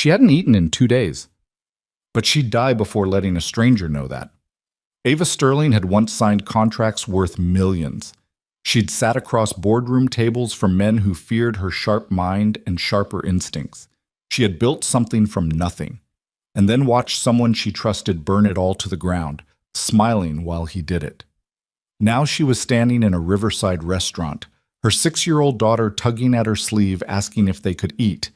She hadn't eaten in 2 days. But she'd die before letting a stranger know that. Ava Sterling had once signed contracts worth millions. She'd sat across boardroom tables from men who feared her sharp mind and sharper instincts. She had built something from nothing, and then watched someone she trusted burn it all to the ground, smiling while he did it. Now she was standing in a riverside restaurant, her 6-year-old daughter tugging at her sleeve asking if they could eat,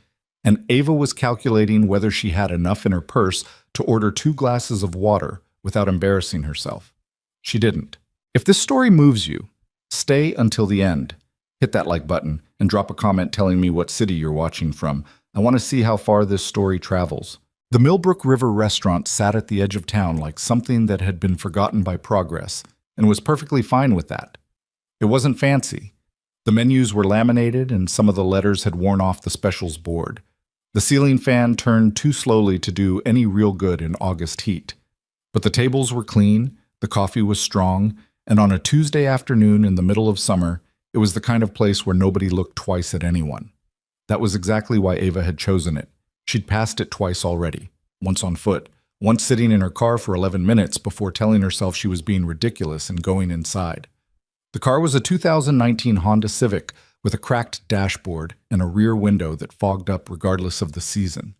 and Ava was calculating whether she had enough in her purse to order 2 glasses of water without embarrassing herself. She didn't. If this story moves you, stay until the end. Hit that like button and drop a comment telling me what city you're watching from. I want to see how far this story travels. The Millbrook River restaurant sat at the edge of town like something that had been forgotten by progress, and was perfectly fine with that. It wasn't fancy. The menus were laminated and some of the letters had worn off the specials board. The ceiling fan turned too slowly to do any real good in August heat. But the tables were clean, the coffee was strong, and on a Tuesday afternoon in the middle of summer, it was the kind of place where nobody looked twice at anyone. That was exactly why Ava had chosen it. She'd passed it twice already, once on foot, once sitting in her car for 11 minutes before telling herself she was being ridiculous and going inside. The car was a 2019 Honda Civic with a cracked dashboard and a rear window that fogged up regardless of the season.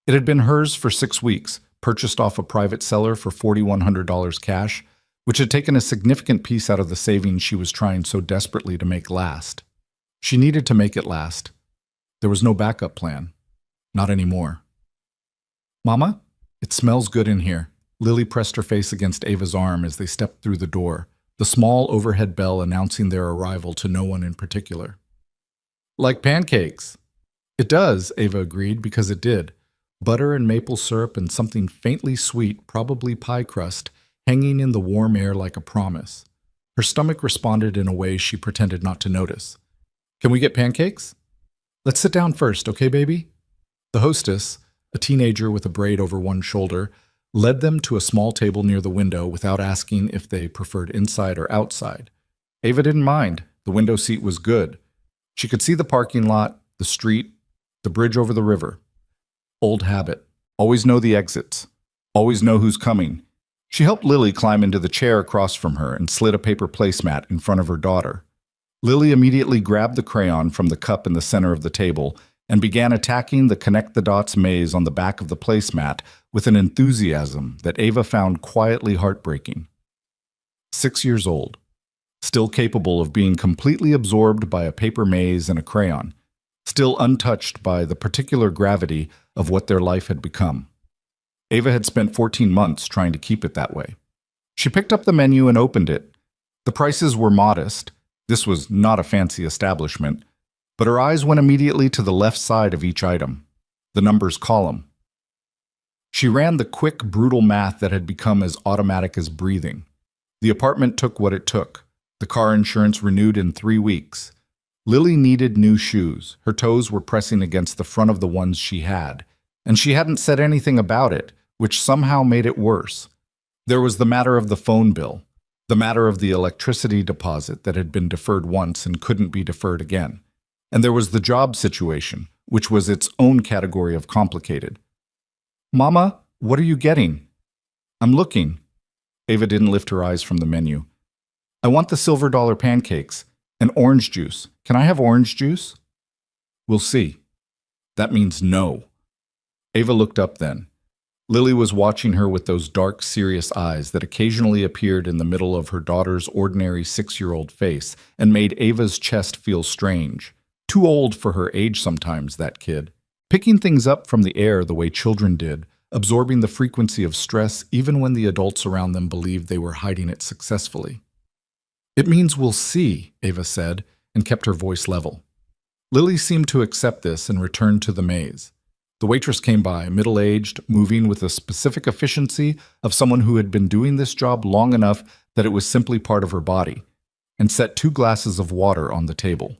It had been hers for 6 weeks, purchased off a private seller for $4,100 cash, which had taken a significant piece out of the savings she was trying so desperately to make last. She needed to make it last. There was no backup plan. Not anymore. "Mama, it smells good in here." Lily pressed her face against Ava's arm as they stepped through the door, the small overhead bell announcing their arrival to no one in particular. "Like pancakes." "It does," Ava agreed, because it did. Butter and maple syrup and something faintly sweet, probably pie crust, hanging in the warm air like a promise. Her stomach responded in a way she pretended not to notice. "Can we get pancakes?" "Let's sit down first, okay, baby?" The hostess, a teenager with a braid over one shoulder, led them to a small table near the window without asking if they preferred inside or outside. Ava didn't mind. The window seat was good. She could see the parking lot, the street, the bridge over the river. Old habit. Always know the exits. Always know who's coming. She helped Lily climb into the chair across from her and slid a paper placemat in front of her daughter. Lily immediately grabbed the crayon from the cup in the center of the table and began attacking the connect-the-dots maze on the back of the placemat with an enthusiasm that Ava found quietly heartbreaking. 6 years old, still capable of being completely absorbed by a paper maze and a crayon, still untouched by the particular gravity of what their life had become. Ava had spent 14 months trying to keep it that way. She picked up the menu and opened it. The prices were modest. This was not a fancy establishment, but her eyes went immediately to the left side of each item, the numbers column. She ran the quick, brutal math that had become as automatic as breathing. The apartment took what it took. The car insurance renewed in 3 weeks. Lily needed new shoes. Her toes were pressing against the front of the ones she had, and she hadn't said anything about it, which somehow made it worse. There was the matter of the phone bill, the matter of the electricity deposit that had been deferred once and couldn't be deferred again. And there was the job situation, which was its own category of complicated. "Mama, what are you getting?" "I'm looking." Ava didn't lift her eyes from the menu. "I want the silver dollar pancakes and orange juice. Can I have orange juice?" "We'll see." That means no. Ava looked up then. Lily was watching her with those dark, serious eyes that occasionally appeared in the middle of her daughter's ordinary 6-year-old face and made Ava's chest feel strange. Too old for her age sometimes, that kid. Picking things up from the air the way children did, absorbing the frequency of stress even when the adults around them believed they were hiding it successfully. "It means we'll see," Ava said, and kept her voice level. Lily seemed to accept this and returned to the maze. The waitress came by, middle-aged, moving with the specific efficiency of someone who had been doing this job long enough that it was simply part of her body, and set 2 glasses of water on the table.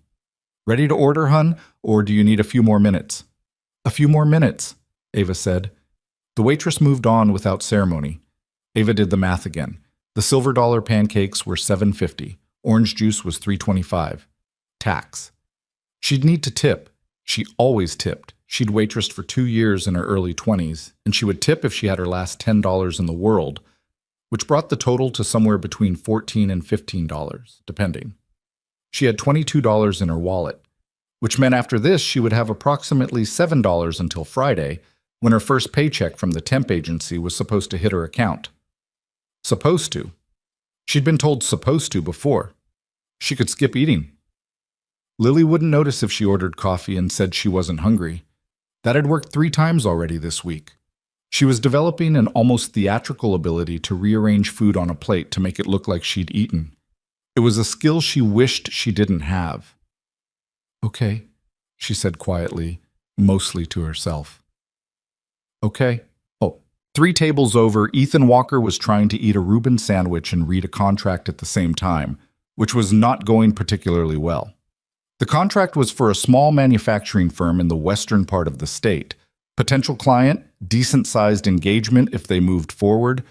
"Ready to order, hun, or do you need a few more minutes?" "A few more minutes," Ava said. The waitress moved on without ceremony. Ava did the math again. The silver dollar pancakes were $7.50. Orange juice was $3.25. Tax. She'd need to tip. She always tipped. She'd waitressed for 2 years in her early 20s, and she would tip if she had her last $10 in the world, which brought the total to somewhere between $14 and $15, depending. She had $22 in her wallet, which meant after this she would have approximately $7 until Friday, when her first paycheck from the temp agency was supposed to hit her account. Supposed to. She'd been told supposed to before. She could skip eating. Lily wouldn't notice if she ordered coffee and said she wasn't hungry. That had worked 3 times already this week. She was developing an almost theatrical ability to rearrange food on a plate to make it look like she'd eaten. It was a skill she wished she didn't have. "Okay," she said quietly, mostly to herself. "Okay." Oh, 3 tables over, Ethan Walker was trying to eat a Reuben sandwich and read a contract at the same time, which was not going particularly well. The contract was for a small manufacturing firm in the western part of the state. Potential client, decent-sized engagement if they moved forward,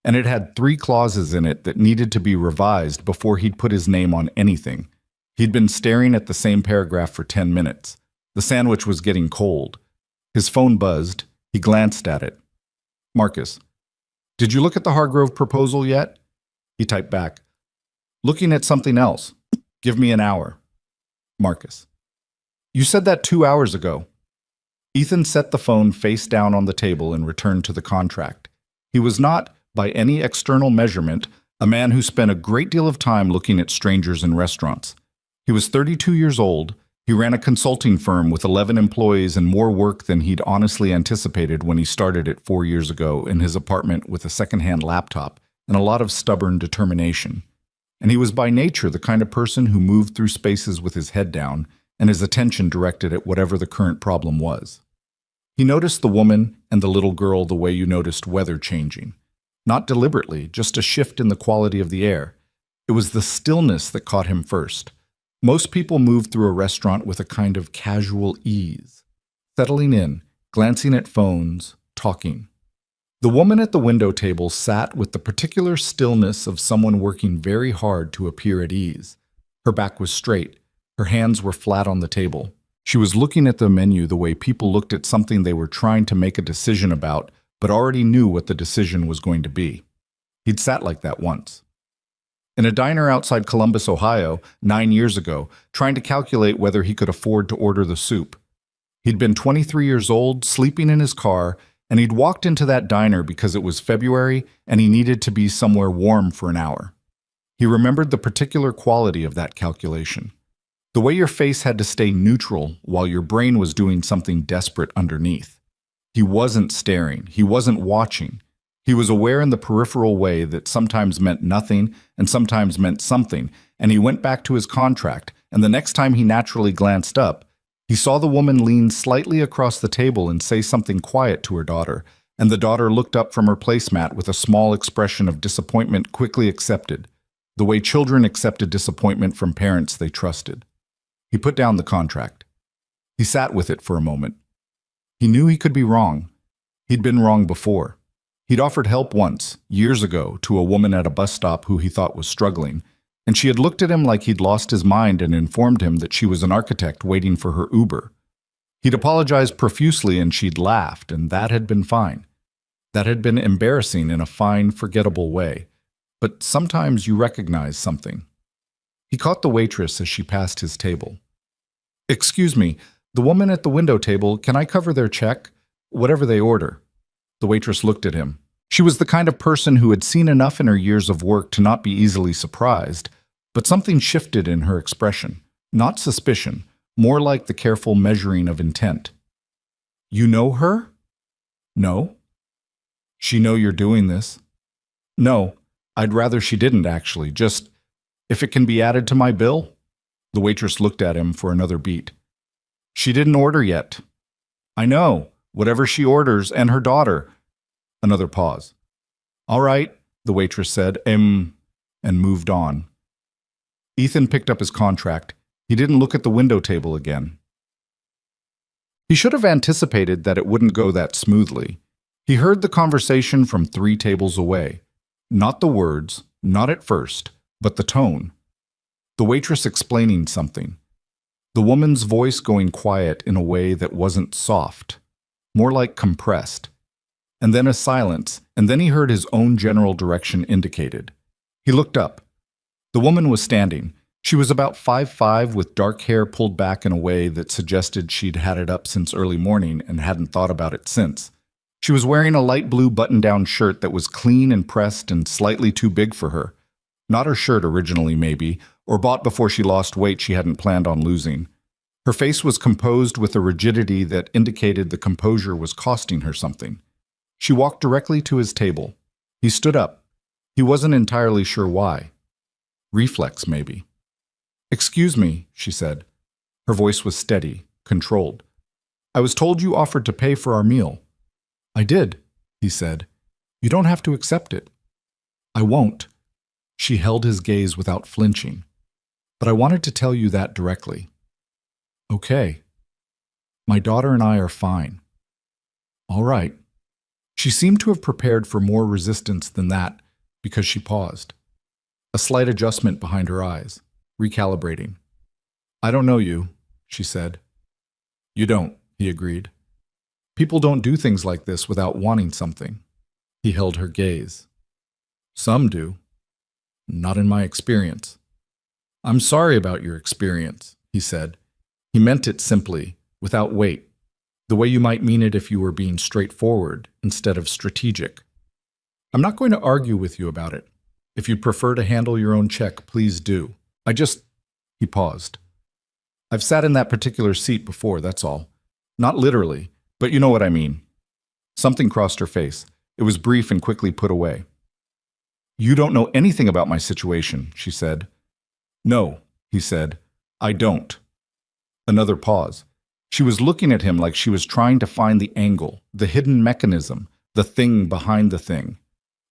and it had 3 clauses in it that needed to be revised before he'd put his name on anything. He'd been staring at the same paragraph for 10 minutes. The sandwich was getting cold. His phone buzzed. He glanced at it. "Marcus, did you look at the Hargrove proposal yet?" He typed back, "Looking at something else. Give me an hour." Marcus, "You said that 2 hours ago." Ethan set the phone face down on the table and returned to the contract. He was not, by any external measurement, a man who spent a great deal of time looking at strangers in restaurants. He was 32 years old. He ran a consulting firm with 11 employees and more work than he'd honestly anticipated when he started it 4 years ago in his apartment with a secondhand laptop and a lot of stubborn determination. And he was by nature the kind of person who moved through spaces with his head down and his attention directed at whatever the current problem was. He noticed the woman and the little girl the way you noticed weather changing. Not deliberately, just a shift in the quality of the air. It was the stillness that caught him first. Most people moved through a restaurant with a kind of casual ease, settling in, glancing at phones, talking. The woman at the window table sat with the particular stillness of someone working very hard to appear at ease. Her back was straight. Her hands were flat on the table. She was looking at the menu the way people looked at something they were trying to make a decision about, but already knew what the decision was going to be. He'd sat like that once. In a diner outside Columbus, Ohio, 9 years ago, trying to calculate whether he could afford to order the soup. He'd been 23 years old, sleeping in his car, and he'd walked into that diner because it was February and he needed to be somewhere warm for an hour. He remembered the particular quality of that calculation. The way your face had to stay neutral while your brain was doing something desperate underneath. He wasn't staring. He wasn't watching. He was aware in the peripheral way that sometimes meant nothing and sometimes meant something, and he went back to his contract, and the next time he naturally glanced up, he saw the woman lean slightly across the table and say something quiet to her daughter, and the daughter looked up from her placemat with a small expression of disappointment quickly accepted, the way children accepted disappointment from parents they trusted. He put down the contract. He sat with it for a moment. He knew he could be wrong. He'd been wrong before. He'd offered help once, years ago, to a woman at a bus stop who he thought was struggling, and she had looked at him like he'd lost his mind and informed him that she was an architect waiting for her Uber. He'd apologized profusely and she'd laughed, and that had been fine. That had been embarrassing in a fine, forgettable way. But sometimes you recognize something. He caught the waitress as she passed his table. "Excuse me, the woman at the window table, can I cover their check? Whatever they order." The waitress looked at him. She was the kind of person who had seen enough in her years of work to not be easily surprised, but something shifted in her expression. Not suspicion, more like the careful measuring of intent. "You know her?" "No." "She know you're doing this?" "No, I'd rather she didn't actually, just, if it can be added to my bill?" The waitress looked at him for another beat. "She didn't order yet." "I know, whatever she orders, and her daughter." Another pause. "All right," the waitress said, and moved on. Ethan picked up his contract. He didn't look at the window table again. He should have anticipated that it wouldn't go that smoothly. He heard the conversation from 3 tables away. Not the words, not at first, but the tone. The waitress explaining something. the woman's voice going quiet in a way that wasn't soft, more like compressed. And then a silence, and then he heard his own general direction indicated. He looked up. The woman was standing. She was about 5'5", with dark hair pulled back in a way that suggested she'd had it up since early morning and hadn't thought about it since. She was wearing a light blue button-down shirt that was clean and pressed and slightly too big for her. Not her shirt originally, maybe, or bought before she lost weight she hadn't planned on losing. Her face was composed with a rigidity that indicated the composure was costing her something. She walked directly to his table. He stood up. He wasn't entirely sure why. Reflex, maybe. "Excuse me," she said. Her voice was steady, controlled. "I was told you offered to pay for our meal." "I did," he said. "You don't have to accept it." "I won't." She held his gaze without flinching. "But I wanted to tell you that directly." "Okay. My daughter and I are fine." "All right." She seemed to have prepared for more resistance than that because she paused. A slight adjustment behind her eyes, recalibrating. "I don't know you," she said. "You don't," he agreed. "People don't do things like this without wanting something." He held her gaze. "Some do. Not in my experience." "I'm sorry about your experience," he said. He meant it simply, without weight, the way you might mean it if you were being straightforward instead of strategic. "I'm not going to argue with you about it. If you'd prefer to handle your own check, please do. He paused. "I've sat in that particular seat before, that's all. Not literally, but you know what I mean." Something crossed her face. It was brief and quickly put away. "You don't know anything about my situation," she said. "No," he said. "I don't." Another pause. She was looking at him like she was trying to find the angle, the hidden mechanism, the thing behind the thing.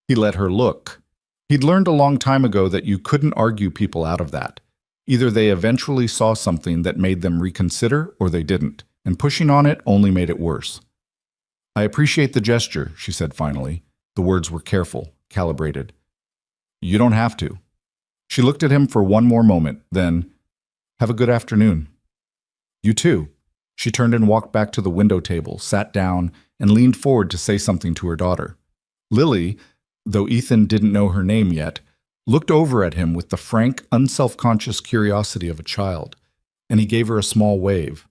He let her look. He'd learned a long time ago that you couldn't argue people out of that. Either they eventually saw something that made them reconsider or they didn't, and pushing on it only made it worse. "I appreciate the gesture," she said finally. The words were careful, calibrated. "You don't have to." She looked at him for one more moment, then, "Have a good afternoon." "You too." She turned and walked back to the window table, sat down, and leaned forward to say something to her daughter. Lily, though Ethan didn't know her name yet, looked over at him with the frank, unselfconscious curiosity of a child, and he gave her a small wave.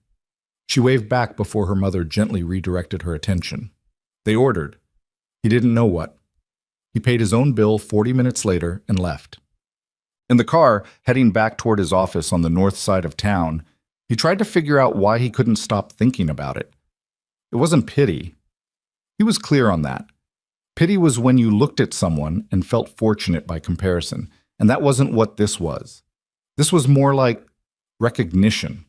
She waved back before her mother gently redirected her attention. They ordered. He didn't know what. He paid his own bill 40 minutes later and left. In the car, heading back toward his office on the north side of town, he tried to figure out why he couldn't stop thinking about it. It wasn't pity. He was clear on that. Pity was when you looked at someone and felt fortunate by comparison, and that wasn't what this was. This was more like recognition.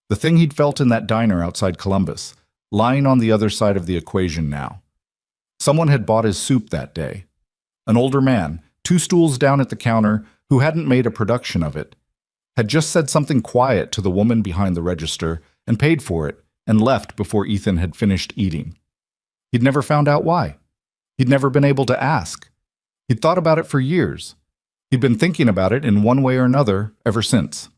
The thing he'd felt in that diner outside Columbus, lying on the other side of the equation now. Someone had bought his soup that day. An older man, 2 stools down at the counter, who hadn't made a production of it, had just said something quiet to the woman behind the register and paid for it and left before Ethan had finished eating. He'd never found out why. He'd never been able to ask. He'd thought about it for years. He'd been thinking about it in one way or another ever since.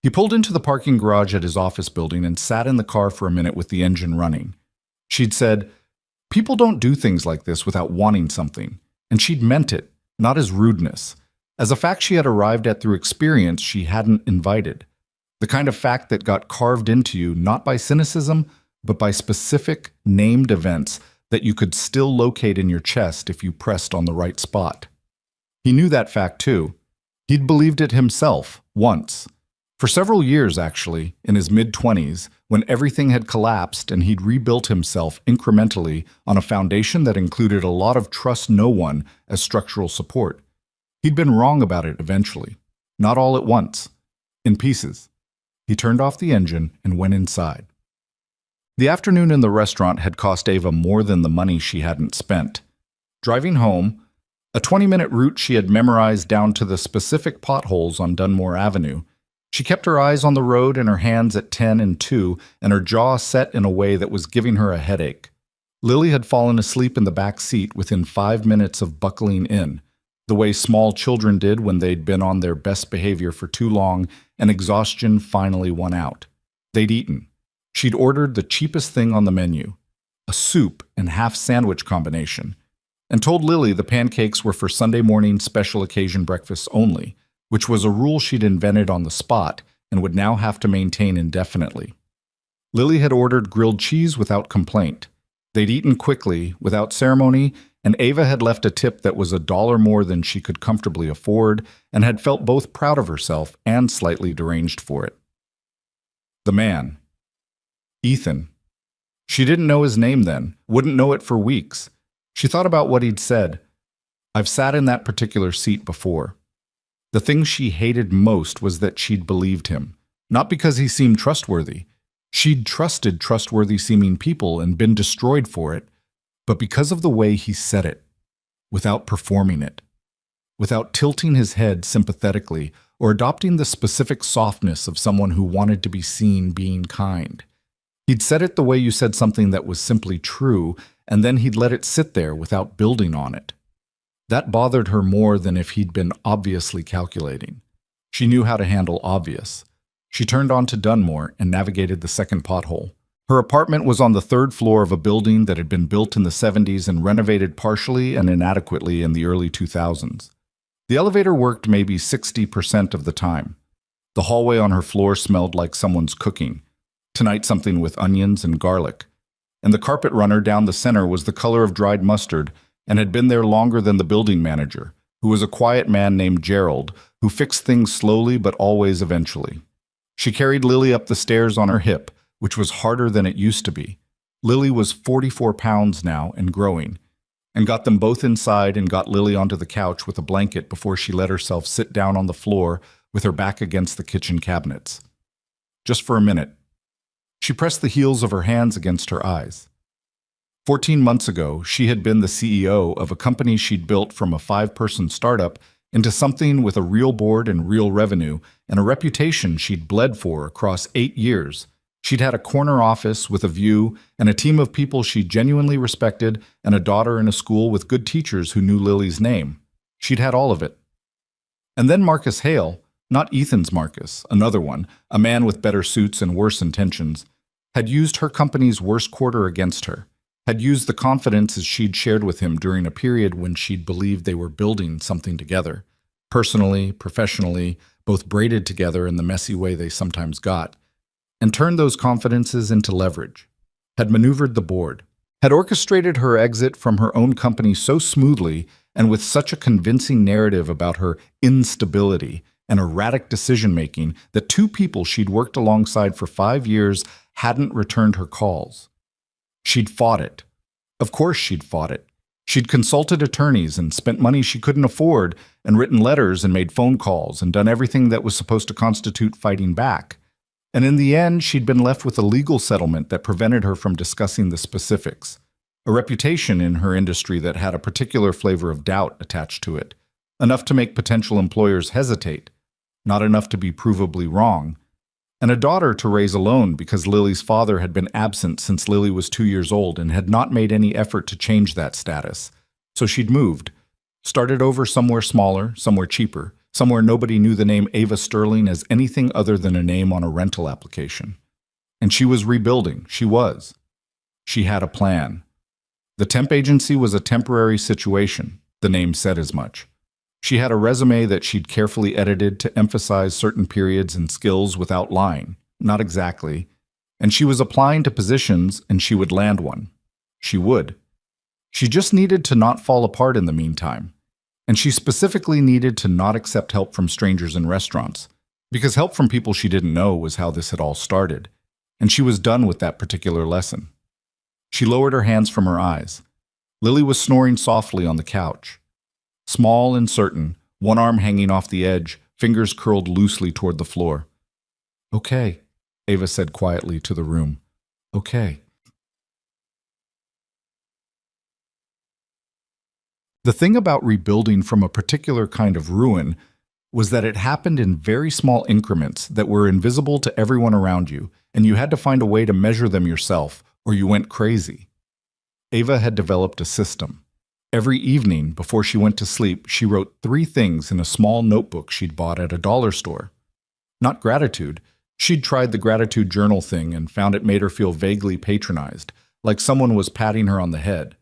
He pulled into the parking garage at his office building and sat in the car for a minute with the engine running. She'd said, "People don't do things like this without wanting something," and she'd meant it, not as rudeness, as a fact she had arrived at through experience she hadn't invited. The kind of fact that got carved into you not by cynicism, but by specific, named events that you could still locate in your chest if you pressed on the right spot. He knew that fact too. He'd believed it himself, once. For several years, actually, in his mid-20s, when everything had collapsed and he'd rebuilt himself incrementally on a foundation that included a lot of trust no one as structural support. He'd been wrong about it eventually. Not all at once. In pieces. He turned off the engine and went inside. The afternoon in the restaurant had cost Ava more than the money she hadn't spent. Driving home, a 20-minute route she had memorized down to the specific potholes on Dunmore Avenue, she kept her eyes on the road and her hands at 10 and 2 and her jaw set in a way that was giving her a headache. Lily had fallen asleep in the back seat within 5 minutes of buckling in, the way small children did when they'd been on their best behavior for too long and exhaustion finally won out. They'd eaten. She'd ordered the cheapest thing on the menu, a soup and half sandwich combination, and told Lily the pancakes were for Sunday morning special occasion breakfasts only, which was a rule she'd invented on the spot and would now have to maintain indefinitely. Lily had ordered grilled cheese without complaint. They'd eaten quickly, without ceremony, and Ava had left a tip that was $1 more than she could comfortably afford and had felt both proud of herself and slightly deranged for it. The man. Ethan. She didn't know his name then, wouldn't know it for weeks. She thought about what he'd said. I've sat in that particular seat before. The thing she hated most was that she'd believed him, not because he seemed trustworthy. She'd trusted trustworthy-seeming people and been destroyed for it, but because of the way he said it, without performing it, without tilting his head sympathetically or adopting the specific softness of someone who wanted to be seen being kind. He'd said it the way you said something that was simply true, and then he'd let it sit there without building on it. That bothered her more than if he'd been obviously calculating. She knew how to handle obvious. She turned onto Dunmore and navigated the second pothole. Her apartment was on the third floor of a building that had been built in the 70s and renovated partially and inadequately in the early 2000s. The elevator worked maybe 60% of the time. The hallway on her floor smelled like someone's cooking. Tonight something with onions and garlic. And the carpet runner down the center was the color of dried mustard and had been there longer than the building manager, who was a quiet man named Gerald, who fixed things slowly but always eventually. She carried Lily up the stairs on her hip, which was harder than it used to be. Lily was 44 pounds now and growing, and got them both inside and got Lily onto the couch with a blanket before she let herself sit down on the floor with her back against the kitchen cabinets. Just for a minute. She pressed the heels of her hands against her eyes. 14 months ago, she had been the CEO of a company she'd built from a 5-person startup into something with a real board and real revenue and a reputation she'd bled for across 8 years. She'd had a corner office with a view and a team of people she genuinely respected and a daughter in a school with good teachers who knew Lily's name. She'd had all of it. And then Marcus Hale, not Ethan's Marcus, another one, a man with better suits and worse intentions, had used her company's worst quarter against her, had used the confidences she'd shared with him during a period when she'd believed they were building something together, personally, professionally, both braided together in the messy way they sometimes got, and turned those confidences into leverage, had maneuvered the board, had orchestrated her exit from her own company so smoothly and with such a convincing narrative about her instability and erratic decision-making that 2 people she'd worked alongside for 5 years hadn't returned her calls. She'd fought it. Of course she'd fought it. She'd consulted attorneys and spent money she couldn't afford and written letters and made phone calls and done everything that was supposed to constitute fighting back. And in the end, she'd been left with a legal settlement that prevented her from discussing the specifics, a reputation in her industry that had a particular flavor of doubt attached to it, enough to make potential employers hesitate, not enough to be provably wrong, and a daughter to raise alone because Lily's father had been absent since Lily was 2 years old and had not made any effort to change that status. So she'd moved, started over somewhere smaller, somewhere cheaper, somewhere nobody knew the name Ava Sterling as anything other than a name on a rental application. And she was rebuilding. She was. She had a plan. The temp agency was a temporary situation. The name said as much. She had a resume that she'd carefully edited to emphasize certain periods and skills without lying. Not exactly. And she was applying to positions, and she would land one. She would. She just needed to not fall apart in the meantime. And she specifically needed to not accept help from strangers in restaurants, because help from people she didn't know was how this had all started. And she was done with that particular lesson. She lowered her hands from her eyes. Lily was snoring softly on the couch. Small and certain, one arm hanging off the edge, fingers curled loosely toward the floor. "Okay," Ava said quietly to the room. "Okay." The thing about rebuilding from a particular kind of ruin was that it happened in very small increments that were invisible to everyone around you, and you had to find a way to measure them yourself, or you went crazy. Ava had developed a system. Every evening, before she went to sleep, she wrote 3 things in a small notebook she'd bought at a dollar store. Not gratitude. She'd tried the gratitude journal thing and found it made her feel vaguely patronized, like someone was patting her on the head.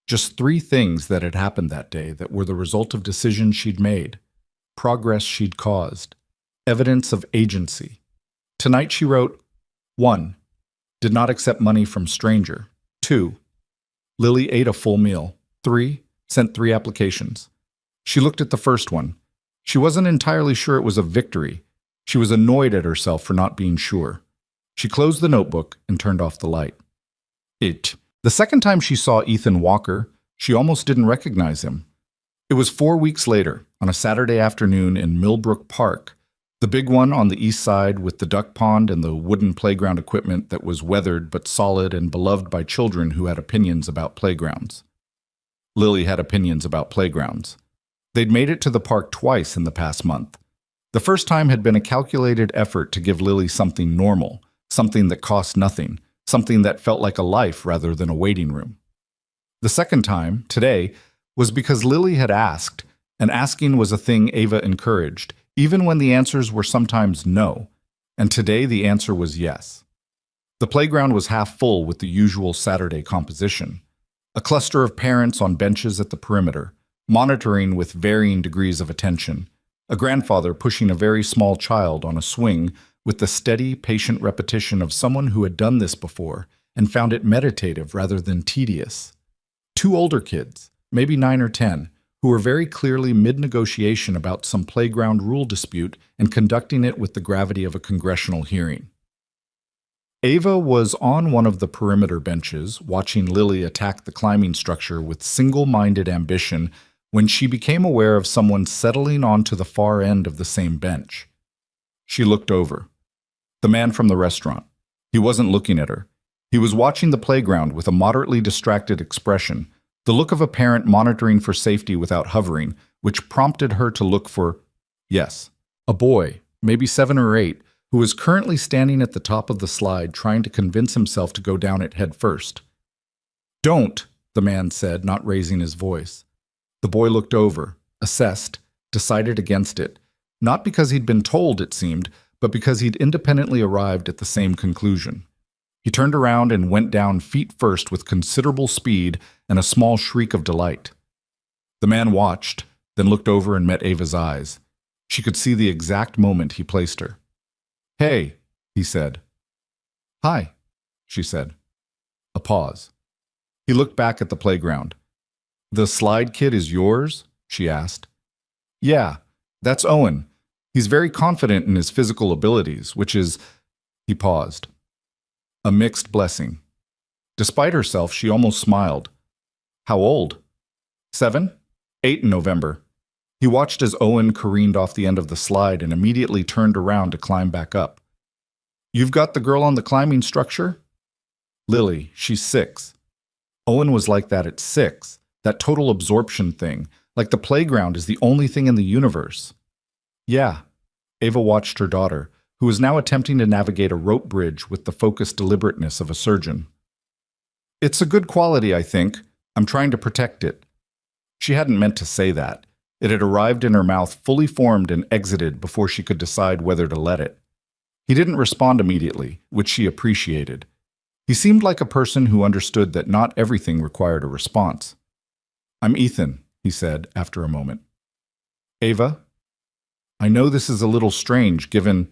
Just 3 things that had happened that day that were the result of decisions she'd made, progress she'd caused, evidence of agency. Tonight she wrote, 1. Did not accept money from stranger. 2. Lily ate a full meal. 3. Sent 3 applications. She looked at the first one. She wasn't entirely sure it was a victory. She was annoyed at herself for not being sure. She closed the notebook and turned off the light. The second time she saw Ethan Walker, she almost didn't recognize him. It was 4 weeks later, on a Saturday afternoon in Millbrook Park, the big one on the east side with the duck pond and the wooden playground equipment that was weathered but solid and beloved by children who had opinions about playgrounds. Lily had opinions about playgrounds. They'd made it to the park twice in the past month. The first time had been a calculated effort to give Lily something normal, something that cost nothing, something that felt like a life rather than a waiting room. The second time, today, was because Lily had asked, and asking was a thing Ava encouraged, even when the answers were sometimes no, and today the answer was yes. The playground was half full with the usual Saturday composition. A cluster of parents on benches at the perimeter, monitoring with varying degrees of attention. A grandfather pushing a very small child on a swing with the steady, patient repetition of someone who had done this before and found it meditative rather than tedious. 2 older kids, maybe 9 or 10, who were very clearly mid-negotiation about some playground rule dispute and conducting it with the gravity of a congressional hearing. Ava was on one of the perimeter benches, watching Lily attack the climbing structure with single-minded ambition when she became aware of someone settling onto the far end of the same bench. She looked over. The man from the restaurant. He wasn't looking at her. He was watching the playground with a moderately distracted expression, the look of a parent monitoring for safety without hovering, which prompted her to look for, yes, a boy, maybe 7 or 8, who was currently standing at the top of the slide trying to convince himself to go down it head first. "Don't," the man said, not raising his voice. The boy looked over, assessed, decided against it, not because he'd been told, it seemed, but because he'd independently arrived at the same conclusion. He turned around and went down feet first with considerable speed and a small shriek of delight. The man watched, then looked over and met Ava's eyes. She could see the exact moment he placed her. "Hey," he said. "Hi," she said. A pause. He looked back at the playground. "The slide kid is yours?" she asked. "Yeah, that's Owen. He's very confident in his physical abilities, which is—" He paused. A mixed blessing. Despite herself, she almost smiled. "How old?" 7? 8 in November. He watched as Owen careened off the end of the slide and immediately turned around to climb back up. "You've got the girl on the climbing structure?" "Lily, she's 6. Owen was like that at 6. That total absorption thing, like the playground is the only thing in the universe." "Yeah." Ava watched her daughter, who was now attempting to navigate a rope bridge with the focused deliberateness of a surgeon. "It's a good quality, I think. I'm trying to protect it." She hadn't meant to say that. It had arrived in her mouth fully formed and exited before she could decide whether to let it. He didn't respond immediately, which she appreciated. He seemed like a person who understood that not everything required a response. "I'm Ethan," he said after a moment. "Ava? I know this is a little strange given—"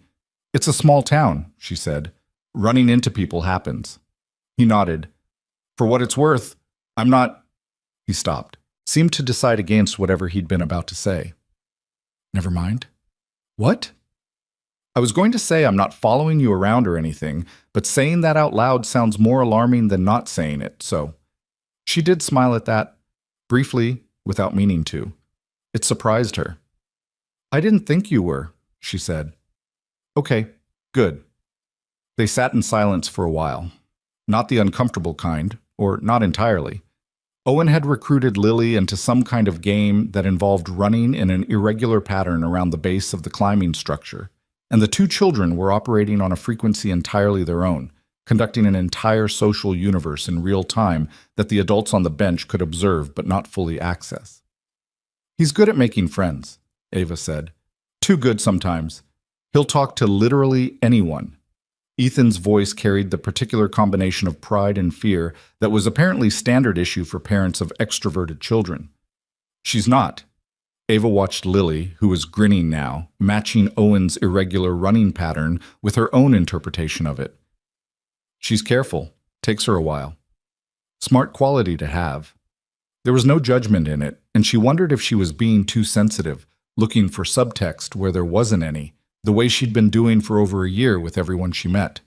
"It's a small town," she said. "Running into people happens." He nodded. "For what it's worth, I'm not—" He stopped, seemed to decide against whatever he'd been about to say. "Never mind." "What?" "I was going to say I'm not following you around or anything, but saying that out loud sounds more alarming than not saying it, so—" She did smile at that, briefly, without meaning to. It surprised her. "I didn't think you were," she said. "Okay, good." They sat in silence for a while. Not the uncomfortable kind, or not entirely. Owen had recruited Lily into some kind of game that involved running in an irregular pattern around the base of the climbing structure, and the 2 children were operating on a frequency entirely their own, conducting an entire social universe in real time that the adults on the bench could observe but not fully access. He's good at making friends, Ava said. Too good sometimes. He'll talk to literally anyone. Ethan's voice carried the particular combination of pride and fear that was apparently standard issue for parents of extroverted children. She's not. Ava watched Lily, who was grinning now, matching Owen's irregular running pattern with her own interpretation of it. She's careful. Takes her a while. Smart quality to have. There was no judgment in it, and she wondered if she was being too sensitive, looking for subtext where there wasn't any, the way she'd been doing for over a year with everyone she met.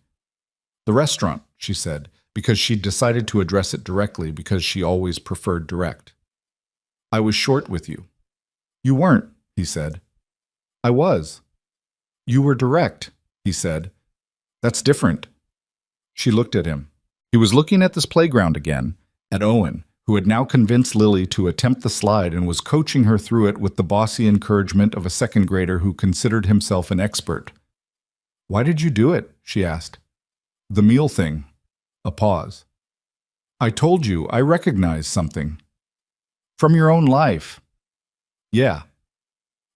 The restaurant, she said, because she'd decided to address it directly because she always preferred direct. I was short with you. You weren't, he said. I was. You were direct, he said. That's different. She looked at him. He was looking at this playground again, at Owen, who had now convinced Lily to attempt the slide and was coaching her through it with the bossy encouragement of a second grader who considered himself an expert. Why did you do it? She asked. The meal thing. A pause. I told you, I recognized something. From your own life. Yeah.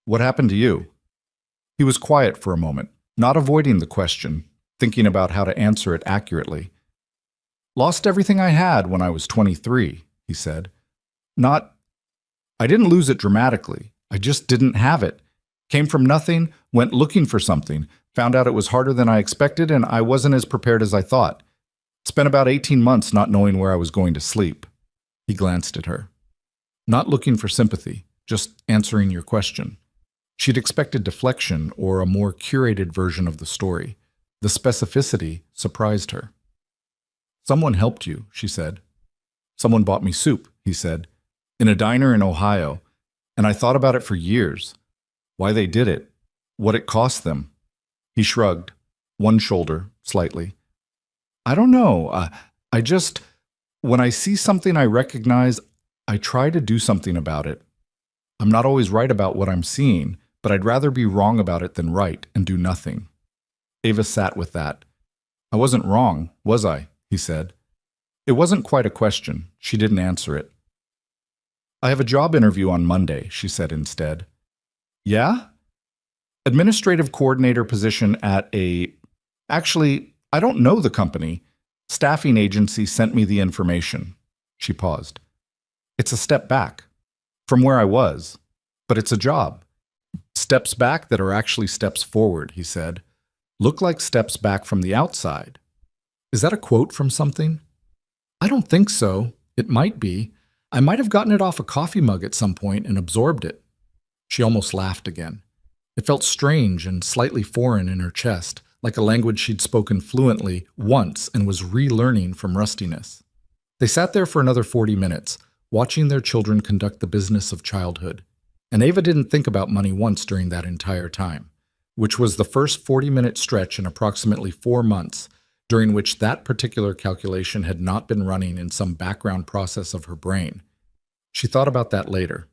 What happened to you? He was quiet for a moment, not avoiding the question, thinking about how to answer it accurately. Lost everything I had when I was 23, he said. I didn't lose it dramatically. I just didn't have it. Came from nothing, went looking for something, found out it was harder than I expected, and I wasn't as prepared as I thought. Spent about 18 months not knowing where I was going to sleep. He glanced at her. Not looking for sympathy, just answering your question. She'd expected deflection or a more curated version of the story. The specificity surprised her. Someone helped you, she said. Someone bought me soup, he said, in a diner in Ohio, and I thought about it for years. Why they did it, what it cost them. He shrugged, one shoulder, slightly. I don't know. When I see something I recognize, I try to do something about it. I'm not always right about what I'm seeing, but I'd rather be wrong about it than right and do nothing. Ava sat with that. I wasn't wrong, was I? He said. It wasn't quite a question. She didn't answer it. I have a job interview on Monday, she said instead. Yeah? Administrative coordinator position at Actually, I don't know the company. Staffing agency sent me the information. She paused. It's a step back from where I was, but it's a job. Steps back that are actually steps forward, he said. Look like steps back from the outside. Is that a quote from something? I don't think so. It might be. I might have gotten it off a coffee mug at some point and absorbed it. She almost laughed again. It felt strange and slightly foreign in her chest, like a language she'd spoken fluently once and was relearning from rustiness. They sat there for another 40 minutes, watching their children conduct the business of childhood. And Ava didn't think about money once during that entire time, which was the first 40-minute stretch in approximately 4 months, during which that particular calculation had not been running in some background process of her brain. She thought about that later.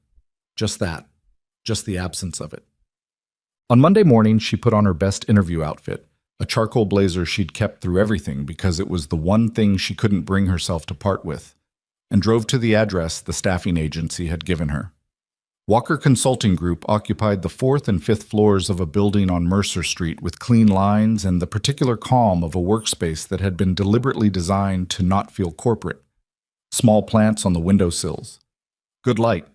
Just that. Just the absence of it. On Monday morning, she put on her best interview outfit, a charcoal blazer she'd kept through everything because it was the one thing she couldn't bring herself to part with, and drove to the address the staffing agency had given her. Walker Consulting Group occupied the 4th and 5th floors of a building on Mercer Street with clean lines and the particular calm of a workspace that had been deliberately designed to not feel corporate. Small plants on the windowsills. Good light.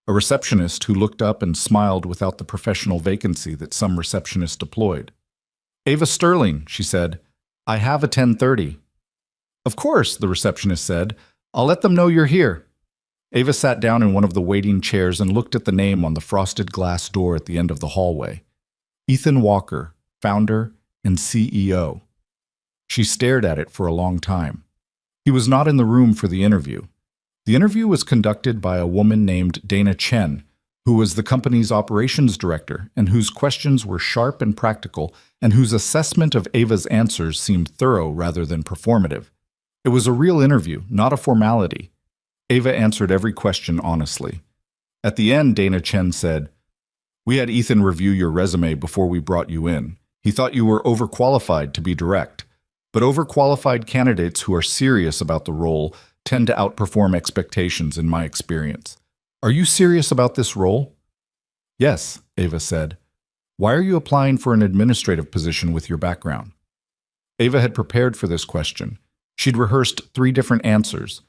A receptionist who looked up and smiled without the professional vacancy that some receptionists deployed. Ava Sterling, she said. I have a 10:30. Of course, the receptionist said. I'll let them know you're here. Ava sat down in one of the waiting chairs and looked at the name on the frosted glass door at the end of the hallway. Ethan Walker, founder and CEO. She stared at it for a long time. He was not in the room for the interview. The interview was conducted by a woman named Dana Chen, who was the company's operations director and whose questions were sharp and practical and whose assessment of Ava's answers seemed thorough rather than performative. It was a real interview, not a formality. Ava answered every question honestly. At the end, Dana Chen said, We had Ethan review your resume before we brought you in. He thought you were overqualified to be direct. But overqualified candidates who are serious about the role tend to outperform expectations in my experience. Are you serious about this role? Yes, Ava said. Why are you applying for an administrative position with your background? Ava had prepared for this question. She'd rehearsed 3 different answers.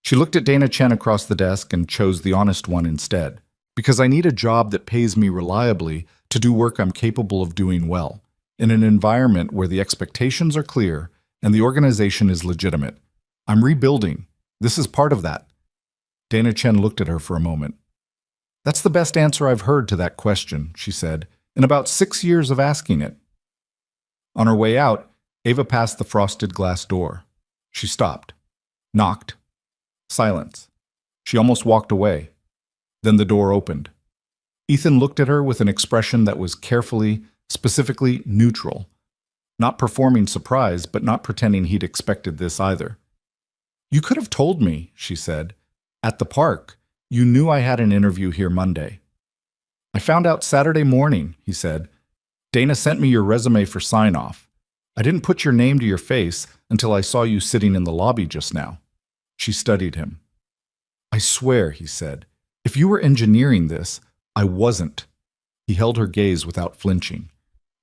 She looked at Dana Chen across the desk and chose the honest one instead. Because I need a job that pays me reliably to do work I'm capable of doing well, in an environment where the expectations are clear and the organization is legitimate. I'm rebuilding. This is part of that. Dana Chen looked at her for a moment. That's the best answer I've heard to that question, she said, in about 6 years of asking it. On her way out, Ava passed the frosted glass door. She stopped. Knocked. Silence. She almost walked away. Then the door opened. Ethan looked at her with an expression that was carefully, specifically neutral. Not performing surprise, but not pretending he'd expected this either. You could have told me, she said. At the park, you knew I had an interview here Monday. I found out Saturday morning, he said. Dana sent me your resume for sign-off. I didn't put your name to your face until I saw you sitting in the lobby just now. She studied him. I swear, he said, if you were engineering this, I wasn't. He held her gaze without flinching.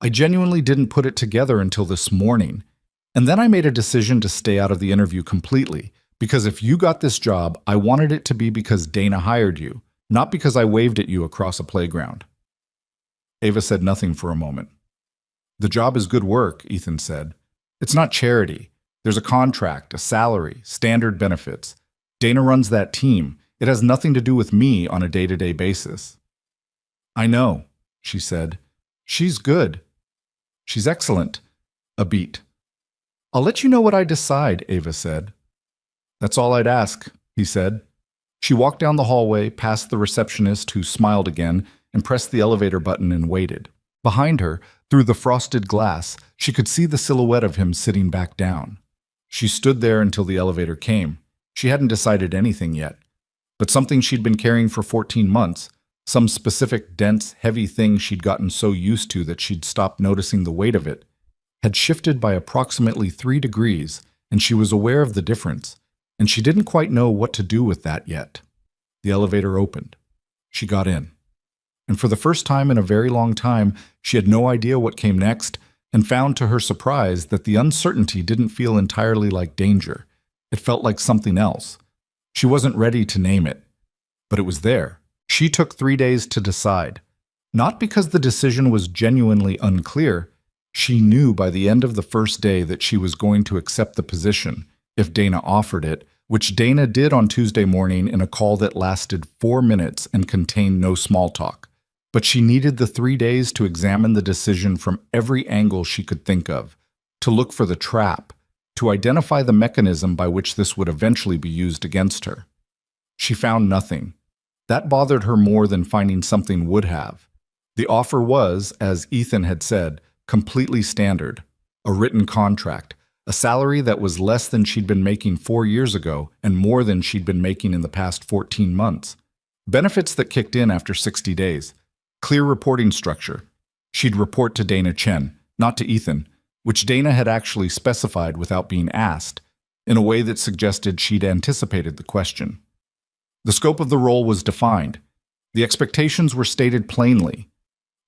I genuinely didn't put it together until this morning. And then I made a decision to stay out of the interview completely, because if you got this job, I wanted it to be because Dana hired you, not because I waved at you across a playground. Ava said nothing for a moment. The job is good work, Ethan said. It's not charity. There's a contract, a salary, standard benefits. Dana runs that team. It has nothing to do with me on a day-to-day basis. I know, she said. She's good. She's excellent. A beat. I'll let you know what I decide, Ava said. That's all I'd ask, he said. She walked down the hallway, past the receptionist who smiled again, and pressed the elevator button and waited. Behind her, through the frosted glass, she could see the silhouette of him sitting back down. She stood there until the elevator came. She hadn't decided anything yet. But something she'd been carrying for 14 months, some specific, dense, heavy thing she'd gotten so used to that she'd stopped noticing the weight of it, had shifted by approximately 3 degrees, and she was aware of the difference, and she didn't quite know what to do with that yet. The elevator opened. She got in. And for the first time in a very long time, she had no idea what came next, and found to her surprise that the uncertainty didn't feel entirely like danger. It felt like something else. She wasn't ready to name it, but it was there. She took 3 days to decide. Not because the decision was genuinely unclear. She knew by the end of the first day that she was going to accept the position, if Dana offered it, which Dana did on Tuesday morning in a call that lasted 4 minutes and contained no small talk. But she needed the 3 days to examine the decision from every angle she could think of, to look for the trap, to identify the mechanism by which this would eventually be used against her. She found nothing. That bothered her more than finding something would have. The offer was, as Ethan had said, completely standard. A written contract, a salary that was less than she'd been making 4 years ago and more than she'd been making in the past 14 months. Benefits that kicked in after 60 days. Clear reporting structure. She'd report to Dana Chen, not to Ethan, which Dana had actually specified without being asked, in a way that suggested she'd anticipated the question. The scope of the role was defined. The expectations were stated plainly.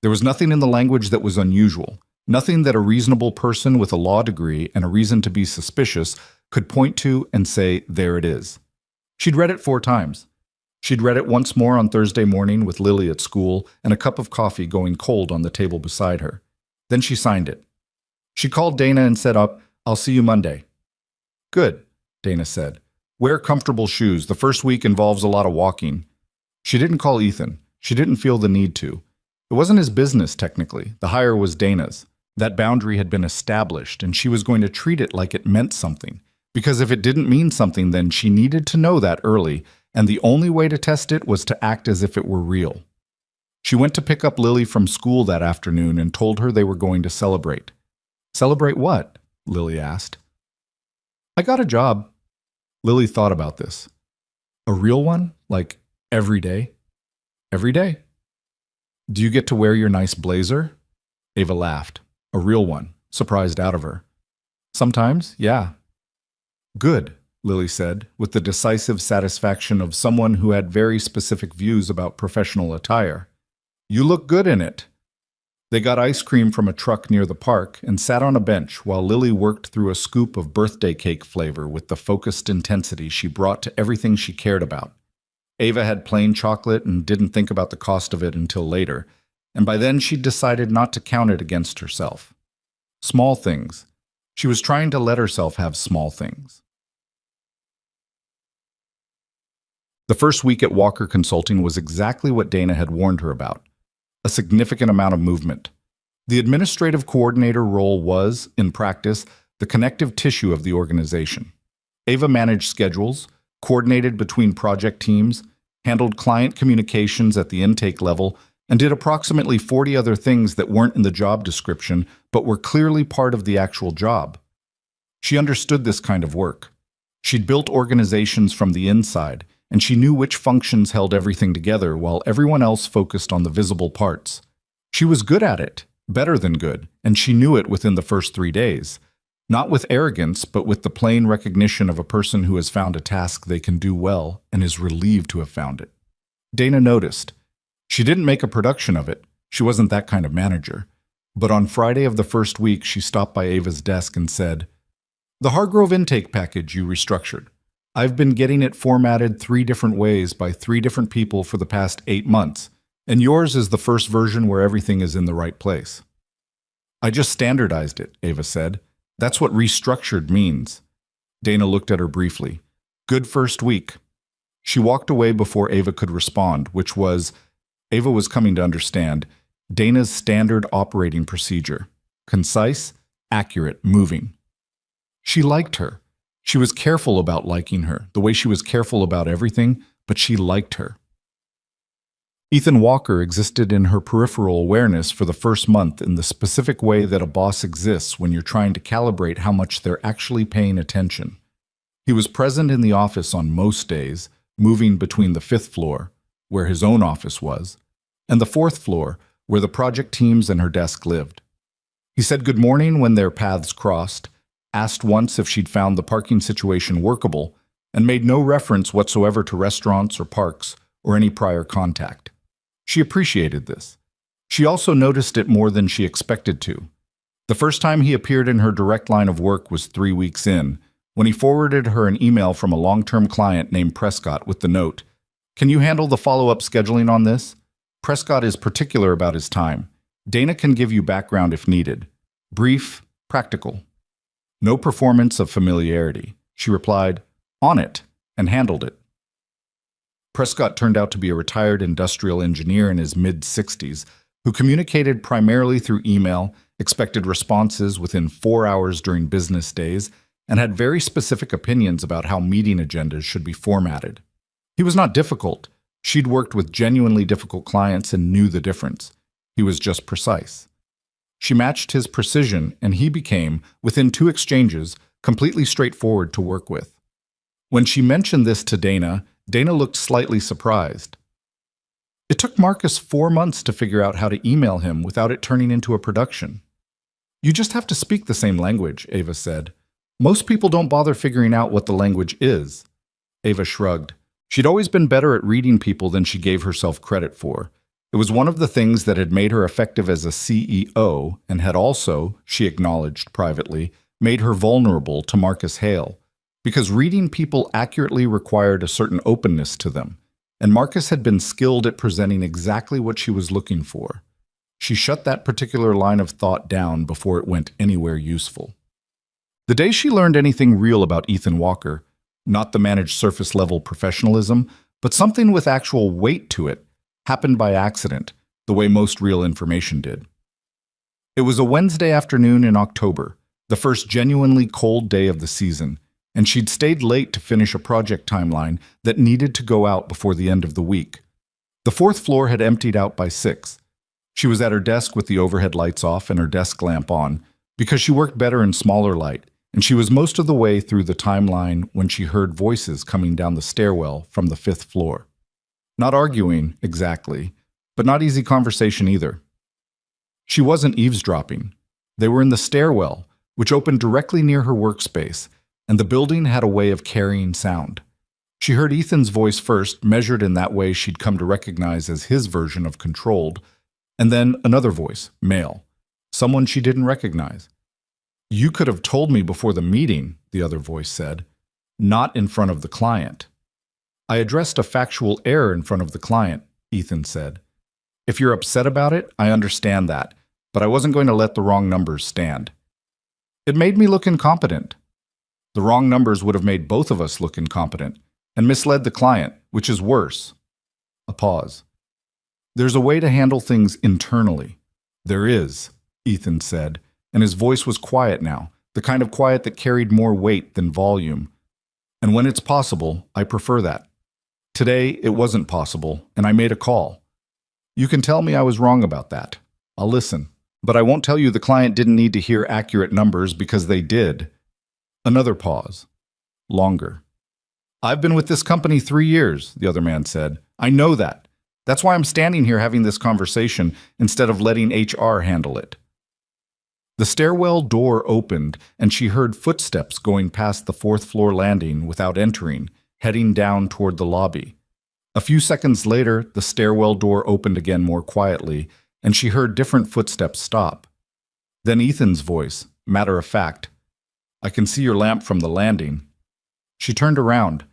There was nothing in the language that was unusual, nothing that a reasonable person with a law degree and a reason to be suspicious could point to and say, there it is. She'd read it 4 times. She'd read it once more on Thursday morning with Lily at school and a cup of coffee going cold on the table beside her. Then she signed it. She called Dana and said, I'll see you Monday. Good, Dana said. Wear comfortable shoes. The first week involves a lot of walking. She didn't call Ethan. She didn't feel the need to. It wasn't his business, technically. The hire was Dana's. That boundary had been established, and she was going to treat it like it meant something. Because if it didn't mean something, then she needed to know that early, and the only way to test it was to act as if it were real. She went to pick up Lily from school that afternoon and told her they were going to celebrate. Celebrate what? Lily asked. I got a job. Lily thought about this. A real one? Like every day? Every day. Do you get to wear your nice blazer? Ava laughed. A real one, surprised out of her. Sometimes, yeah. Good, Lily said, with the decisive satisfaction of someone who had very specific views about professional attire. You look good in it. They got ice cream from a truck near the park and sat on a bench while Lily worked through a scoop of birthday cake flavor with the focused intensity she brought to everything she cared about. Ava had plain chocolate and didn't think about the cost of it until later, and by then she'd decided not to count it against herself. Small things. She was trying to let herself have small things. The first week at Walker Consulting was exactly what Dana had warned her about: a significant amount of movement. The administrative coordinator role was, in practice, the connective tissue of the organization. Ava managed schedules, coordinated between project teams, handled client communications at the intake level, and did approximately 40 other things that weren't in the job description but were clearly part of the actual job. She understood this kind of work. She'd built organizations from the inside, and she knew which functions held everything together while everyone else focused on the visible parts. She was good at it, better than good, and she knew it within the first 3 days. Not with arrogance, but with the plain recognition of a person who has found a task they can do well and is relieved to have found it. Dana noticed. She didn't make a production of it. She wasn't that kind of manager. But on Friday of the first week, she stopped by Ava's desk and said, "The Hargrove intake package you restructured. I've been getting it formatted 3 different ways by 3 different people for the past 8 months, and yours is the first version where everything is in the right place." "I just standardized it," Ava said. "That's what restructured means." Dana looked at her briefly. "Good first week." She walked away before Ava could respond, which was, Ava was coming to understand, Dana's standard operating procedure: concise, accurate, moving. She liked her. She was careful about liking her, the way she was careful about everything, but she liked her. Ethan Walker existed in her peripheral awareness for the first month in the specific way that a boss exists when you're trying to calibrate how much they're actually paying attention. He was present in the office on most days, moving between the 5th floor, where his own office was, and the 4th floor, where the project teams and her desk lived. He said good morning when their paths crossed, asked once if she'd found the parking situation workable, and made no reference whatsoever to restaurants or parks or any prior contact. She appreciated this. She also noticed it more than she expected to. The first time he appeared in her direct line of work was 3 weeks in, when he forwarded her an email from a long-term client named Prescott with the note, "Can you handle the follow-up scheduling on this? Prescott is particular about his time. Dana can give you background if needed. Brief, practical." No performance of familiarity. She replied, "On it," and handled it. Prescott turned out to be a retired industrial engineer in his mid-60s who communicated primarily through email, expected responses within 4 hours during business days, and had very specific opinions about how meeting agendas should be formatted. He was not difficult. She'd worked with genuinely difficult clients and knew the difference. He was just precise. She matched his precision, and he became, within 2 exchanges, completely straightforward to work with. When she mentioned this to Dana, Dana looked slightly surprised. It took Marcus 4 months to figure out how to email him without it turning into a production. "You just have to speak the same language," Ava said. "Most people don't bother figuring out what the language is." Ava shrugged. She'd always been better at reading people than she gave herself credit for. It was one of the things that had made her effective as a CEO and had also, she acknowledged privately, made her vulnerable to Marcus Hale, because reading people accurately required a certain openness to them, and Marcus had been skilled at presenting exactly what she was looking for. She shut that particular line of thought down before it went anywhere useful. The day she learned anything real about Ethan Walker, not the managed surface-level professionalism, but something with actual weight to it, happened by accident, the way most real information did. It was a Wednesday afternoon in October, the first genuinely cold day of the season, and she'd stayed late to finish a project timeline that needed to go out before the end of the week. The 4th floor had emptied out by 6. She was at her desk with the overhead lights off and her desk lamp on, because she worked better in smaller light, and she was most of the way through the timeline when she heard voices coming down the stairwell from the 5th floor. Not arguing, exactly, but not easy conversation either. She wasn't eavesdropping. They were in the stairwell, which opened directly near her workspace, and the building had a way of carrying sound. She heard Ethan's voice first, measured in that way she'd come to recognize as his version of controlled, and then another voice, male, someone she didn't recognize. "You could have told me before the meeting," the other voice said, "not in front of the client." "I addressed a factual error in front of the client," Ethan said. "If you're upset about it, I understand that, but I wasn't going to let the wrong numbers stand. It made me look incompetent. The wrong numbers would have made both of us look incompetent and misled the client, which is worse." A pause. "There's a way to handle things internally." "There is," Ethan said, and his voice was quiet now, the kind of quiet that carried more weight than volume. "And when it's possible, I prefer that. Today, it wasn't possible, and I made a call. You can tell me I was wrong about that. I'll listen. But I won't tell you the client didn't need to hear accurate numbers because they did." Another pause. Longer. "I've been with this company 3 years," the other man said. "I know that. That's why I'm standing here having this conversation instead of letting HR handle it." The stairwell door opened, and she heard footsteps going past the fourth-floor landing without entering, heading down toward the lobby. A few seconds later, the stairwell door opened again more quietly, and she heard different footsteps stop. Then Ethan's voice, matter of fact, "I can see your lamp from the landing." She turned around.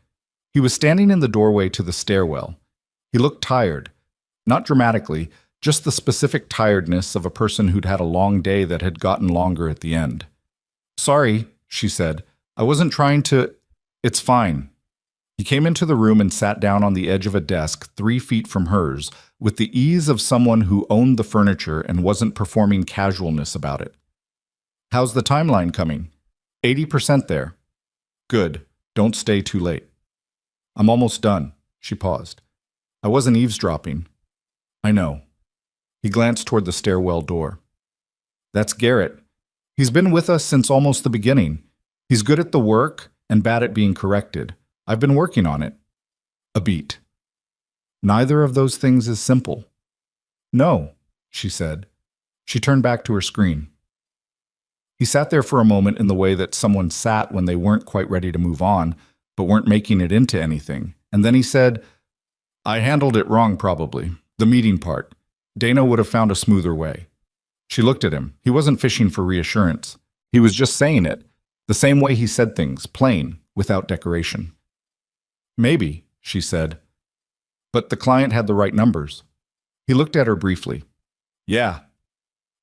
He was standing in the doorway to the stairwell. He looked tired. Not dramatically, just the specific tiredness of a person who'd had a long day that had gotten longer at the end. "Sorry," she said. "I wasn't trying to—" "It's fine." He came into the room and sat down on the edge of a desk 3 feet from hers, with the ease of someone who owned the furniture and wasn't performing casualness about it. "How's the timeline coming?" 80% there." "Good. Don't stay too late." "I'm almost done." She paused. "I wasn't eavesdropping." "I know." He glanced toward the stairwell door. "That's Garrett. He's been with us since almost the beginning. He's good at the work and bad at being corrected. I've been working on it." A beat. "Neither of those things is simple." "No," she said. She turned back to her screen. He sat there for a moment in the way that someone sat when they weren't quite ready to move on, but weren't making it into anything. And then he said, "I handled it wrong probably. The meeting part. Dana would have found a smoother way." She looked at him. He wasn't fishing for reassurance. He was just saying it, the same way he said things, plain, without decoration. "Maybe," she said. "But the client had the right numbers." He looked at her briefly. "Yeah."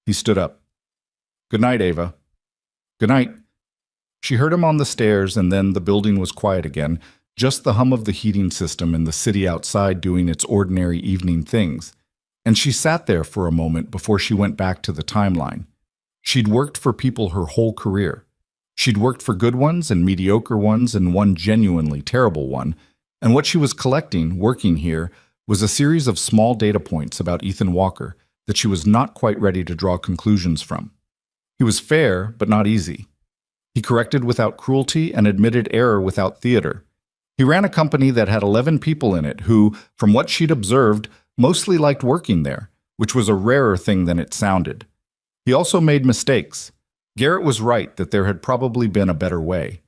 He stood up. "Good night, Ava." "Good night." She heard him on the stairs, and then the building was quiet again, just the hum of the heating system and the city outside doing its ordinary evening things. And she sat there for a moment before she went back to the timeline. She'd worked for people her whole career. She'd worked for good ones and mediocre ones and one genuinely terrible one, and what she was collecting, working here, was a series of small data points about Ethan Walker that she was not quite ready to draw conclusions from. He was fair, but not easy. He corrected without cruelty and admitted error without theater. He ran a company that had 11 people in it who, from what she'd observed, mostly liked working there, which was a rarer thing than it sounded. He also made mistakes. Garrett was right that there had probably been a better way.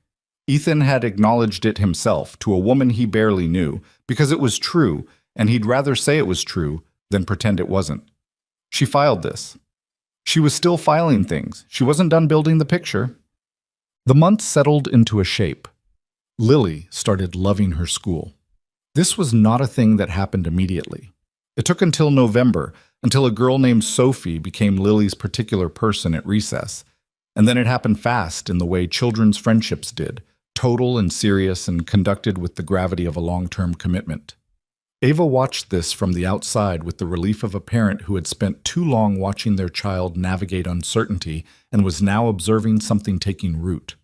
Ethan had acknowledged it himself to a woman he barely knew, because it was true, and he'd rather say it was true than pretend it wasn't. She filed this. She was still filing things. She wasn't done building the picture. The months settled into a shape. Lily started loving her school. This was not a thing that happened immediately. It took until November, until a girl named Sophie became Lily's particular person at recess. And then it happened fast in the way children's friendships did, total and serious and conducted with the gravity of a long-term commitment. Ava watched this from the outside with the relief of a parent who had spent too long watching their child navigate uncertainty and was now observing something taking root.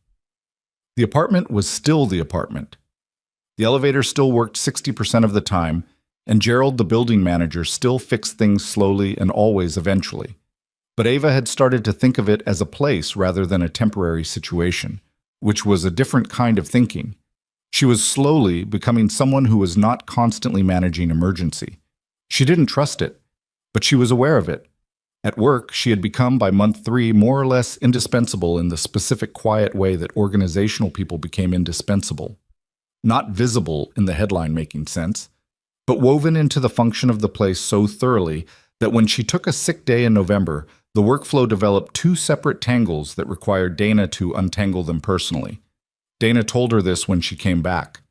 The apartment was still the apartment. The elevator still worked 60% of the time, and Gerald, the building manager, still fixed things slowly and always eventually. But Ava had started to think of it as a place rather than a temporary situation, which was a different kind of thinking. She was slowly becoming someone who was not constantly managing emergency. She didn't trust it, but she was aware of it. At work, she had become, by month 3, more or less indispensable in the specific quiet way that organizational people became indispensable. Not visible in the headline-making sense, but woven into the function of the place so thoroughly that when she took a sick day in November, the workflow developed 2 separate tangles that required Dana to untangle them personally. Dana told her this when she came back.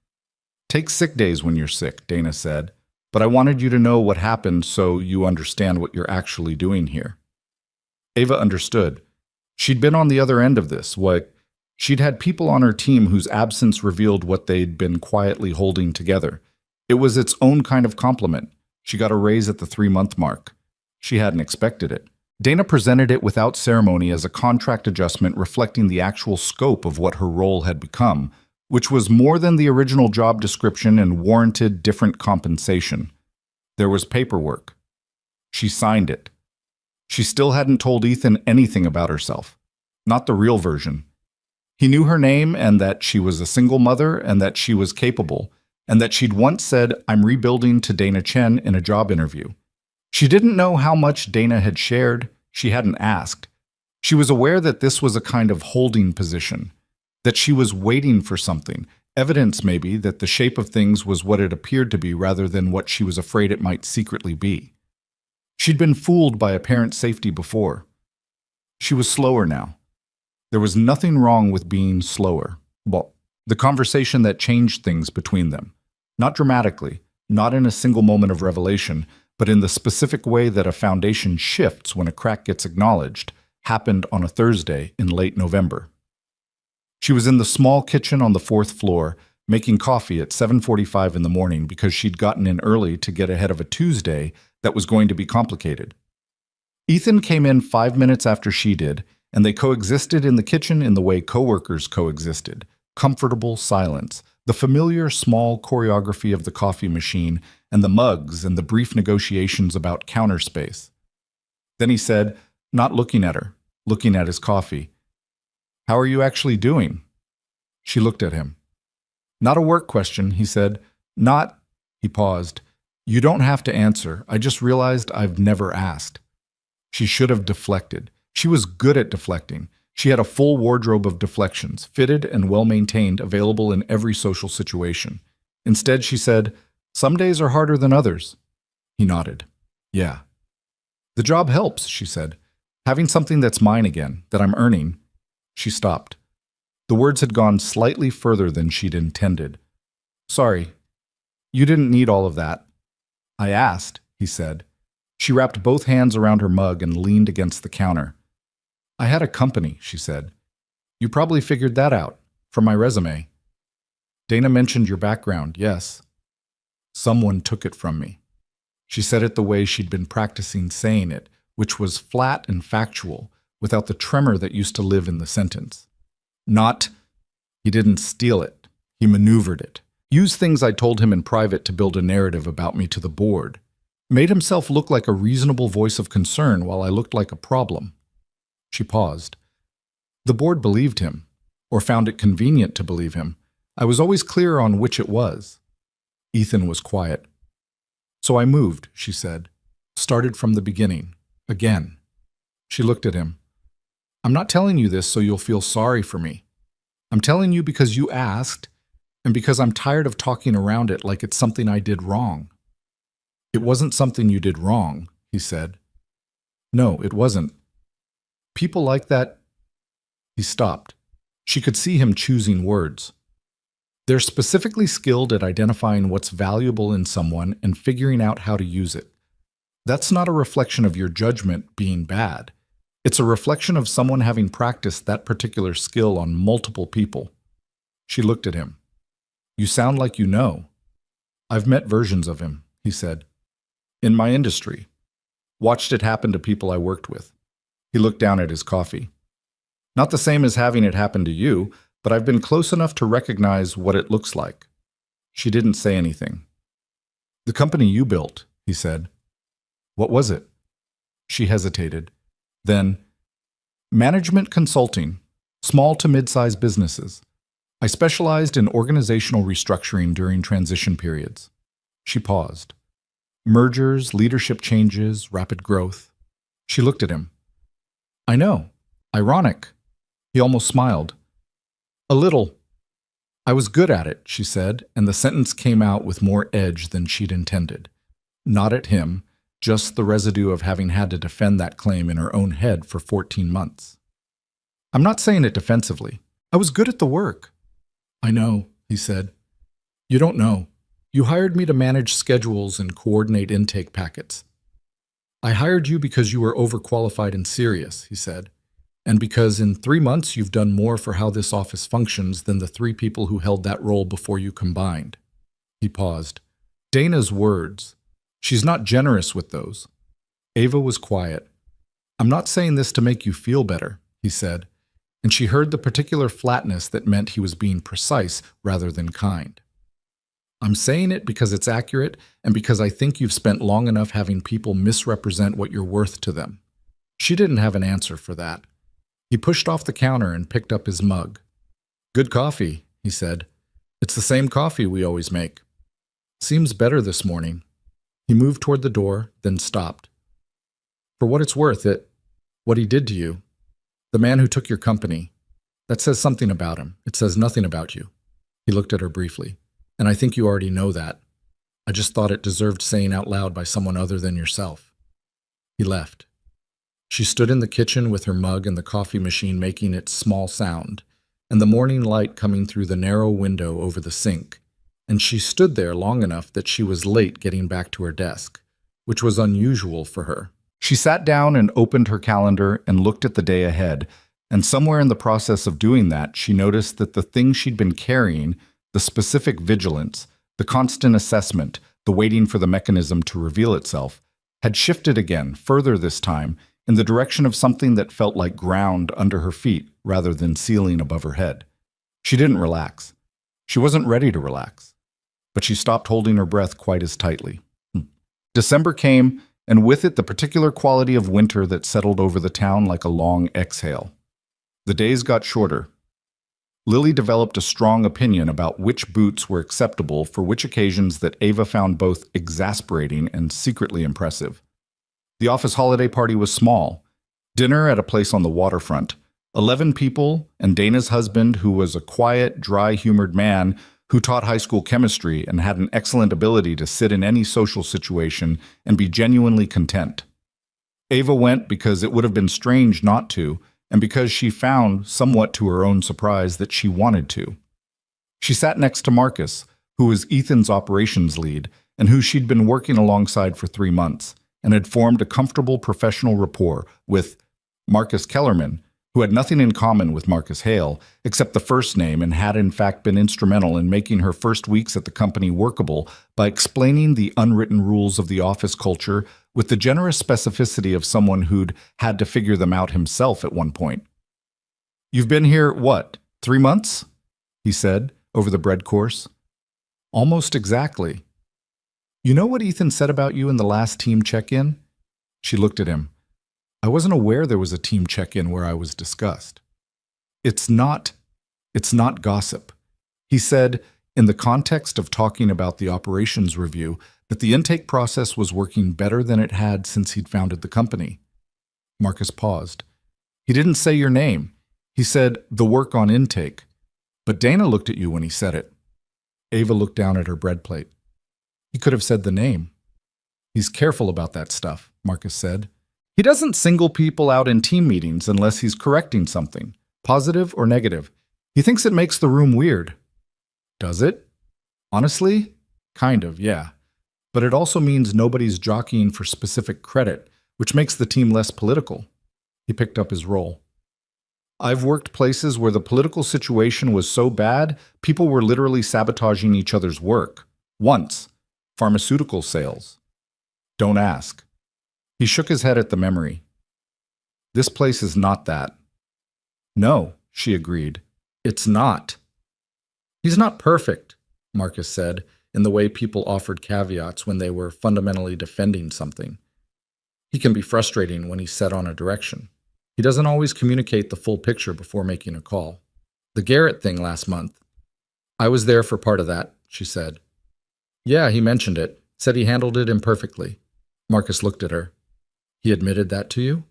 "Take sick days when you're sick," Dana said, "but I wanted you to know what happened so you understand what you're actually doing here." Ava understood. She'd been on the other end of this. She'd had people on her team whose absence revealed what they'd been quietly holding together. It was its own kind of compliment. She got a raise at the 3-month mark. She hadn't expected it. Dana presented it without ceremony as a contract adjustment reflecting the actual scope of what her role had become, which was more than the original job description and warranted different compensation. There was paperwork. She signed it. She still hadn't told Ethan anything about herself. Not the real version. He knew her name and that she was a single mother and that she was capable, and that she'd once said, "I'm rebuilding," to Dana Chen in a job interview. She didn't know how much Dana had shared. She hadn't asked. She was aware that this was a kind of holding position, that she was waiting for something, evidence maybe that the shape of things was what it appeared to be rather than what she was afraid it might secretly be. She'd been fooled by apparent safety before. She was slower now. There was nothing wrong with being slower. Well, the conversation that changed things between them. Not dramatically, not in a single moment of revelation, but in the specific way that a foundation shifts when a crack gets acknowledged, happened on a Thursday in late November. She was in the small kitchen on the 4th floor, making coffee at 7:45 in the morning because she'd gotten in early to get ahead of a Tuesday that was going to be complicated. Ethan came in 5 minutes after she did, and they coexisted in the kitchen in the way coworkers coexisted. Comfortable silence, the familiar small choreography of the coffee machine, and the mugs and the brief negotiations about counter space. Then he said, not looking at her, looking at his coffee, "How are you actually doing?" She looked at him. "Not a work question," he said. "Not—" He paused. "You don't have to answer. I just realized I've never asked." She should have deflected. She was good at deflecting. She had a full wardrobe of deflections, fitted and well-maintained, available in every social situation. Instead, she said, "Some days are harder than others." He nodded. "Yeah." "The job helps," she said. "Having something that's mine again, that I'm earning." She stopped. The words had gone slightly further than she'd intended. "Sorry. You didn't need all of that." "I asked," he said. She wrapped both hands around her mug and leaned against the counter. "I had a company," she said. "You probably figured that out, from my resume." "Dana mentioned your background, yes." "Someone took it from me." She said it the way she'd been practicing saying it, which was flat and factual, without the tremor that used to live in the sentence. Not, "He didn't steal it. He maneuvered it. Used things I told him in private to build a narrative about me to the board. Made himself look like a reasonable voice of concern while I looked like a problem." She paused. "The board believed him, or found it convenient to believe him. I was always clear on which it was." Ethan was quiet. "So I moved," she said. "Started from the beginning. Again." She looked at him. "I'm not telling you this so you'll feel sorry for me. I'm telling you because you asked, and because I'm tired of talking around it like it's something I did wrong." "It wasn't something you did wrong," he said. "No, it wasn't. People like that—" He stopped. She could see him choosing words. "They're specifically skilled at identifying what's valuable in someone and figuring out how to use it. That's not a reflection of your judgment being bad. It's a reflection of someone having practiced that particular skill on multiple people." She looked at him. "You sound like you know." "I've met versions of him," he said. "In my industry. Watched it happen to people I worked with." He looked down at his coffee. "Not the same as having it happen to you, but I've been close enough to recognize what it looks like." She didn't say anything. "The company you built," he said. "What was it?" She hesitated. Then, "Management consulting, small to mid-sized businesses. I specialized in organizational restructuring during transition periods." She paused. "Mergers, leadership changes, rapid growth." She looked at him. I know. Ironic. He almost smiled. A little. I was good at it, she said, and the sentence came out with more edge than she'd intended. Not at him, just the residue of having had to defend that claim in her own head for 14 months. I'm not saying it defensively. I was good at the work. I know, he said. You don't know. You hired me to manage schedules and coordinate intake packets. I hired you because you were overqualified and serious, he said, and because in 3 months you've done more for how this office functions than the 3 people who held that role before you combined. He paused. Dana's words. She's not generous with those. Ava was quiet. I'm not saying this to make you feel better, he said, and she heard the particular flatness that meant he was being precise rather than kind. I'm saying it because it's accurate and because I think you've spent long enough having people misrepresent what you're worth to them. She didn't have an answer for that. He pushed off the counter and picked up his mug. Good coffee, he said. It's the same coffee we always make. Seems better this morning. He moved toward the door, then stopped. For what it's worth, what he did to you, the man who took your company, that says something about him. It says nothing about you. He looked at her briefly. And I think you already know that. I just thought it deserved saying out loud by someone other than yourself. He left. She stood in the kitchen with her mug and the coffee machine making its small sound, and the morning light coming through the narrow window over the sink, and she stood there long enough that she was late getting back to her desk, which was unusual for her. She sat down and opened her calendar and looked at the day ahead, and somewhere in the process of doing that, she noticed that the thing she'd been carrying, the specific vigilance, the constant assessment, the waiting for the mechanism to reveal itself, had shifted again, further this time, in the direction of something that felt like ground under her feet rather than ceiling above her head. She didn't relax. She wasn't ready to relax. But she stopped holding her breath quite as tightly. December came, and with it the particular quality of winter that settled over the town like a long exhale. The days got shorter. Lily developed a strong opinion about which boots were acceptable for which occasions that Ava found both exasperating and secretly impressive. The office holiday party was small. Dinner at a place on the waterfront. 11 people, and Dana's husband, who was a quiet, dry-humored man who taught high school chemistry and had an excellent ability to sit in any social situation and be genuinely content. Ava went because it would have been strange not to, and because she found, somewhat to her own surprise, that she wanted to. She sat next to Marcus, who was Ethan's operations lead, and who she'd been working alongside for 3 months, and had formed a comfortable professional rapport with Marcus Kellerman, who had nothing in common with Marcus Hale, except the first name, and had in fact been instrumental in making her first weeks at the company workable by explaining the unwritten rules of the office culture with the generous specificity of someone who'd had to figure them out himself at one point. You've been here, what, 3 months? He said, over the bread course. Almost exactly. You know what Ethan said about you in the last team check-in? She looked at him. I wasn't aware there was a team check-in where I was discussed. It's not gossip. He said, in the context of talking about the operations review, that the intake process was working better than it had since he'd founded the company. Marcus paused. He didn't say your name. He said, the work on intake. But Dana looked at you when he said it. Ava looked down at her bread plate. He could have said the name. He's careful about that stuff, Marcus said. He doesn't single people out in team meetings unless he's correcting something, positive or negative. He thinks it makes the room weird. Does it? Honestly? Kind of, yeah. But it also means nobody's jockeying for specific credit, which makes the team less political. He picked up his roll. I've worked places where the political situation was so bad, people were literally sabotaging each other's work. Once. Pharmaceutical sales. Don't ask. He shook his head at the memory. This place is not that. No, she agreed. It's not. He's not perfect, Marcus said, in the way people offered caveats when they were fundamentally defending something. He can be frustrating when he's set on a direction. He doesn't always communicate the full picture before making a call. The Garrett thing last month. I was there for part of that, she said. Yeah, he mentioned it, said he handled it imperfectly. Marcus looked at her. He admitted that to you?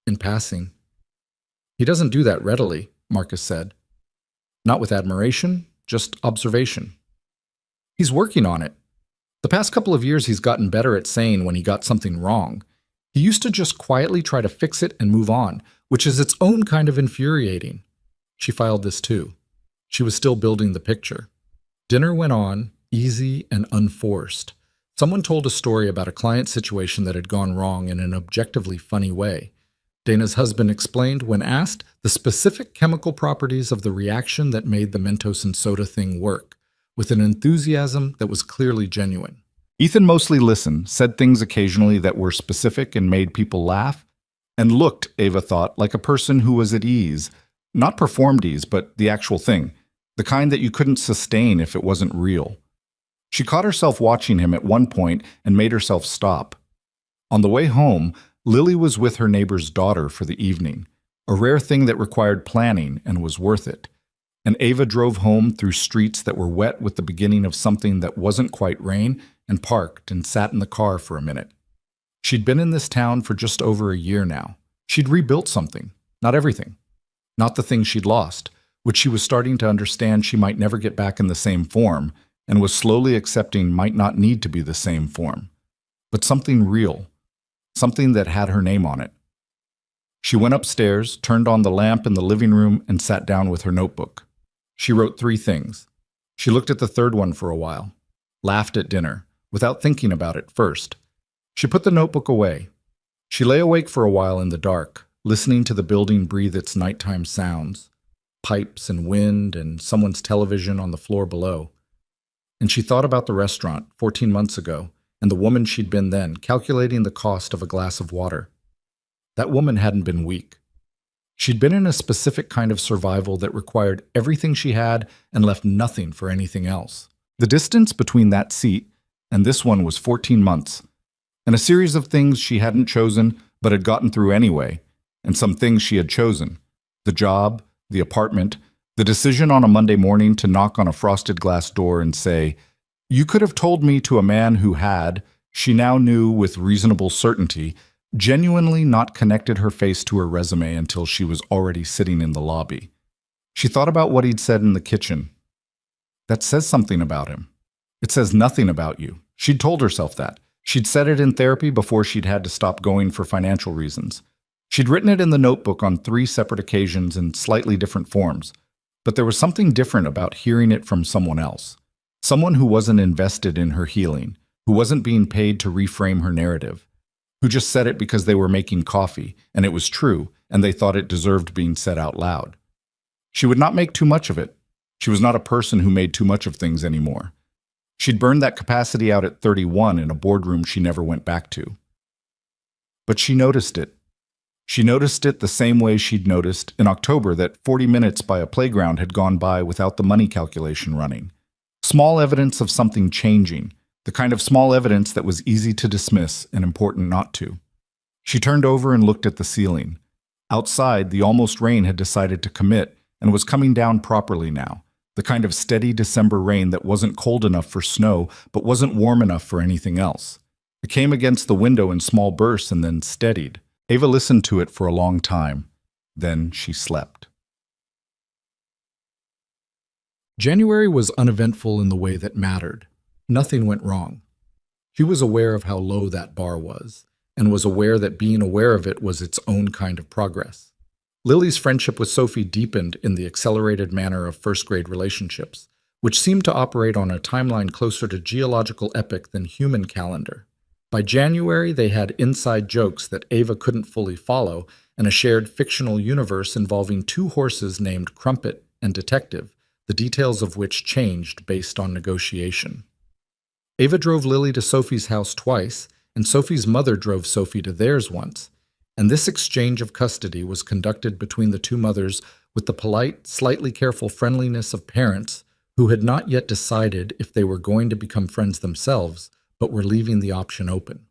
In passing. He doesn't do that readily, Marcus said. Not with admiration, just observation. He's working on it. The past couple of years he's gotten better at saying when he got something wrong. He used to just quietly try to fix it and move on, which is its own kind of infuriating. She filed this too. She was still building the picture. Dinner went on, easy and unforced. Someone told a story about a client situation that had gone wrong in an objectively funny way. Dana's husband explained, when asked, the specific chemical properties of the reaction that made the Mentos and soda thing work, with an enthusiasm that was clearly genuine. Ethan mostly listened, said things occasionally that were specific and made people laugh, and looked, Ava thought, like a person who was at ease. Not performed ease, but the actual thing. The kind that you couldn't sustain if it wasn't real. She caught herself watching him at one point and made herself stop. On the way home, Lily was with her neighbor's daughter for the evening, a rare thing that required planning and was worth it. And Ava drove home through streets that were wet with the beginning of something that wasn't quite rain and parked and sat in the car for a minute. She'd been in this town for just over a year now. She'd rebuilt something, not everything. Not the thing she'd lost, which she was starting to understand she might never get back in the same form, and was slowly accepting might not need to be the same form. But something real, something that had her name on it. She went upstairs, turned on the lamp in the living room, and sat down with her notebook. She wrote 3 things. She looked at the third one for a while, laughed at dinner, without thinking about it first. She put the notebook away. She lay awake for a while in the dark, listening to the building breathe its nighttime sounds, pipes and wind and someone's television on the floor below. And she thought about the restaurant 14 months ago and the woman she'd been then, calculating the cost of a glass of water. That woman hadn't been weak. She'd been in a specific kind of survival that required everything she had and left nothing for anything else. The distance between that seat and this one was 14 months, and a series of things she hadn't chosen but had gotten through anyway, and some things she had chosen. The job, the apartment, the decision on a Monday morning to knock on a frosted glass door and say, "You could have told me," to a man who had, she now knew with reasonable certainty, genuinely not connected her face to her resume until she was already sitting in the lobby. She thought about what he'd said in the kitchen. That says something about him. It says nothing about you. She'd told herself that. She'd said it in therapy before she'd had to stop going for financial reasons. She'd written it in the notebook on 3 separate occasions in slightly different forms. But there was something different about hearing it from someone else. Someone who wasn't invested in her healing, who wasn't being paid to reframe her narrative, who just said it because they were making coffee, and it was true, and they thought it deserved being said out loud. She would not make too much of it. She was not a person who made too much of things anymore. She'd burned that capacity out at 31 in a boardroom she never went back to. But she noticed it. She noticed it the same way she'd noticed in October that 40 minutes by a playground had gone by without the money calculation running. Small evidence of something changing, the kind of small evidence that was easy to dismiss and important not to. She turned over and looked at the ceiling. Outside, the almost rain had decided to commit and was coming down properly now, the kind of steady December rain that wasn't cold enough for snow but wasn't warm enough for anything else. It came against the window in small bursts and then steadied. Ava listened to it for a long time. Then she slept. January was uneventful in the way that mattered. Nothing went wrong. She was aware of how low that bar was, and was aware that being aware of it was its own kind of progress. Lily's friendship with Sophie deepened in the accelerated manner of first-grade relationships, which seemed to operate on a timeline closer to geological epoch than human calendar. By January, they had inside jokes that Ava couldn't fully follow, and a shared fictional universe involving 2 horses named Crumpet and Detective, the details of which changed based on negotiation. Ava drove Lily to Sophie's house twice, and Sophie's mother drove Sophie to theirs once, and this exchange of custody was conducted between the 2 mothers with the polite, slightly careful friendliness of parents who had not yet decided if they were going to become friends themselves, but were leaving the option open.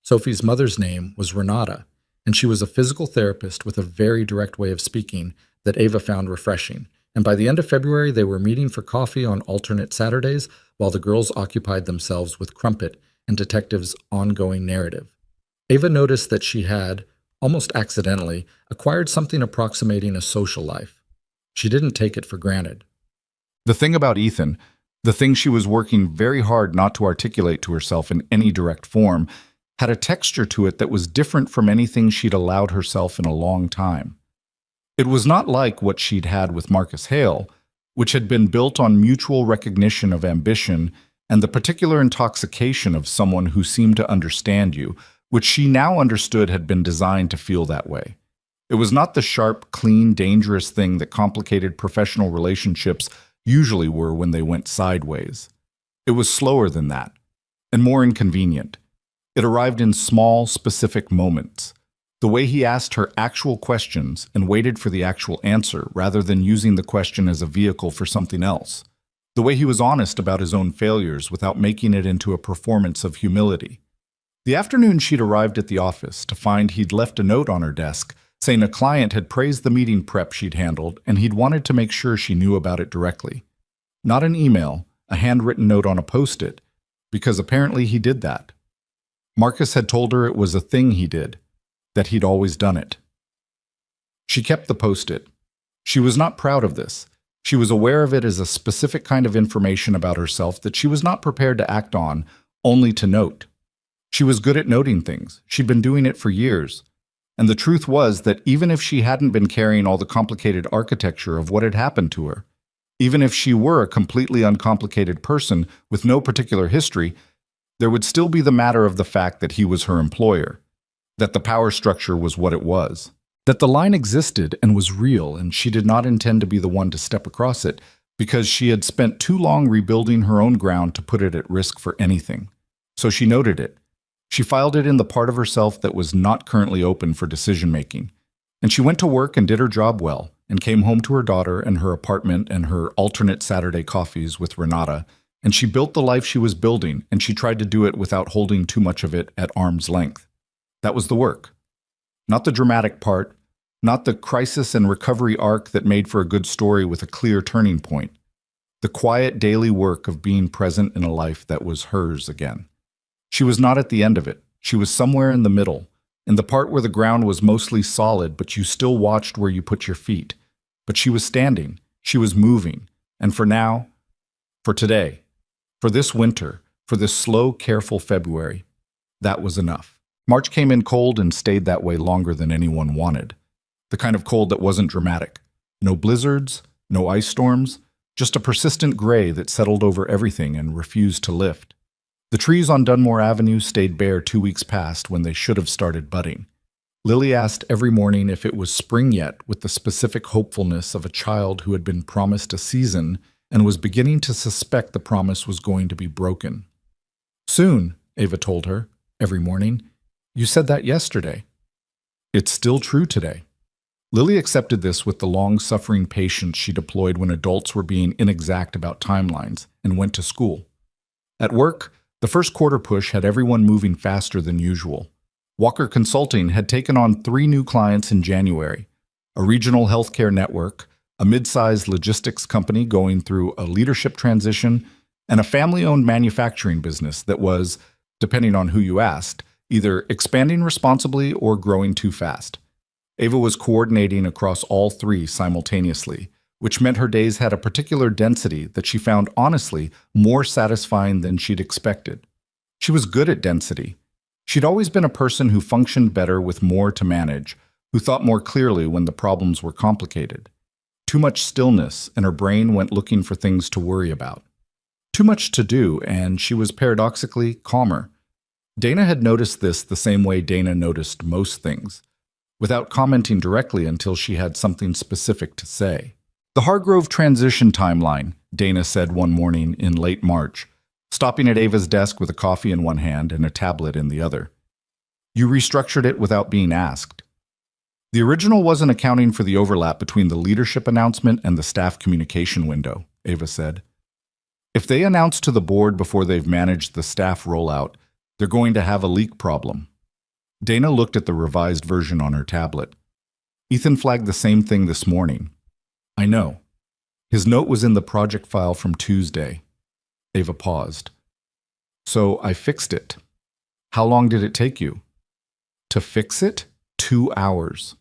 Sophie's mother's name was Renata, and she was a physical therapist with a very direct way of speaking that Ava found refreshing, and by the end of February they were meeting for coffee on alternate Saturdays while the girls occupied themselves with Crumpet and Detective's ongoing narrative. Ava noticed that she had, almost accidentally, acquired something approximating a social life. She didn't take it for granted. The thing about Ethan, the thing she was working very hard not to articulate to herself in any direct form, had a texture to it that was different from anything she'd allowed herself in a long time. It was not like what she'd had with Marcus Hale, which had been built on mutual recognition of ambition and the particular intoxication of someone who seemed to understand you, which she now understood had been designed to feel that way. It was not the sharp, clean, dangerous thing that complicated professional relationships usually were when they went sideways. It was slower than that, and more inconvenient. It arrived in small, specific moments. The way he asked her actual questions and waited for the actual answer rather than using the question as a vehicle for something else. The way he was honest about his own failures without making it into a performance of humility. The afternoon she'd arrived at the office to find he'd left a note on her desk saying a client had praised the meeting prep she'd handled and he'd wanted to make sure she knew about it directly. Not an email, a handwritten note on a post-it, because apparently he did that. Marcus had told her it was a thing he did, that he'd always done it. She kept the post-it. She was not proud of this. She was aware of it as a specific kind of information about herself that she was not prepared to act on, only to note. She was good at noting things. She'd been doing it for years. And the truth was that even if she hadn't been carrying all the complicated architecture of what had happened to her, even if she were a completely uncomplicated person with no particular history, there would still be the matter of the fact that he was her employer, that the power structure was what it was, that the line existed and was real, and she did not intend to be the one to step across it because she had spent too long rebuilding her own ground to put it at risk for anything. So she noted it. She filed it in the part of herself that was not currently open for decision-making. And she went to work and did her job well, and came home to her daughter and her apartment and her alternate Saturday coffees with Renata, and she built the life she was building, and she tried to do it without holding too much of it at arm's length. That was the work. Not the dramatic part, not the crisis and recovery arc that made for a good story with a clear turning point. The quiet daily work of being present in a life that was hers again. She was not at the end of it. She was somewhere in the middle, in the part where the ground was mostly solid, but you still watched where you put your feet. But she was standing, she was moving, and for now, for today, for this winter, for this slow, careful February, that was enough. March came in cold and stayed that way longer than anyone wanted. The kind of cold that wasn't dramatic. No blizzards, no ice storms, just a persistent gray that settled over everything and refused to lift. The trees on Dunmore Avenue stayed bare 2 weeks past when they should have started budding. Lily asked every morning if it was spring yet with the specific hopefulness of a child who had been promised a season and was beginning to suspect the promise was going to be broken. Soon, Ava told her, every morning. You said that yesterday. It's still true today. Lily accepted this with the long-suffering patience she deployed when adults were being inexact about timelines and went to school. At work, the first quarter push had everyone moving faster than usual. Walker Consulting had taken on 3 new clients in January, a regional healthcare network, a mid-sized logistics company going through a leadership transition, and a family-owned manufacturing business that was, depending on who you asked, either expanding responsibly or growing too fast. Ava was coordinating across all 3 simultaneously, which meant her days had a particular density that she found honestly more satisfying than she'd expected. She was good at density. She'd always been a person who functioned better with more to manage, who thought more clearly when the problems were complicated. Too much stillness, and her brain went looking for things to worry about. Too much to do, and she was paradoxically calmer. Dana had noticed this the same way Dana noticed most things, without commenting directly until she had something specific to say. The Hargrove transition timeline, Dana said one morning in late March, stopping at Ava's desk with a coffee in one hand and a tablet in the other. You restructured it without being asked. The original wasn't accounting for the overlap between the leadership announcement and the staff communication window, Ava said. If they announce to the board before they've managed the staff rollout, they're going to have a leak problem. Dana looked at the revised version on her tablet. Ethan flagged the same thing this morning. I know. His note was in the project file from Tuesday. Ava paused. So I fixed it. How long did it take you? To fix it? 2 hours.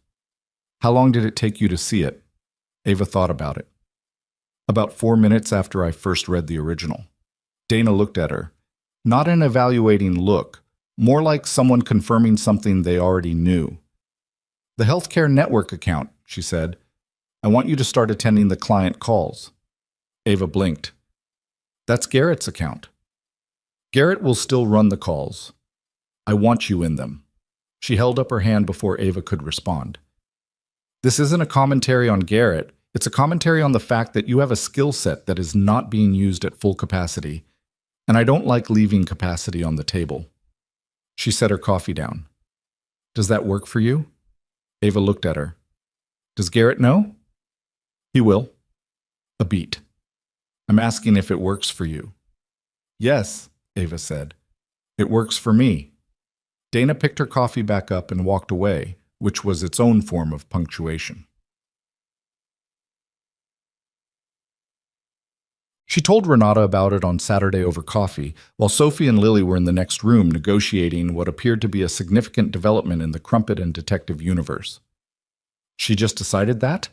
How long did it take you to see it? Ava thought about it. About 4 minutes after I first read the original. Dana looked at her. Not an evaluating look, more like someone confirming something they already knew. The healthcare network account, she said. I want you to start attending the client calls. Ava blinked. That's Garrett's account. Garrett will still run the calls. I want you in them. She held up her hand before Ava could respond. This isn't a commentary on Garrett. It's a commentary on the fact that you have a skill set that is not being used at full capacity, and I don't like leaving capacity on the table. She set her coffee down. Does that work for you? Ava looked at her. Does Garrett know? He will. A beat. I'm asking if it works for you. Yes, Ava said. It works for me. Dana picked her coffee back up and walked away, which was its own form of punctuation. She told Renata about it on Saturday over coffee, while Sophie and Lily were in the next room negotiating what appeared to be a significant development in the Crumpet and Detective universe. She just decided that?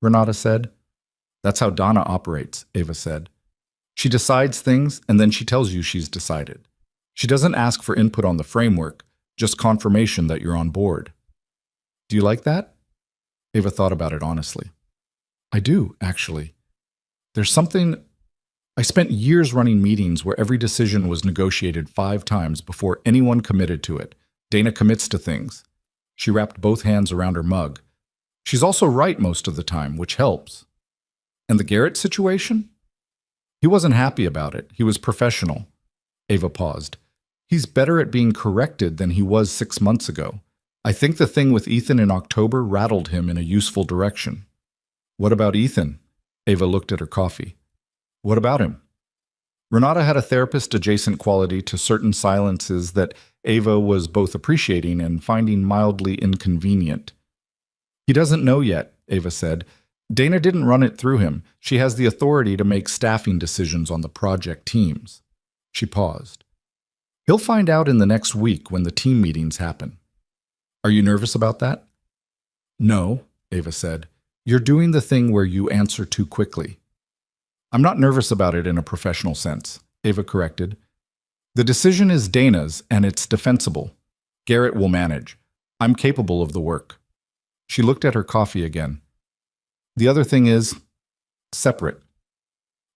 Renata said. That's how Donna operates, Ava said. She decides things and then she tells you she's decided. She doesn't ask for input on the framework, just confirmation that you're on board. Do you like that? Ava thought about it honestly. I do, actually. There's something... I spent years running meetings where every decision was negotiated 5 times before anyone committed to it. Dana commits to things. She wrapped both hands around her mug. She's also right most of the time, which helps. And the Garrett situation? He wasn't happy about it. He was professional. Ava paused. He's better at being corrected than he was 6 months ago. I think the thing with Ethan in October rattled him in a useful direction. What about Ethan? Ava looked at her coffee. What about him? Renata had a therapist-adjacent quality to certain silences that Ava was both appreciating and finding mildly inconvenient. He doesn't know yet, Ava said. Dana didn't run it through him. She has the authority to make staffing decisions on the project teams. She paused. He'll find out in the next week when the team meetings happen. Are you nervous about that? No, Ava said. You're doing the thing where you answer too quickly. I'm not nervous about it in a professional sense, Ava corrected. The decision is Dana's, and it's defensible. Garrett will manage. I'm capable of the work. She looked at her coffee again. The other thing is separate.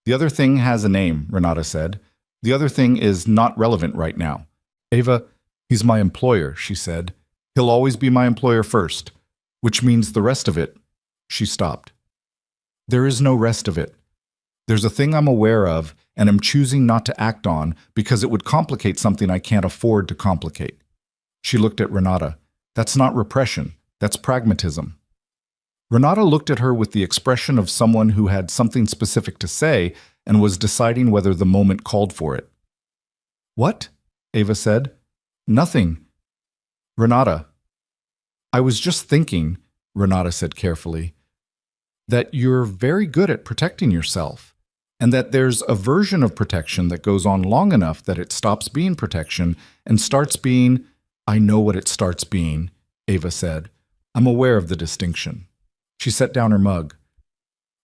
The other thing has a name, Renata said. The other thing is not relevant right now. Ava, he's my employer, she said. He'll always be my employer first, which means the rest of it. She stopped. There is no rest of it. There's a thing I'm aware of, and I'm choosing not to act on because it would complicate something I can't afford to complicate. She looked at Renata. That's not repression. That's pragmatism. Renata looked at her with the expression of someone who had something specific to say and was deciding whether the moment called for it. What? Ava said. Nothing. Renata. I was just thinking, Renata said carefully, that you're very good at protecting yourself, and that there's a version of protection that goes on long enough that it stops being protection and starts being, I know what it starts being, Ava said. I'm aware of the distinction. She set down her mug.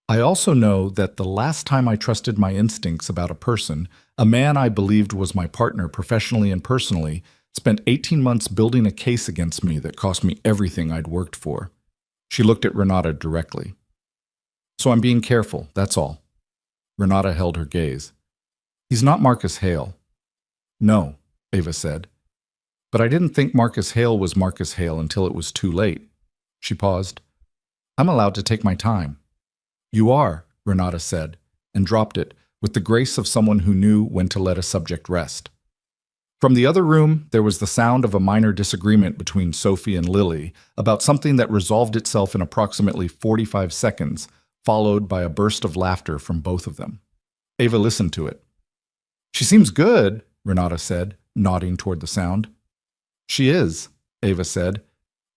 I also know that the last time I trusted my instincts about a person, a man I believed was my partner professionally and personally, spent 18 months building a case against me that cost me everything I'd worked for. She looked at Renata directly. So I'm being careful, that's all. Renata held her gaze. He's not Marcus Hale. No, Ava said. But I didn't think Marcus Hale was Marcus Hale until it was too late. She paused. I'm allowed to take my time. You are, Renata said, and dropped it, with the grace of someone who knew when to let a subject rest. From the other room, there was the sound of a minor disagreement between Sophie and Lily about something that resolved itself in approximately 45 seconds, followed by a burst of laughter from both of them. Ava listened to it. She seems good, Renata said, nodding toward the sound. She is, Ava said,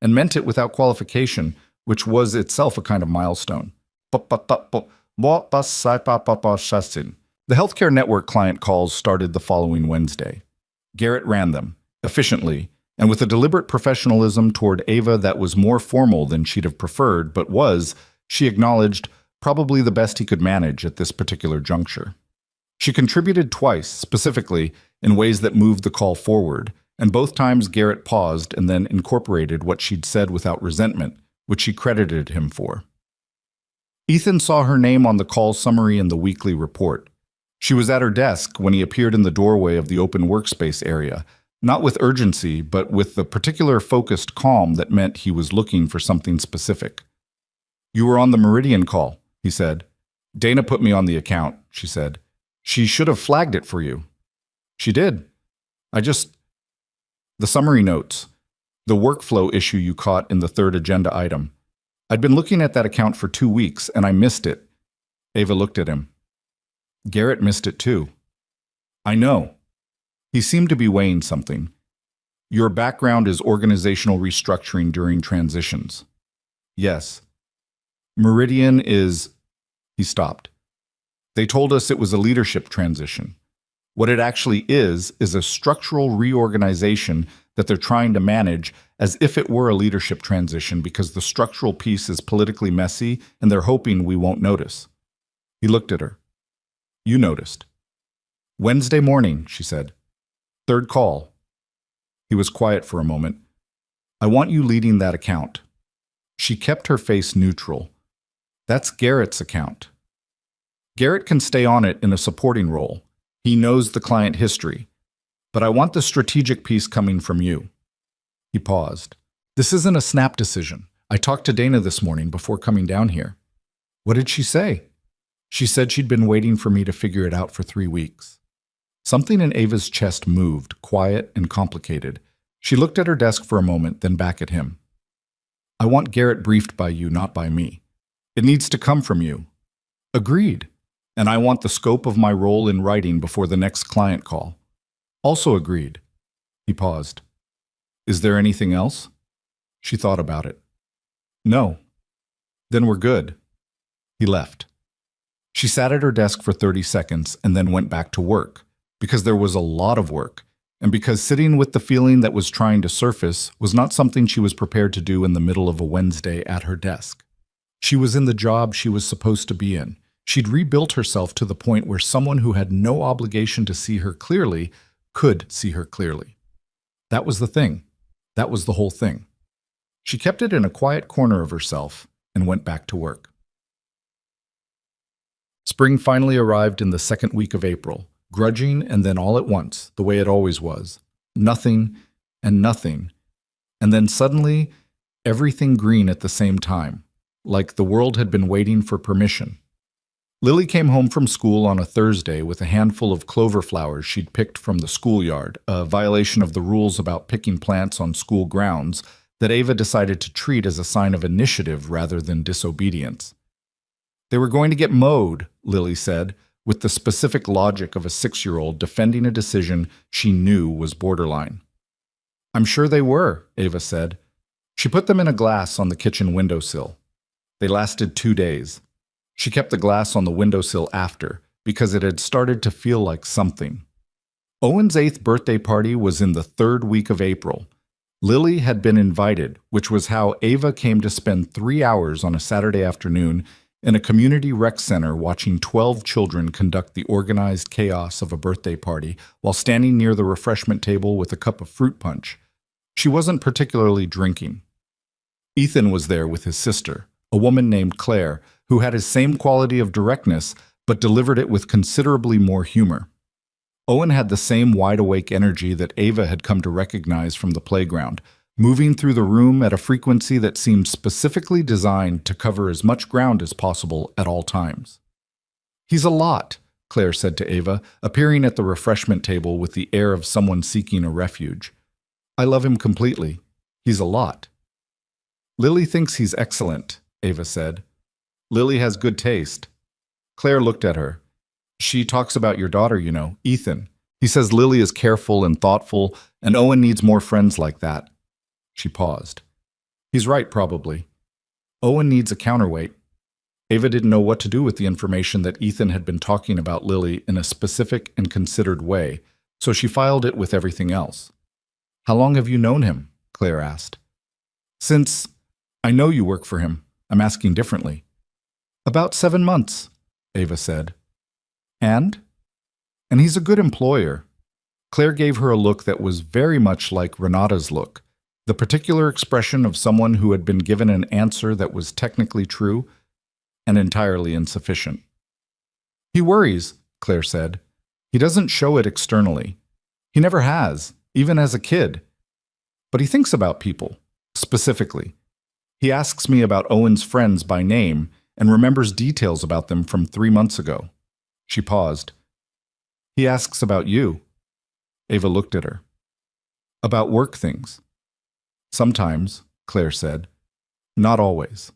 and meant it without qualification, which was itself a kind of milestone. The healthcare network client calls started the following Wednesday. Garrett ran them, efficiently, and with a deliberate professionalism toward Ava that was more formal than she'd have preferred, but was, she acknowledged, probably the best he could manage at this particular juncture. She contributed twice, specifically, in ways that moved the call forward, and both times Garrett paused and then incorporated what she'd said without resentment, which she credited him for. Ethan saw her name on the call summary in the weekly report. She was at her desk when he appeared in the doorway of the open workspace area, not with urgency, but with the particular focused calm that meant he was looking for something specific. "You were on the Meridian call," he said. "Dana put me on the account," she said. "She should have flagged it for you." "She did. The summary notes. The workflow issue you caught in the third agenda item. I'd been looking at that account for 2 weeks, and I missed it." Ava looked at him. "Garrett missed it too." "I know." He seemed to be weighing something. "Your background is organizational restructuring during transitions." "Yes." "Meridian is—" He stopped. "They told us it was a leadership transition. What it actually is a structural reorganization that they're trying to manage as if it were a leadership transition because the structural piece is politically messy and they're hoping we won't notice." He looked at her. "You noticed." "Wednesday morning," she said. "Third call." He was quiet for a moment. "I want you leading that account." She kept her face neutral. "That's Garrett's account. Garrett can stay on it in a supporting role. He knows the client history. But I want the strategic piece coming from you." He paused. "This isn't a snap decision. I talked to Dana this morning before coming down here." "What did she say?" "She said she'd been waiting for me to figure it out for 3 weeks." Something in Ava's chest moved, quiet and complicated. She looked at her desk for a moment, then back at him. "I want Garrett briefed by you, not by me. It needs to come from you." "Agreed. And I want the scope of my role in writing before the next client call." "Also agreed." He paused. "Is there anything else?" She thought about it. "No." "Then we're good." He left. She sat at her desk for 30 seconds and then went back to work, because there was a lot of work, and because sitting with the feeling that was trying to surface was not something she was prepared to do in the middle of a Wednesday at her desk. She was in the job she was supposed to be in. She'd rebuilt herself to the point where someone who had no obligation to see her clearly could see her clearly. That was the thing. That was the whole thing. She kept it in a quiet corner of herself and went back to work. Spring finally arrived in the second week of April, grudging and then all at once, the way it always was. Nothing and nothing. And then suddenly, everything green at the same time, like the world had been waiting for permission. Lily came home from school on a Thursday with a handful of clover flowers she'd picked from the schoolyard, a violation of the rules about picking plants on school grounds that Ava decided to treat as a sign of initiative rather than disobedience. They were going to get mowed, Lily said, with the specific logic of a 6-year-old defending a decision she knew was borderline. "I'm sure they were," Ava said. She put them in a glass on the kitchen windowsill. They lasted 2 days. She kept the glass on the windowsill after, because it had started to feel like something. Owen's 8th birthday party was in the 3rd week of April. Lily had been invited, which was how Ava came to spend 3 hours on a Saturday afternoon in a community rec center watching 12 children conduct the organized chaos of a birthday party while standing near the refreshment table with a cup of fruit punch. She wasn't particularly drinking. Ethan was there with his sister, a woman named Claire, who had his same quality of directness but delivered it with considerably more humor. Owen had the same wide-awake energy that Ava had come to recognize from the playground, moving through the room at a frequency that seemed specifically designed to cover as much ground as possible at all times. "He's a lot," Claire said to Ava, appearing at the refreshment table with the air of someone seeking a refuge. "I love him completely. He's a lot." "Lily thinks he's excellent," Ava said. "Lily has good taste." Claire looked at her. "She talks about your daughter, you know, Ethan. He says Lily is careful and thoughtful, and Owen needs more friends like that." She paused. "He's right, probably. Owen needs a counterweight." Ava didn't know what to do with the information that Ethan had been talking about Lily in a specific and considered way, so she filed it with everything else. How long have you known him? Claire asked. Since I know you work for him. I'm asking differently. About 7 months, Ava said. And? And he's a good employer. Claire gave her a look that was very much like Renata's look, the particular expression of someone who had been given an answer that was technically true and entirely insufficient. He worries, Claire said. He doesn't show it externally. He never has, even as a kid. But he thinks about people, specifically. He asks me about Owen's friends by name and remembers details about them from 3 months ago. She paused. He asks about you. Ava looked at her. About work things. Sometimes, Claire said. Not always.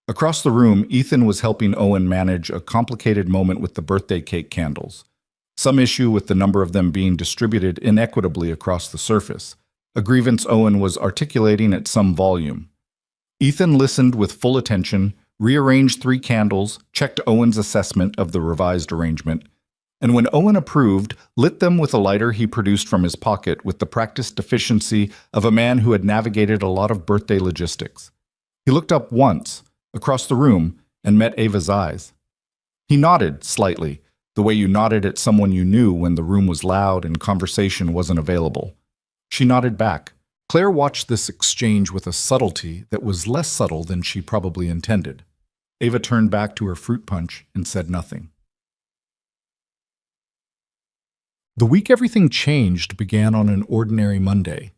Across the room, Ethan was helping Owen manage a complicated moment with the birthday cake candles. Some issue with the number of them being distributed inequitably across the surface, a grievance Owen was articulating at some volume. Ethan listened with full attention, rearranged 3 candles, checked Owen's assessment of the revised arrangement, and when Owen approved, lit them with a lighter he produced from his pocket with the practiced efficiency of a man who had navigated a lot of birthday logistics. He looked up once, across the room, and met Ava's eyes. He nodded slightly, the way you nodded at someone you knew when the room was loud and conversation wasn't available. She nodded back. Claire watched this exchange with a subtlety that was less subtle than she probably intended. Ava turned back to her fruit punch and said nothing. The week everything changed began on an ordinary Monday.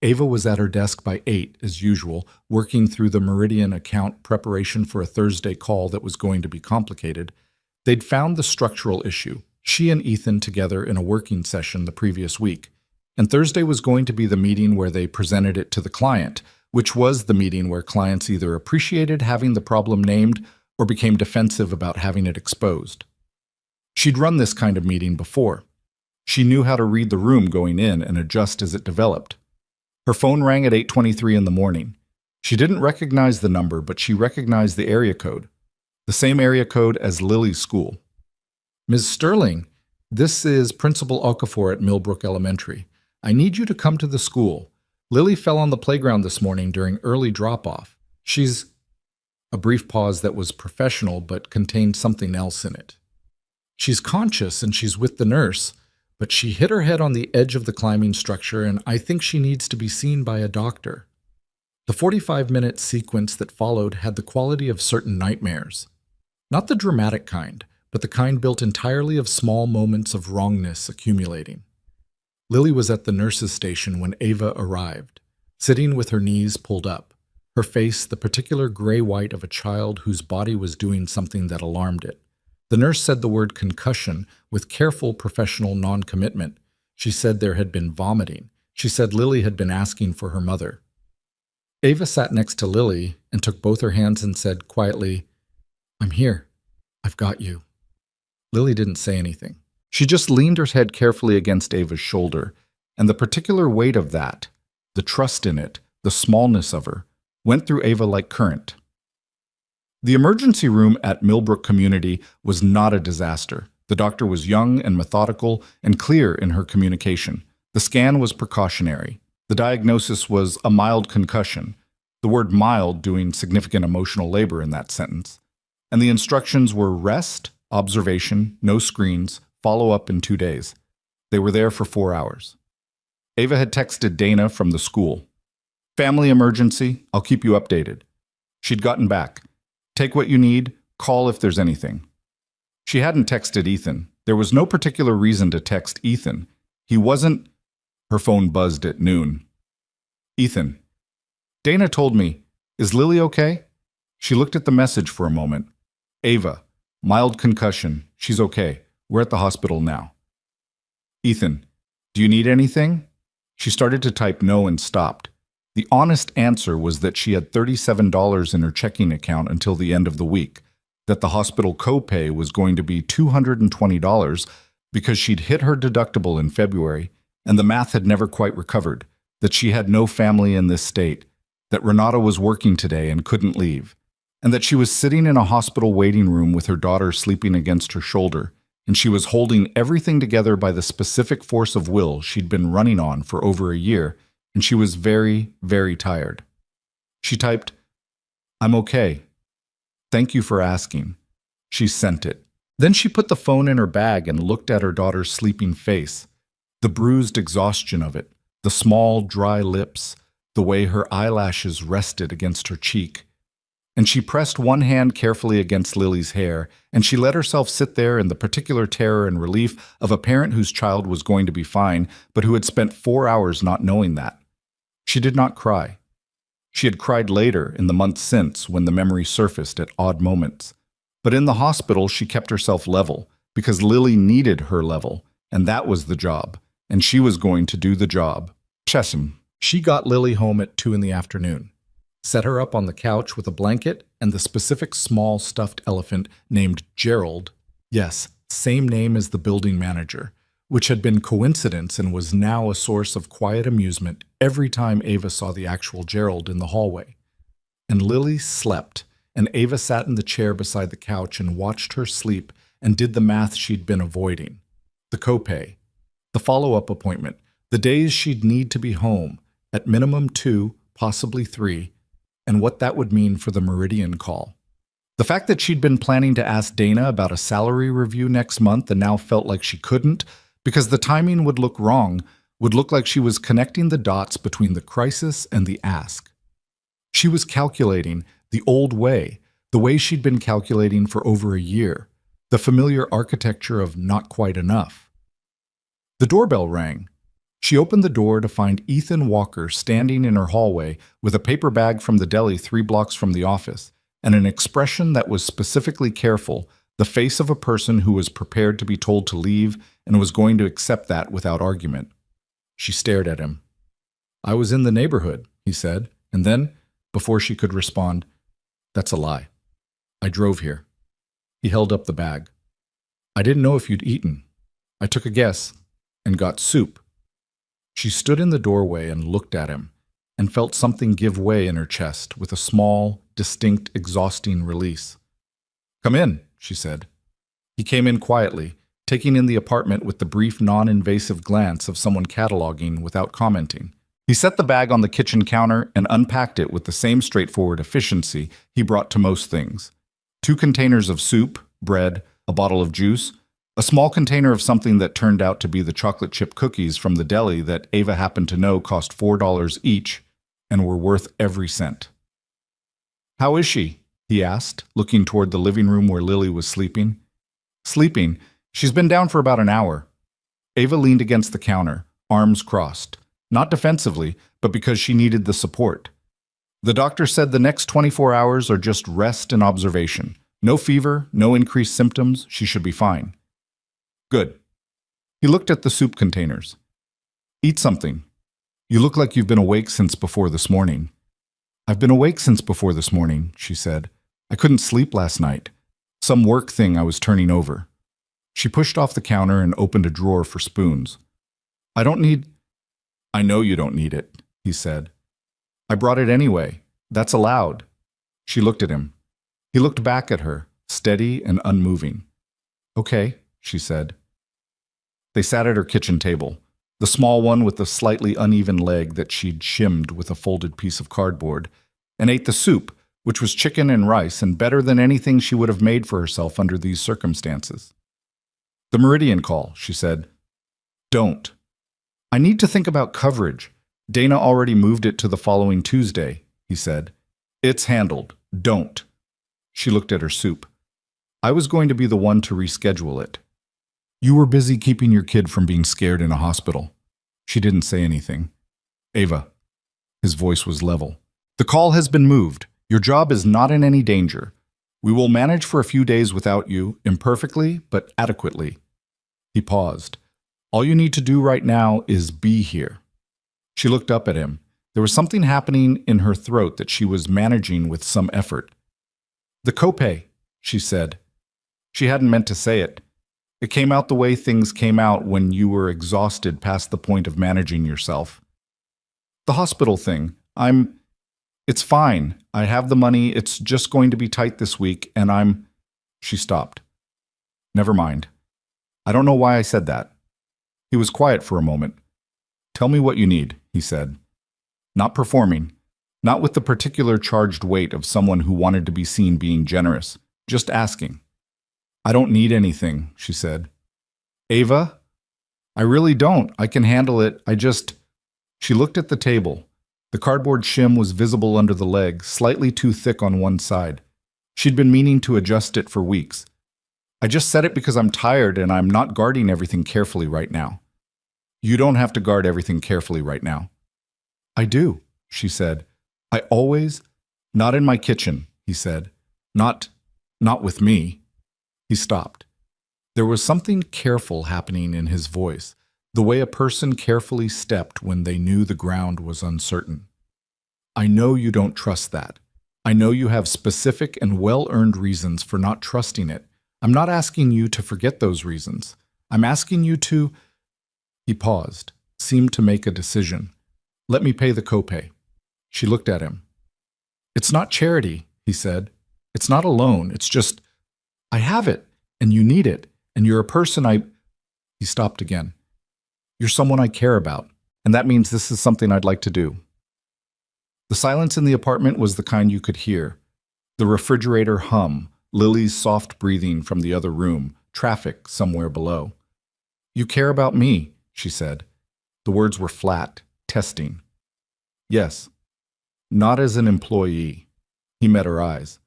Ava was at her desk by 8, as usual, working through the Meridian account preparation for a Thursday call that was going to be complicated. They'd found the structural issue, she and Ethan together in a working session the previous week, and Thursday was going to be the meeting where they presented it to the client, which was the meeting where clients either appreciated having the problem named or became defensive about having it exposed. She'd run this kind of meeting before. She knew how to read the room going in and adjust as it developed. Her phone rang at 8:23 in the morning. She didn't recognize the number, but she recognized the area code. The same area code as Lily's school. Ms. Sterling, this is Principal Okafor at Millbrook Elementary. I need you to come to the school. Lily fell on the playground this morning during early drop-off. She's... A brief pause that was professional but contained something else in it. She's conscious and she's with the nurse, but she hit her head on the edge of the climbing structure and I think she needs to be seen by a doctor. The 45-minute sequence that followed had the quality of certain nightmares. Not the dramatic kind, but the kind built entirely of small moments of wrongness accumulating. Lily was at the nurse's station when Ava arrived, sitting with her knees pulled up, her face the particular gray-white of a child whose body was doing something that alarmed it. The nurse said the word concussion with careful professional non-commitment. She said there had been vomiting. She said Lily had been asking for her mother. Ava sat next to Lily and took both her hands and said quietly, I'm here. I've got you. Lily didn't say anything. She just leaned her head carefully against Ava's shoulder, and the particular weight of that, the trust in it, the smallness of her, went through Ava like current. The emergency room at Millbrook Community was not a disaster. The doctor was young and methodical and clear in her communication. The scan was precautionary. The diagnosis was a mild concussion, the word mild doing significant emotional labor in that sentence. And the instructions were rest, observation, no screens, follow up in 2 days. They were there for 4 hours. Ava had texted Dana from the school. Family emergency, I'll keep you updated. She'd gotten back. Take what you need, call if there's anything. She hadn't texted Ethan. There was no particular reason to text Ethan. He wasn't... Her phone buzzed at noon. Ethan. Dana told me, is Lily okay? She looked at the message for a moment. Ava, mild concussion. She's okay. We're at the hospital now. Ethan, do you need anything? She started to type no and stopped. The honest answer was that she had $37 in her checking account until the end of the week, that the hospital copay was going to be $220 because she'd hit her deductible in February, and the math had never quite recovered, that she had no family in this state, that Renata was working today and couldn't leave, and that she was sitting in a hospital waiting room with her daughter sleeping against her shoulder, and she was holding everything together by the specific force of will she'd been running on for over a year and she was very, very tired. She typed, "I'm okay. Thank you for asking." She sent it. Then she put the phone in her bag and looked at her daughter's sleeping face, the bruised exhaustion of it, the small, dry lips, the way her eyelashes rested against her cheek. And she pressed one hand carefully against Lily's hair, and she let herself sit there in the particular terror and relief of a parent whose child was going to be fine, but who had spent 4 hours not knowing that. She did not cry. She had cried later in the months since when the memory surfaced at odd moments. But in the hospital, she kept herself level, because Lily needed her level, and that was the job, and she was going to do the job. Chesham. She got Lily home at 2 in the afternoon, set her up on the couch with a blanket and the specific small stuffed elephant named Gerald. Yes, same name as the building manager, which had been coincidence and was now a source of quiet amusement every time Ava saw the actual Gerald in the hallway. And Lily slept, and Ava sat in the chair beside the couch and watched her sleep and did the math she'd been avoiding. The copay, the follow-up appointment, the days she'd need to be home, at minimum 2, possibly 3, and what that would mean for the Meridian call. The fact that she'd been planning to ask Dana about a salary review next month and now felt like she couldn't, because the timing would look wrong, would look like she was connecting the dots between the crisis and the ask. She was calculating the old way, the way she'd been calculating for over a year, the familiar architecture of not quite enough. The doorbell rang. She opened the door to find Ethan Walker standing in her hallway with a paper bag from the deli 3 blocks from the office, and an expression that was specifically careful, the face of a person who was prepared to be told to leave and was going to accept that without argument. She stared at him. "I was in the neighborhood," he said, and then, before she could respond, "That's a lie. I drove here." He held up the bag. "I didn't know if you'd eaten. I took a guess and got soup." She stood in the doorway and looked at him, and felt something give way in her chest with a small, distinct, exhausting release. "Come in," she said. He came in quietly, taking in the apartment with the brief, non-invasive glance of someone cataloging without commenting. He set the bag on the kitchen counter and unpacked it with the same straightforward efficiency he brought to most things. 2 containers of soup, bread, a bottle of juice, a small container of something that turned out to be the chocolate chip cookies from the deli that Ava happened to know cost $4 each and were worth every cent. "How is she?" he asked, looking toward the living room where Lily was sleeping. "Sleeping. She's been down for about an hour." Ava leaned against the counter, arms crossed, not defensively, but because she needed the support. "The doctor said the next 24 hours are just rest and observation. No fever, no increased symptoms. She should be fine." "Good." He looked at the soup containers. "Eat something. You look like you've been awake since before this morning." "I've been awake since before this morning," she said. "I couldn't sleep last night. Some work thing I was turning over." She pushed off the counter and opened a drawer for spoons. "I don't need—" "I know you don't need it," he said. "I brought it anyway. That's allowed." She looked at him. He looked back at her, steady and unmoving. "Okay," she said. They sat at her kitchen table, the small one with the slightly uneven leg that she'd shimmed with a folded piece of cardboard, and ate the soup, which was chicken and rice and better than anything she would have made for herself under these circumstances. "The Meridian call," she said. "Don't. I need to think about coverage. Dana already moved it to the following Tuesday," he said. "It's handled. Don't." She looked at her soup. "I was going to be the one to reschedule it." "You were busy keeping your kid from being scared in a hospital." She didn't say anything. "Ava." His voice was level. "The call has been moved. Your job is not in any danger. We will manage for a few days without you, imperfectly, but adequately." He paused. "All you need to do right now is be here." She looked up at him. There was something happening in her throat that she was managing with some effort. "The copay," she said. She hadn't meant to say it. It came out the way things came out when you were exhausted past the point of managing yourself. "The hospital thing. It's fine. I have the money. It's just going to be tight this week, and She stopped. "Never mind. I don't know why I said that." He was quiet for a moment. "Tell me what you need," he said. Not performing. Not with the particular charged weight of someone who wanted to be seen being generous. Just asking. I don't need anything, she said. Ava? I really don't. I can handle it. She looked at the table. The cardboard shim was visible under the leg, slightly too thick on one side. She'd been meaning to adjust it for weeks. I just said it because I'm tired and I'm not guarding everything carefully right now. You don't have to guard everything carefully right now. I do, she said. I always, not in my kitchen, he said. Not with me. He stopped. There was something careful happening in his voice, the way a person carefully stepped when they knew the ground was uncertain. I know you don't trust that. I know you have specific and well-earned reasons for not trusting it. I'm not asking you to forget those reasons. I'm asking you to... He paused, seemed to make a decision. Let me pay the copay. She looked at him. It's not charity, he said. It's not a loan. It's just, I have it, and you need it, and you're a person He stopped again. You're someone I care about, and that means this is something I'd like to do. The silence in the apartment was the kind you could hear. The refrigerator hum, Lily's soft breathing from the other room, traffic somewhere below. You care about me, she said. The words were flat, testing. Yes. Not as an employee. He met her eyes.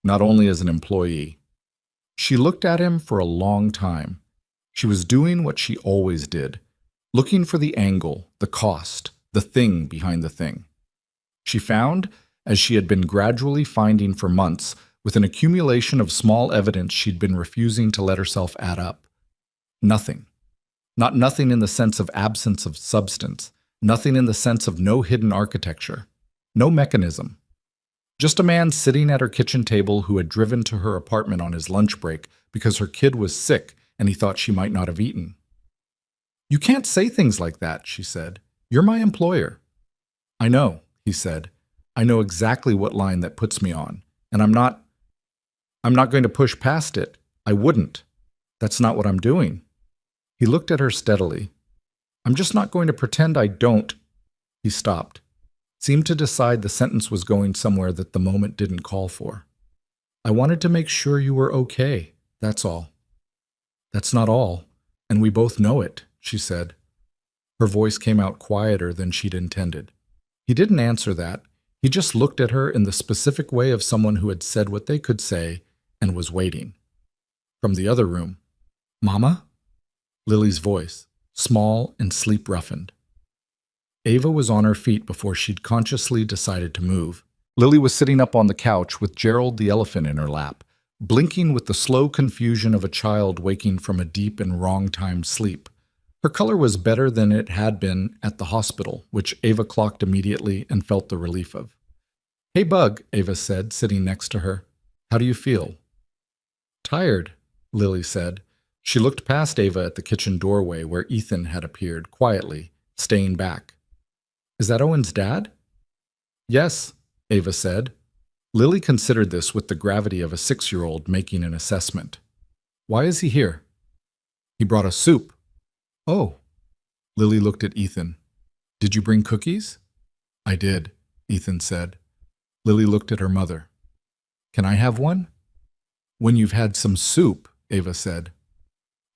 Not only as an employee. She looked at him for a long time. She was doing what she always did, looking for the angle, the cost, the thing behind the thing. She found, as she had been gradually finding for months, with an accumulation of small evidence she'd been refusing to let herself add up. Nothing. Not nothing in the sense of absence of substance, nothing in the sense of no hidden architecture, no mechanism. Just a man sitting at her kitchen table who had driven to her apartment on his lunch break because her kid was sick and he thought she might not have eaten. You can't say things like that, she said. You're my employer. I know, he said. I know exactly what line that puts me on, and I'm not going to push past it. I wouldn't. That's not what I'm doing. He looked at her steadily. I'm just not going to pretend I don't. He stopped, seemed to decide the sentence was going somewhere that the moment didn't call for. I wanted to make sure you were okay, that's all. That's not all, and we both know it, she said. Her voice came out quieter than she'd intended. He didn't answer that. He just looked at her in the specific way of someone who had said what they could say and was waiting. From the other room, Mama? Lily's voice, small and sleep-roughened. Ava was on her feet before she'd consciously decided to move. Lily was sitting up on the couch with Gerald the elephant in her lap, blinking with the slow confusion of a child waking from a deep and wrong-timed sleep. Her color was better than it had been at the hospital, which Ava clocked immediately and felt the relief of. Hey, Bug, Ava said, sitting next to her. How do you feel? Tired, Lily said. She looked past Ava at the kitchen doorway where Ethan had appeared, quietly, staying back. Is that Owen's dad? Yes, Ava said. Lily considered this with the gravity of a 6-year-old making an assessment. Why is he here? He brought us soup. Oh. Lily looked at Ethan. Did you bring cookies? I did, Ethan said. Lily looked at her mother. Can I have one? When you've had some soup, Ava said.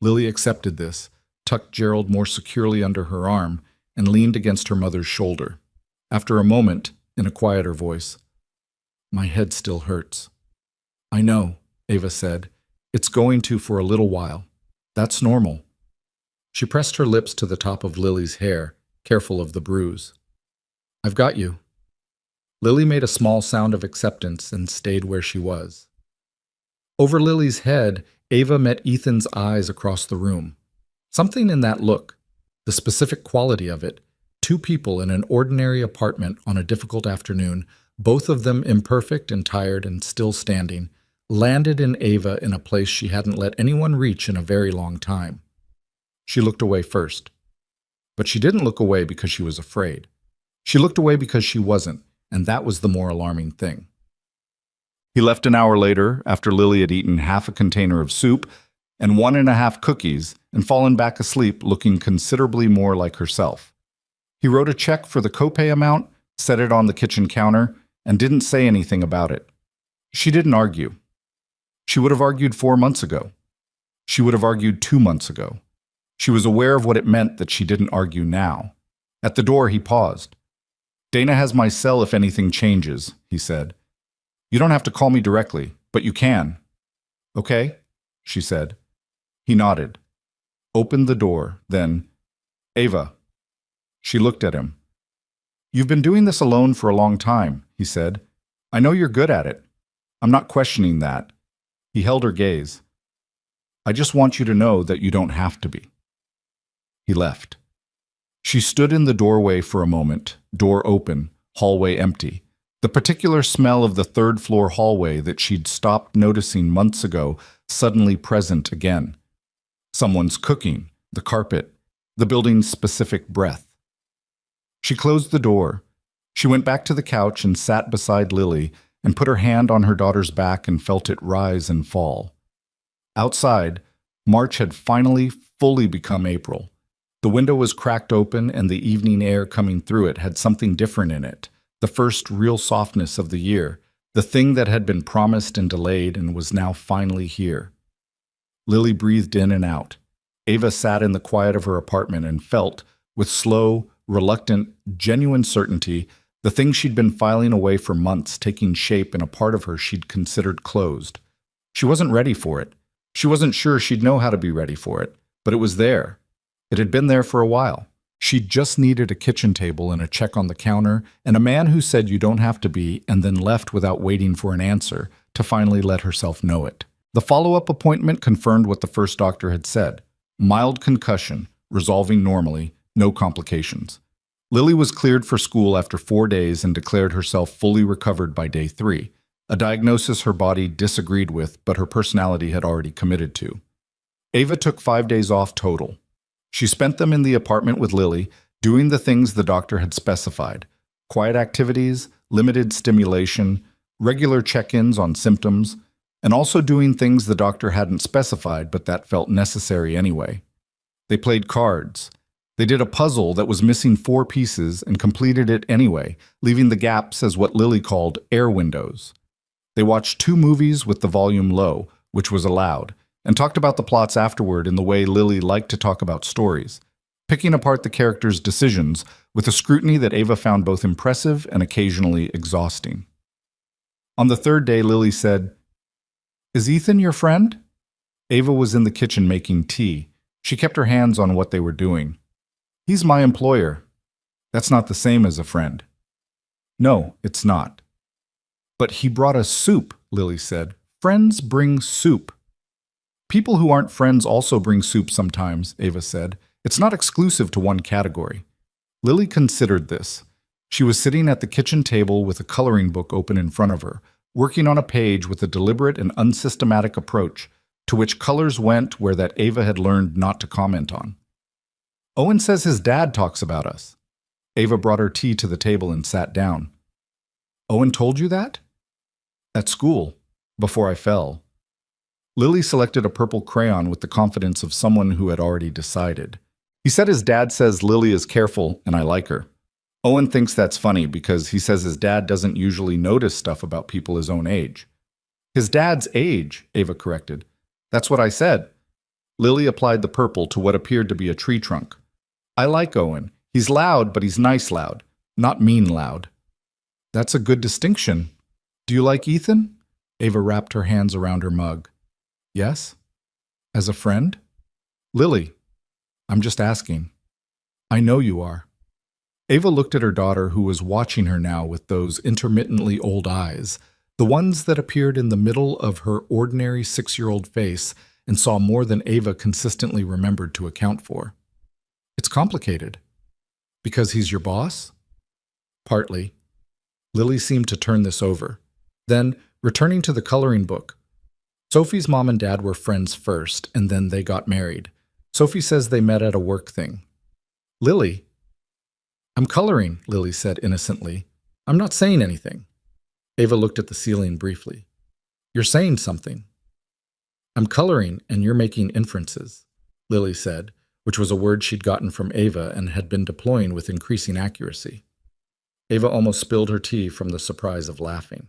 Lily accepted this, tucked Gerald more securely under her arm, and leaned against her mother's shoulder. After a moment, in a quieter voice, My head still hurts. I know, Ava said. It's going to for a little while. That's normal. She pressed her lips to the top of Lily's hair, careful of the bruise. I've got you. Lily made a small sound of acceptance and stayed where she was. Over Lily's head, Ava met Ethan's eyes across the room. Something in that look, the specific quality of it, two people in an ordinary apartment on a difficult afternoon, both of them imperfect and tired and still standing, landed in Ava in a place she hadn't let anyone reach in a very long time. She looked away first. But she didn't look away because she was afraid. She looked away because she wasn't, and that was the more alarming thing. He left an hour later, after Lily had eaten half a container of soup and 1.5 cookies and fallen back asleep looking considerably more like herself. He wrote a check for the copay amount, set it on the kitchen counter, and didn't say anything about it. She didn't argue. She would have argued 4 months ago. She would have argued 2 months ago. She was aware of what it meant that she didn't argue now. At the door, he paused. "Dana has my cell if anything changes," he said. "You don't have to call me directly, but you can." "Okay," she said. He nodded, opened the door, then, "Ava." She looked at him. "You've been doing this alone for a long time," he said. "I know you're good at it. I'm not questioning that." He held her gaze. "I just want you to know that you don't have to be." He left. She stood in the doorway for a moment, door open, hallway empty. The particular smell of the third-floor hallway that she'd stopped noticing months ago suddenly present again. Someone's cooking, the carpet, the building's specific breath. She closed the door. She went back to the couch and sat beside Lily and put her hand on her daughter's back and felt it rise and fall. Outside, March had finally fully become April. The window was cracked open and the evening air coming through it had something different in it, the first real softness of the year, the thing that had been promised and delayed and was now finally here. Lily breathed in and out. Ava sat in the quiet of her apartment and felt, with slow, reluctant, genuine certainty, the thing she'd been filing away for months taking shape in a part of her she'd considered closed. She wasn't ready for it. She wasn't sure she'd know how to be ready for it, but it was there. It had been there for a while. She'd just needed a kitchen table and a check on the counter, and a man who said you don't have to be, and then left without waiting for an answer, to finally let herself know it. The follow-up appointment confirmed what the first doctor had said. Mild concussion, resolving normally, no complications. Lily was cleared for school after 4 days and declared herself fully recovered by day 3, a diagnosis her body disagreed with but her personality had already committed to. Ava took 5 days off total. She spent them in the apartment with Lily, doing the things the doctor had specified: quiet activities, limited stimulation, regular check-ins on symptoms, and also doing things the doctor hadn't specified but that felt necessary anyway. They played cards. They did a puzzle that was missing 4 pieces and completed it anyway, leaving the gaps as what Lily called air windows. They watched 2 movies with the volume low, which was allowed, and talked about the plots afterward in the way Lily liked to talk about stories, picking apart the characters' decisions with a scrutiny that Ava found both impressive and occasionally exhausting. On the 3rd day, Lily said, "Is Ethan your friend?" Ava was in the kitchen making tea. She kept her hands on what they were doing. "He's my employer." "That's not the same as a friend." "No, it's not." "But he brought us soup," Lily said. "Friends bring soup." "People who aren't friends also bring soup sometimes," Ava said. "It's not exclusive to one category." Lily considered this. She was sitting at the kitchen table with a coloring book open in front of her, working on a page with a deliberate and unsystematic approach to which colors went where that Ava had learned not to comment on. "Owen says his dad talks about us." Ava brought her tea to the table and sat down. "Owen told you that?" "At school, before I fell." Lily selected a purple crayon with the confidence of someone who had already decided. "He said his dad says Lily is careful and I like her. Owen thinks that's funny because he says his dad doesn't usually notice stuff about people his own age." "His dad's age," Ava corrected. "That's what I said." Lily applied the purple to what appeared to be a tree trunk. "I like Owen. He's loud, but he's nice loud, not mean loud." "That's a good distinction. Do you like Ethan?" Ava wrapped her hands around her mug. "Yes? As a friend?" "Lily, I'm just asking." "I know you are." Ava looked at her daughter, who was watching her now with those intermittently old eyes, the ones that appeared in the middle of her ordinary 6-year-old face, and saw more than Ava consistently remembered to account for. "It's complicated." "Because he's your boss?" "Partly." Lily seemed to turn this over. Then, returning to the coloring book, "Sophie's mom and dad were friends first, and then they got married. Sophie says they met at a work thing." "Lily?" "I'm coloring," Lily said innocently. "I'm not saying anything." Ava looked at the ceiling briefly. "You're saying something." "I'm coloring, and you're making inferences," Lily said, which was a word she'd gotten from Ava and had been deploying with increasing accuracy. Ava almost spilled her tea from the surprise of laughing.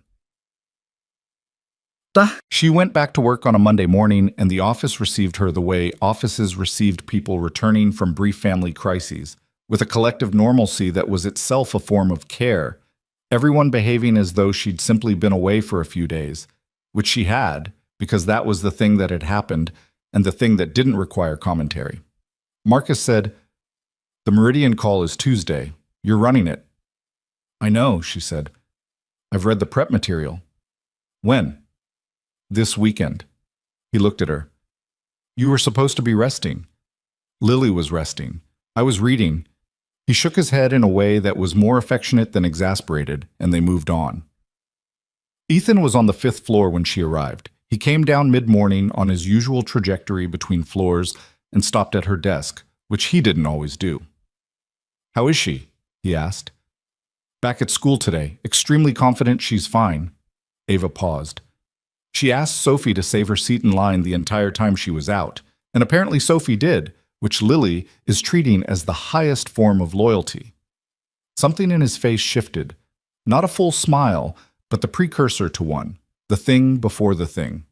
She went back to work on a Monday morning, and the office received her the way offices received people returning from brief family crises, with a collective normalcy that was itself a form of care, everyone behaving as though she'd simply been away for a few days, which she had, because that was the thing that had happened and the thing that didn't require commentary. Marcus said, "The Meridian call is Tuesday. You're running it." "I know," she said. "I've read the prep material." "When?" "This weekend." He looked at her. "You were supposed to be resting." "Lily was resting. I was reading." He shook his head in a way that was more affectionate than exasperated, and they moved on. Ethan was on the 5th floor when she arrived. He came down mid-morning on his usual trajectory between floors and stopped at her desk, which he didn't always do. "How is she?" he asked. "Back at school today, extremely confident she's fine." Ava paused. She asked Sophie to save her seat in line the entire time she was out, and apparently Sophie did, which Lily is treating as the highest form of loyalty. Something in his face shifted. Not a full smile, but the precursor to one, the thing before the thing.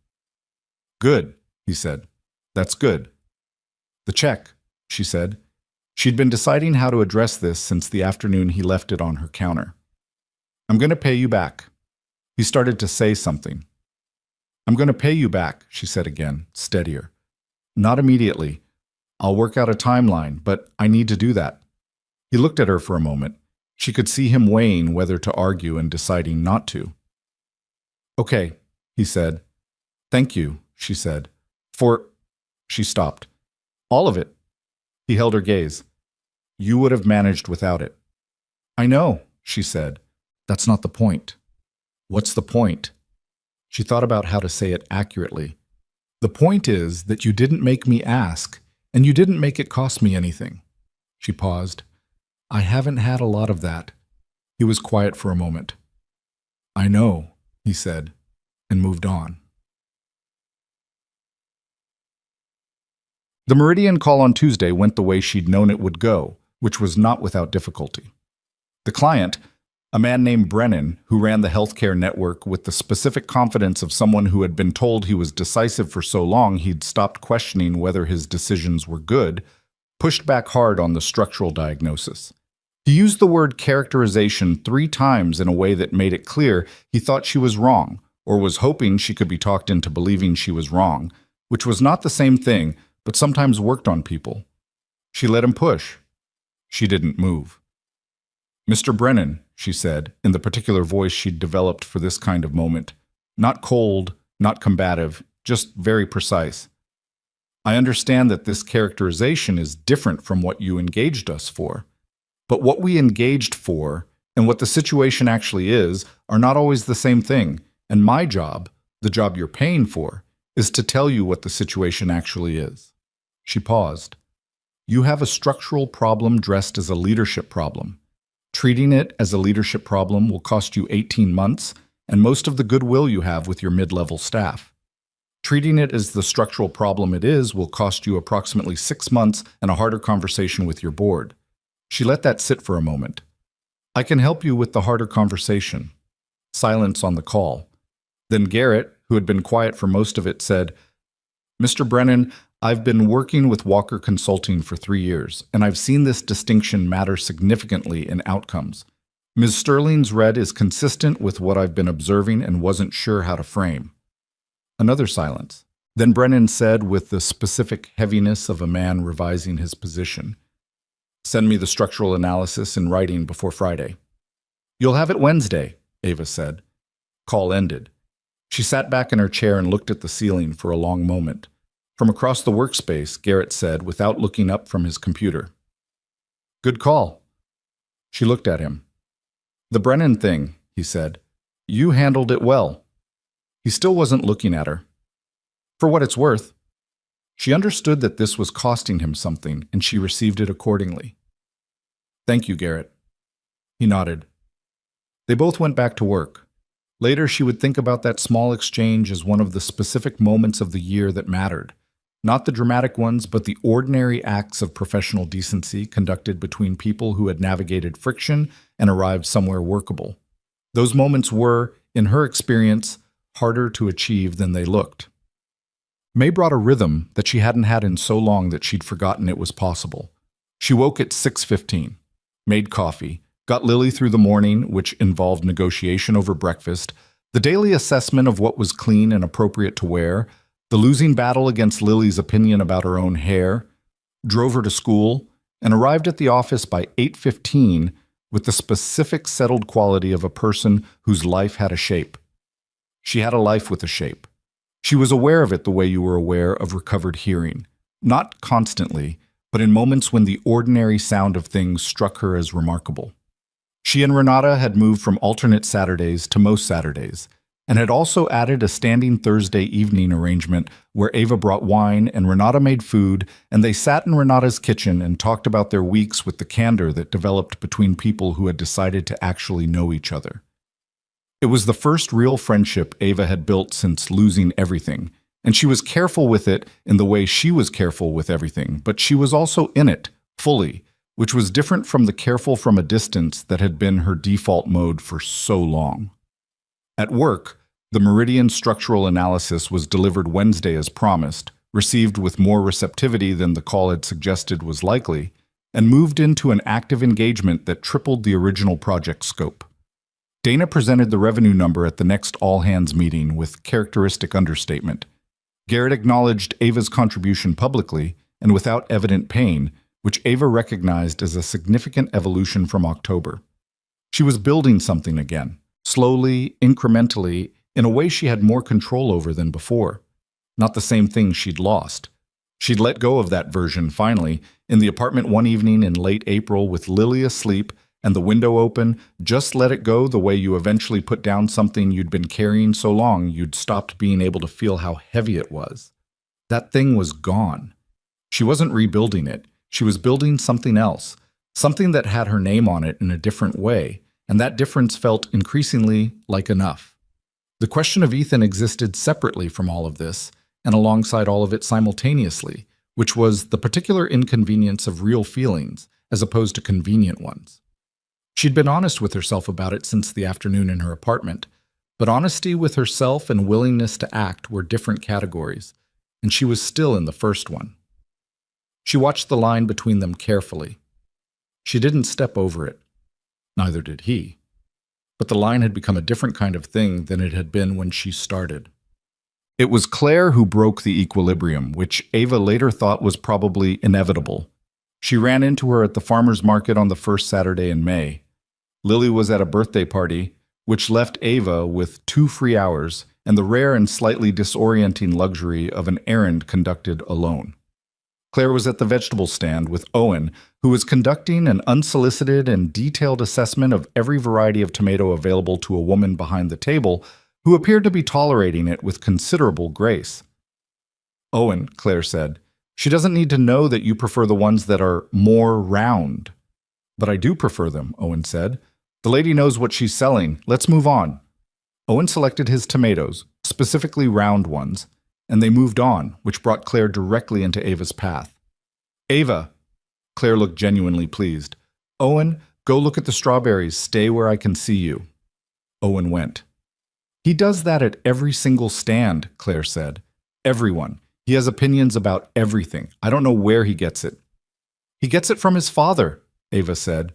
"Good," he said. "That's good." "The check," she said. She'd been deciding how to address this since the afternoon he left it on her counter. "I'm going to pay you back." He started to say something. "I'm going to pay you back," she said again, steadier. "Not immediately. I'll work out a timeline, but I need to do that." He looked at her for a moment. She could see him weighing whether to argue and deciding not to. "Okay," he said. "Thank you," she said. "For—" She stopped. "All of it." He held her gaze. "You would have managed without it." "I know," she said. "That's not the point." "What's the point?" She thought about how to say it accurately. "The point is that you didn't make me ask, and you didn't make it cost me anything." She paused. "I haven't had a lot of that." He was quiet for a moment. "I know," he said, and moved on. The Meridian call on Tuesday went the way she'd known it would go, which was not without difficulty. The client, a man named Brennan, who ran the healthcare network with the specific confidence of someone who had been told he was decisive for so long he'd stopped questioning whether his decisions were good, pushed back hard on the structural diagnosis. He used the word characterization 3 times in a way that made it clear he thought she was wrong, or was hoping she could be talked into believing she was wrong, which was not the same thing, but sometimes worked on people. She let him push. She didn't move. "Mr. Brennan," she said, in the particular voice she'd developed for this kind of moment. Not cold, not combative, just very precise. "I understand that this characterization is different from what you engaged us for. But what we engaged for and what the situation actually is are not always the same thing, and my job, the job you're paying for, is to tell you what the situation actually is." She paused. "You have a structural problem dressed as a leadership problem. Treating it as a leadership problem will cost you 18 months and most of the goodwill you have with your mid-level staff. Treating it as the structural problem it is will cost you approximately 6 months and a harder conversation with your board." She let that sit for a moment. "I can help you with the harder conversation." Silence on the call. Then Garrett, who had been quiet for most of it, said, "Mr. Brennan, I've been working with Walker Consulting for 3 years, and I've seen this distinction matter significantly in outcomes. Ms. Sterling's read is consistent with what I've been observing and wasn't sure how to frame." Another silence. Then Brennan said with the specific heaviness of a man revising his position, "Send me the structural analysis in writing before Friday." "You'll have it Wednesday," Ava said. Call ended. She sat back in her chair and looked at the ceiling for a long moment. From across the workspace, Garrett said, without looking up from his computer, "Good call." She looked at him. "The Brennan thing," he said. "You handled it well." He still wasn't looking at her. "For what it's worth." She understood that this was costing him something, and she received it accordingly. "Thank you, Garrett." He nodded. They both went back to work. Later, she would think about that small exchange as one of the specific moments of the year that mattered. Not the dramatic ones, but the ordinary acts of professional decency conducted between people who had navigated friction and arrived somewhere workable. Those moments were, in her experience, harder to achieve than they looked. May brought a rhythm that she hadn't had in so long that she'd forgotten it was possible. She woke at 6:15, made coffee, got Lily through the morning, which involved negotiation over breakfast, the daily assessment of what was clean and appropriate to wear, the losing battle against Lily's opinion about her own hair, drove her to school, and arrived at the office by 8:15 with the specific settled quality of a person whose life had a shape. She had a life with a shape. She was aware of it the way you were aware of recovered hearing, not constantly, but in moments when the ordinary sound of things struck her as remarkable. She and Renata had moved from alternate Saturdays to most Saturdays, and had also added a standing Thursday evening arrangement where Ava brought wine and Renata made food, and they sat in Renata's kitchen and talked about their weeks with the candor that developed between people who had decided to actually know each other. It was the first real friendship Ava had built since losing everything, and she was careful with it in the way she was careful with everything, but she was also in it, fully, which was different from the careful from a distance that had been her default mode for so long. At work, the Meridian structural analysis was delivered Wednesday as promised, received with more receptivity than the call had suggested was likely, and moved into an active engagement that tripled the original project scope. Dana presented the revenue number at the next all-hands meeting with characteristic understatement. Garrett acknowledged Ava's contribution publicly and without evident pain, which Ava recognized as a significant evolution from October. She was building something again, slowly, incrementally, in a way she had more control over than before. Not the same thing she'd lost. She'd let go of that version, finally, in the apartment one evening in late April with Lily asleep and the window open, just let it go the way you eventually put down something you'd been carrying so long you'd stopped being able to feel how heavy it was. That thing was gone. She wasn't rebuilding it. She was building something else, something that had her name on it in a different way, and that difference felt increasingly like enough. The question of Ethan existed separately from all of this, and alongside all of it simultaneously, which was the particular inconvenience of real feelings as opposed to convenient ones. She'd been honest with herself about it since the afternoon in her apartment, but honesty with herself and willingness to act were different categories, and she was still in the first one. She watched the line between them carefully. She didn't step over it. Neither did he. But the line had become a different kind of thing than it had been when she started. It was Claire who broke the equilibrium, which Ava later thought was probably inevitable. She ran into her at the farmer's market on the first Saturday in May. Lily was at a birthday party, which left Ava with 2 free hours and the rare and slightly disorienting luxury of an errand conducted alone. Claire was at the vegetable stand with Owen, who was conducting an unsolicited and detailed assessment of every variety of tomato available to a woman behind the table, who appeared to be tolerating it with considerable grace. "Owen," Claire said, "she doesn't need to know that you prefer the ones that are more round." "But I do prefer them," Owen said. "The lady knows what she's selling. Let's move on." Owen selected his tomatoes, specifically round ones, and they moved on, which brought Claire directly into Ava's path. "Ava," Claire looked genuinely pleased. "Owen, go look at the strawberries. Stay where I can see you." Owen went. "He does that at every single stand," Claire said. "Everyone. He has opinions about everything. I don't know where he gets it." "He gets it from his father," Ava said.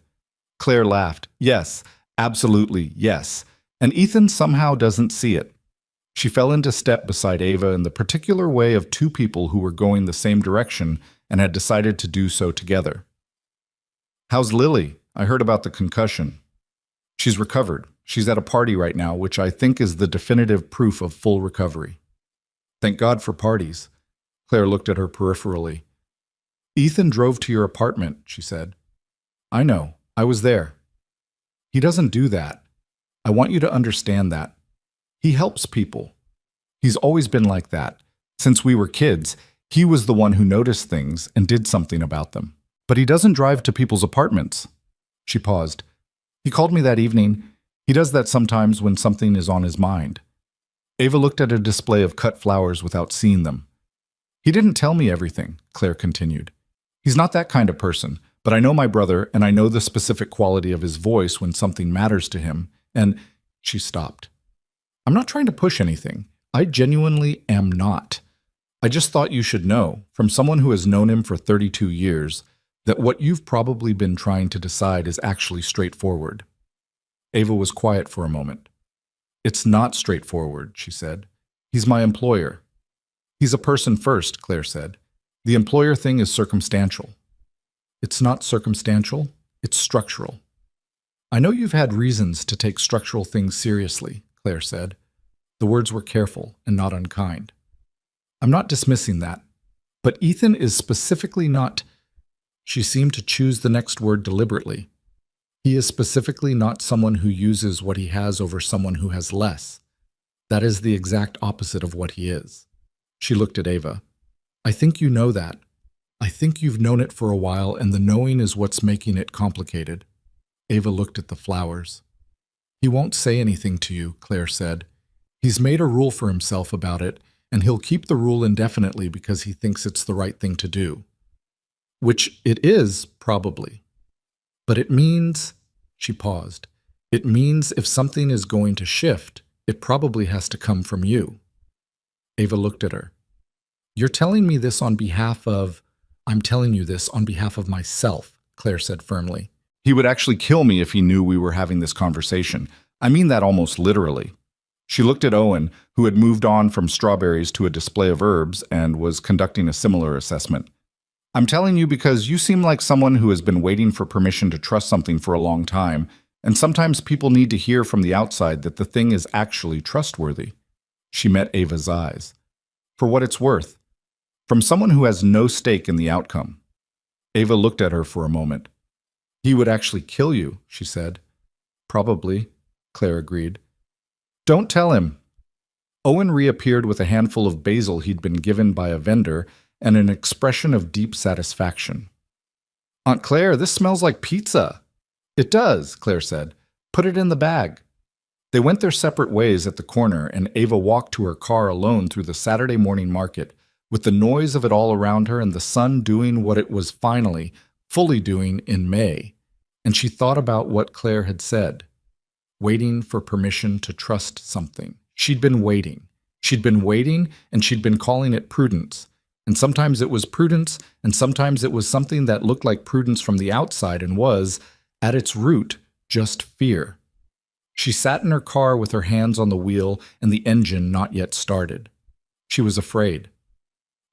Claire laughed. "Yes, absolutely, yes. And Ethan somehow doesn't see it." She fell into step beside Ava in the particular way of 2 people who were going the same direction and had decided to do so together. "How's Lily? I heard about the concussion." "She's recovered. She's at a party right now, which I think is the definitive proof of full recovery." "Thank God for parties." Claire looked at her peripherally. "Ethan drove to your apartment," she said. "I know. I was there." "He doesn't do that. I want you to understand that. He helps people. He's always been like that. Since we were kids, he was the one who noticed things and did something about them. But he doesn't drive to people's apartments." She paused. "He called me that evening. He does that sometimes when something is on his mind." Ava looked at a display of cut flowers without seeing them. He didn't tell me everything, Claire continued. He's not that kind of person, but I know my brother, and I know the specific quality of his voice when something matters to him, and she stopped. I'm not trying to push anything. I genuinely am not. I just thought you should know, from someone who has known him for 32 years, that what you've probably been trying to decide is actually straightforward. Ava was quiet for a moment. It's not straightforward, she said. He's my employer. He's a person first, Claire said. The employer thing is circumstantial. It's not circumstantial, it's structural. I know you've had reasons to take structural things seriously, Claire said. The words were careful and not unkind. I'm not dismissing that, but Ethan is specifically not. She seemed to choose the next word deliberately. He is specifically not someone who uses what he has over someone who has less. That is the exact opposite of what he is. She looked at Ava. I think you know that. I think you've known it for a while, and the knowing is what's making it complicated. Ava looked at the flowers. He won't say anything to you, Claire said. He's made a rule for himself about it, and he'll keep the rule indefinitely because he thinks it's the right thing to do. Which it is, probably. But it means, she paused, it means if something is going to shift, it probably has to come from you. Ava looked at her. You're telling me this on behalf of... I'm telling you this on behalf of myself, Claire said firmly. He would actually kill me if he knew we were having this conversation. I mean that almost literally. She looked at Owen, who had moved on from strawberries to a display of herbs and was conducting a similar assessment. I'm telling you because you seem like someone who has been waiting for permission to trust something for a long time, and sometimes people need to hear from the outside that the thing is actually trustworthy. She met Ava's eyes. For what it's worth. From someone who has no stake in the outcome. Ava looked at her for a moment. He would actually kill you, she said. Probably, Claire agreed. Don't tell him. Owen reappeared with a handful of basil he'd been given by a vendor and an expression of deep satisfaction. Aunt Claire, this smells like pizza. It does, Claire said. Put it in the bag. They went their separate ways at the corner, and Ava walked to her car alone through the Saturday morning market, with the noise of it all around her and the sun doing what it was finally, fully doing in May. And she thought about what Claire had said. Waiting for permission to trust something. She'd been waiting. She'd been waiting, and she'd been calling it prudence. And sometimes it was prudence, and sometimes it was something that looked like prudence from the outside and was, at its root, just fear. She sat in her car with her hands on the wheel and the engine not yet started. She was afraid.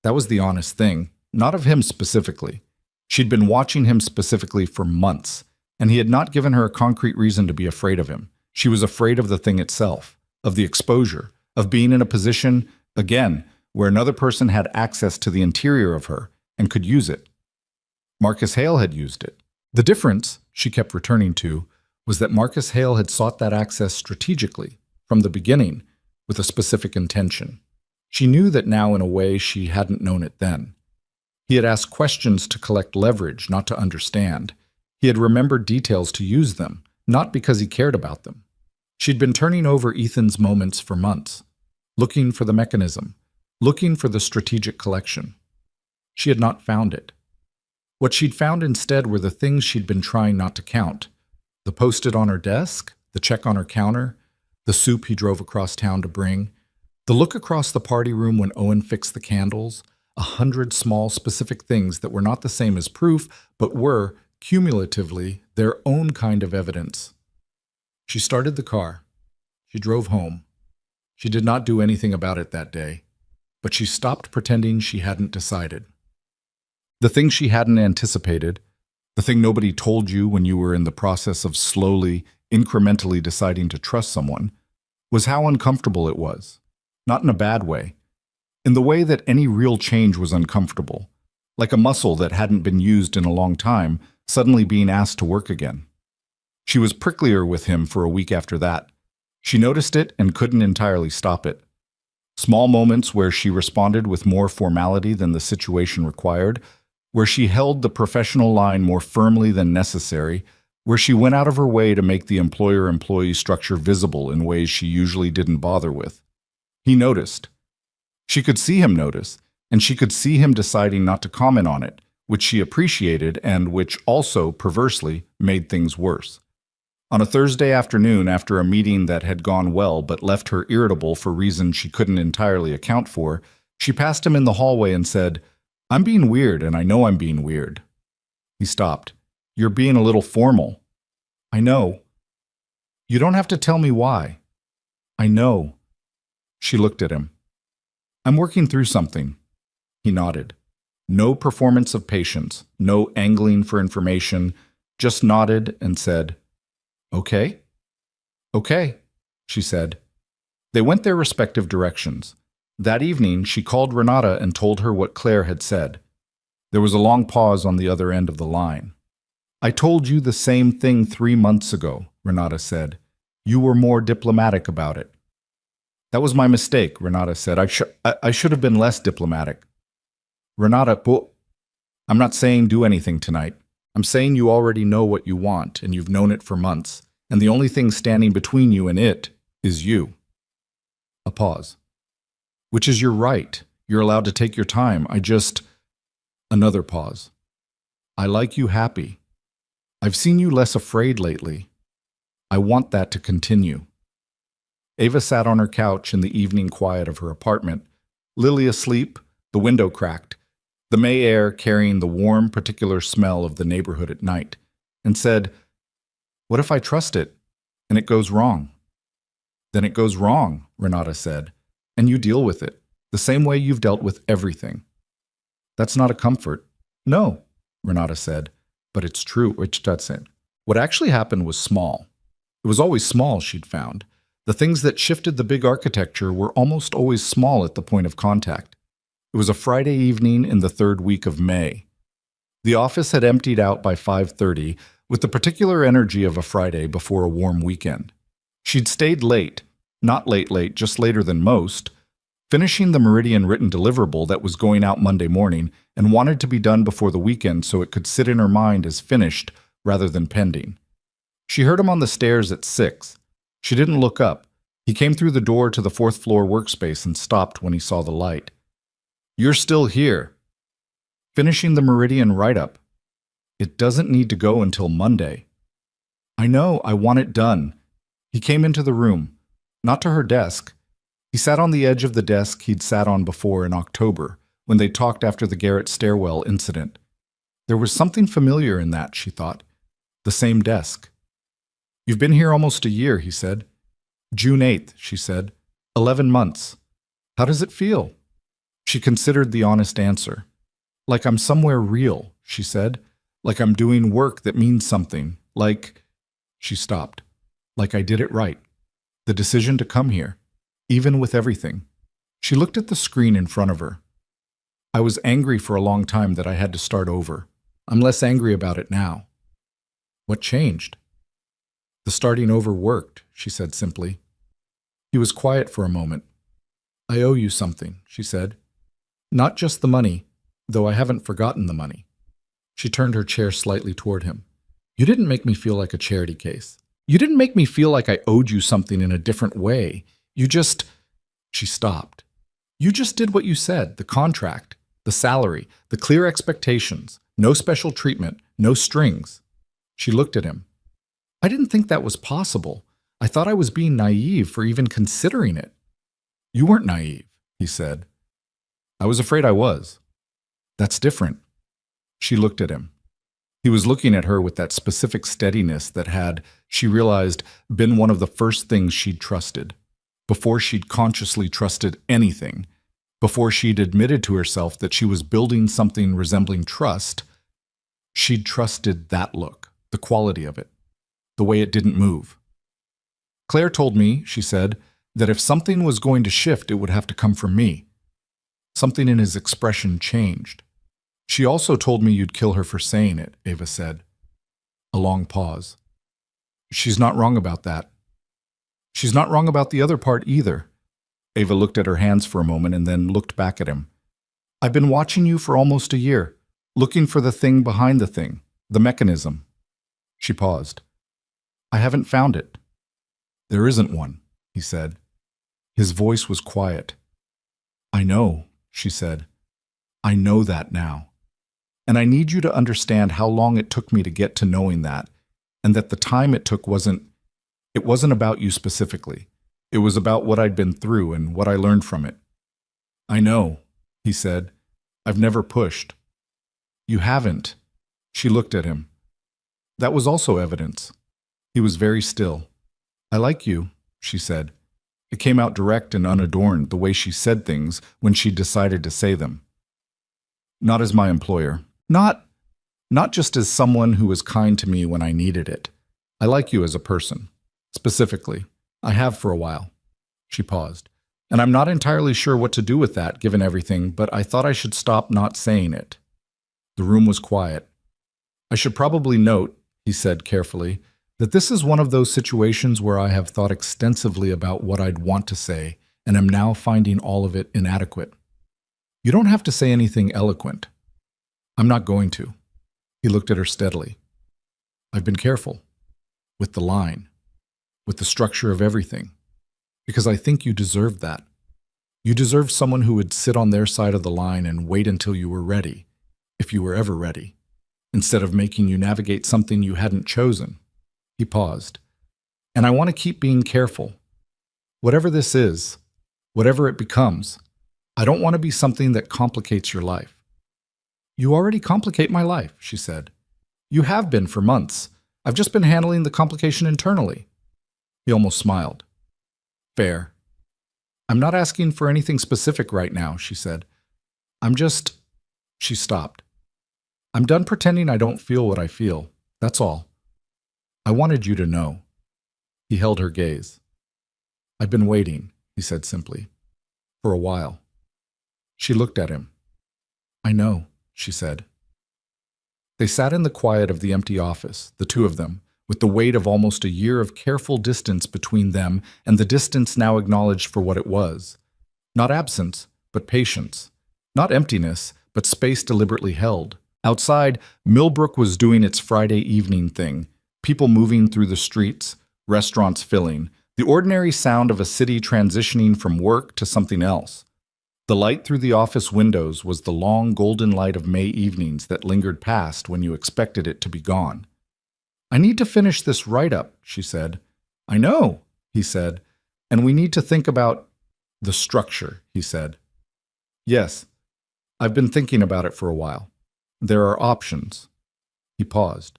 That was the honest thing, not of him specifically. She'd been watching him specifically for months, and he had not given her a concrete reason to be afraid of him. She was afraid of the thing itself, of the exposure, of being in a position, again, where another person had access to the interior of her and could use it. Marcus Hale had used it. The difference, she kept returning to, was that Marcus Hale had sought that access strategically, from the beginning, with a specific intention. She knew that now in a way she hadn't known it then. He had asked questions to collect leverage, not to understand. He had remembered details to use them, not because he cared about them. She'd been turning over Ethan's moments for months, looking for the mechanism, looking for the strategic collection. She had not found it. What she'd found instead were the things she'd been trying not to count. The Post-it on her desk, the check on her counter, the soup he drove across town to bring, the look across the party room when Owen fixed the candles, 100 small specific things that were not the same as proof, but were, cumulatively, their own kind of evidence. She started the car. She drove home. She did not do anything about it that day, but she stopped pretending she hadn't decided. The thing she hadn't anticipated, the thing nobody told you when you were in the process of slowly, incrementally deciding to trust someone, was how uncomfortable it was. Not in a bad way. In the way that any real change was uncomfortable, like a muscle that hadn't been used in a long time suddenly being asked to work again. She was pricklier with him for a week after that. She noticed it and couldn't entirely stop it. Small moments where she responded with more formality than the situation required, where she held the professional line more firmly than necessary, where she went out of her way to make the employer-employee structure visible in ways she usually didn't bother with. He noticed. She could see him notice, and she could see him deciding not to comment on it, which she appreciated and which also, perversely, made things worse. On a Thursday afternoon, after a meeting that had gone well but left her irritable for reasons she couldn't entirely account for, she passed him in the hallway and said, "I'm being weird, and I know I'm being weird." He stopped. "You're being a little formal." "I know." "You don't have to tell me why." "I know." She looked at him. "I'm working through something." He nodded. No performance of patience, no angling for information, just nodded and said, "Okay." "Okay," she said. They went their respective directions. That evening, she called Renata and told her what Claire had said. There was a long pause on the other end of the line. "I told you the same thing 3 months ago," Renata said. "You were more diplomatic about it." "That was my mistake," Renata said. I should have been less diplomatic." "Renata, I'm not saying do anything tonight. I'm saying you already know what you want, and you've known it for months, and the only thing standing between you and it is you." A pause. "Which is your right. You're allowed to take your time. Another pause. "I like you happy. I've seen you less afraid lately. I want that to continue." Ava sat on her couch in the evening quiet of her apartment, Lily asleep, the window cracked, the May air carrying the warm, particular smell of the neighborhood at night, and said, "What if I trust it, and it goes wrong?" "Then it goes wrong," Renata said, "and you deal with it, the same way you've dealt with everything." "That's not a comfort." "No," Renata said, "but it's true." What actually happened was small. It was always small, she'd found. The things that shifted the big architecture were almost always small at the point of contact. It was a Friday evening in the third week of May. The office had emptied out by 5:30, with the particular energy of a Friday before a warm weekend. She'd stayed late, not late, just later than most, finishing the Meridian written deliverable that was going out Monday morning and wanted to be done before the weekend so it could sit in her mind as finished rather than pending. She heard him on the stairs at 6. She didn't look up. He came through the door to the fourth-floor workspace and stopped when he saw the light. "You're still here." "Finishing the Meridian write-up." "It doesn't need to go until Monday." "I know, I want it done." He came into the room, not to her desk. He sat on the edge of the desk he'd sat on before in October, when they talked after the garret stairwell incident. There was something familiar in that, she thought. The same desk. "You've been here almost a year," he said. "June 8th, she said. 11 months. How does it feel?" She considered the honest answer. "Like I'm somewhere real," she said. "Like I'm doing work that means something. Like—" She stopped. "Like I did it right. The decision to come here. Even with everything." She looked at the screen in front of her. "I was angry for a long time that I had to start over. I'm less angry about it now." "What changed?" "The starting over worked," she said simply. He was quiet for a moment. "I owe you something," she said. "Not just the money, though I haven't forgotten the money." She turned her chair slightly toward him. "You didn't make me feel like a charity case. You didn't make me feel like I owed you something in a different way. You just—" She stopped. "You just did what you said, the contract, the salary, the clear expectations, no special treatment, no strings." She looked at him. "I didn't think that was possible. I thought I was being naive for even considering it." "You weren't naive," he said. "I was afraid I was." "That's different." She looked at him. He was looking at her with that specific steadiness that had, she realized, been one of the first things she'd trusted. Before she'd consciously trusted anything, before she'd admitted to herself that she was building something resembling trust, she'd trusted that look, the quality of it, the way it didn't move. "Claire told me," she said, "that if something was going to shift, it would have to come from me." Something in his expression changed. "She also told me you'd kill her for saying it," Ava said. A long pause. "She's not wrong about that." "She's not wrong about the other part either." Ava looked at her hands for a moment and then looked back at him. "I've been watching you for almost a year, looking for the thing behind the thing, the mechanism." She paused. "I haven't found it." "There isn't one," he said. His voice was quiet. "I know," she said. I know that now. And I need you to understand how long it took me to get to knowing that, and that the time it took wasn't about you specifically. It was about what I'd been through and what I learned from it. I know, he said. I've never pushed. You haven't. She looked at him. That was also evidence. He was very still. I like you, she said. It came out direct and unadorned, the way she said things when she decided to say them. Not as my employer. Not just as someone who was kind to me when I needed it. I like you as a person. Specifically. I have for a while. She paused. And I'm not entirely sure what to do with that, given everything, but I thought I should stop not saying it. The room was quiet. I should probably note, he said carefully, that this is one of those situations where I have thought extensively about what I'd want to say, and am now finding all of it inadequate. You don't have to say anything eloquent. I'm not going to. He looked at her steadily. I've been careful. With the line. With the structure of everything. Because I think you deserve that. You deserve someone who would sit on their side of the line and wait until you were ready, if you were ever ready, instead of making you navigate something you hadn't chosen. He paused. And I want to keep being careful. Whatever this is, whatever it becomes, I don't want to be something that complicates your life. You already complicate my life, she said. You have been for months. I've just been handling the complication internally. He almost smiled. Fair. I'm not asking for anything specific right now, she said. She stopped. I'm done pretending I don't feel what I feel. That's all. I wanted you to know. He held her gaze. I've been waiting, he said simply. For a while. She looked at him. I know, she said. They sat in the quiet of the empty office, the two of them, with the weight of almost a year of careful distance between them and the distance now acknowledged for what it was. Not absence, but patience. Not emptiness, but space deliberately held. Outside, Millbrook was doing its Friday evening thing, people moving through the streets, restaurants filling, the ordinary sound of a city transitioning from work to something else. The light through the office windows was the long golden light of May evenings that lingered past when you expected it to be gone. I need to finish this write-up, she said. I know, he said, and we need to think about the structure, he said. Yes, I've been thinking about it for a while. There are options. He paused.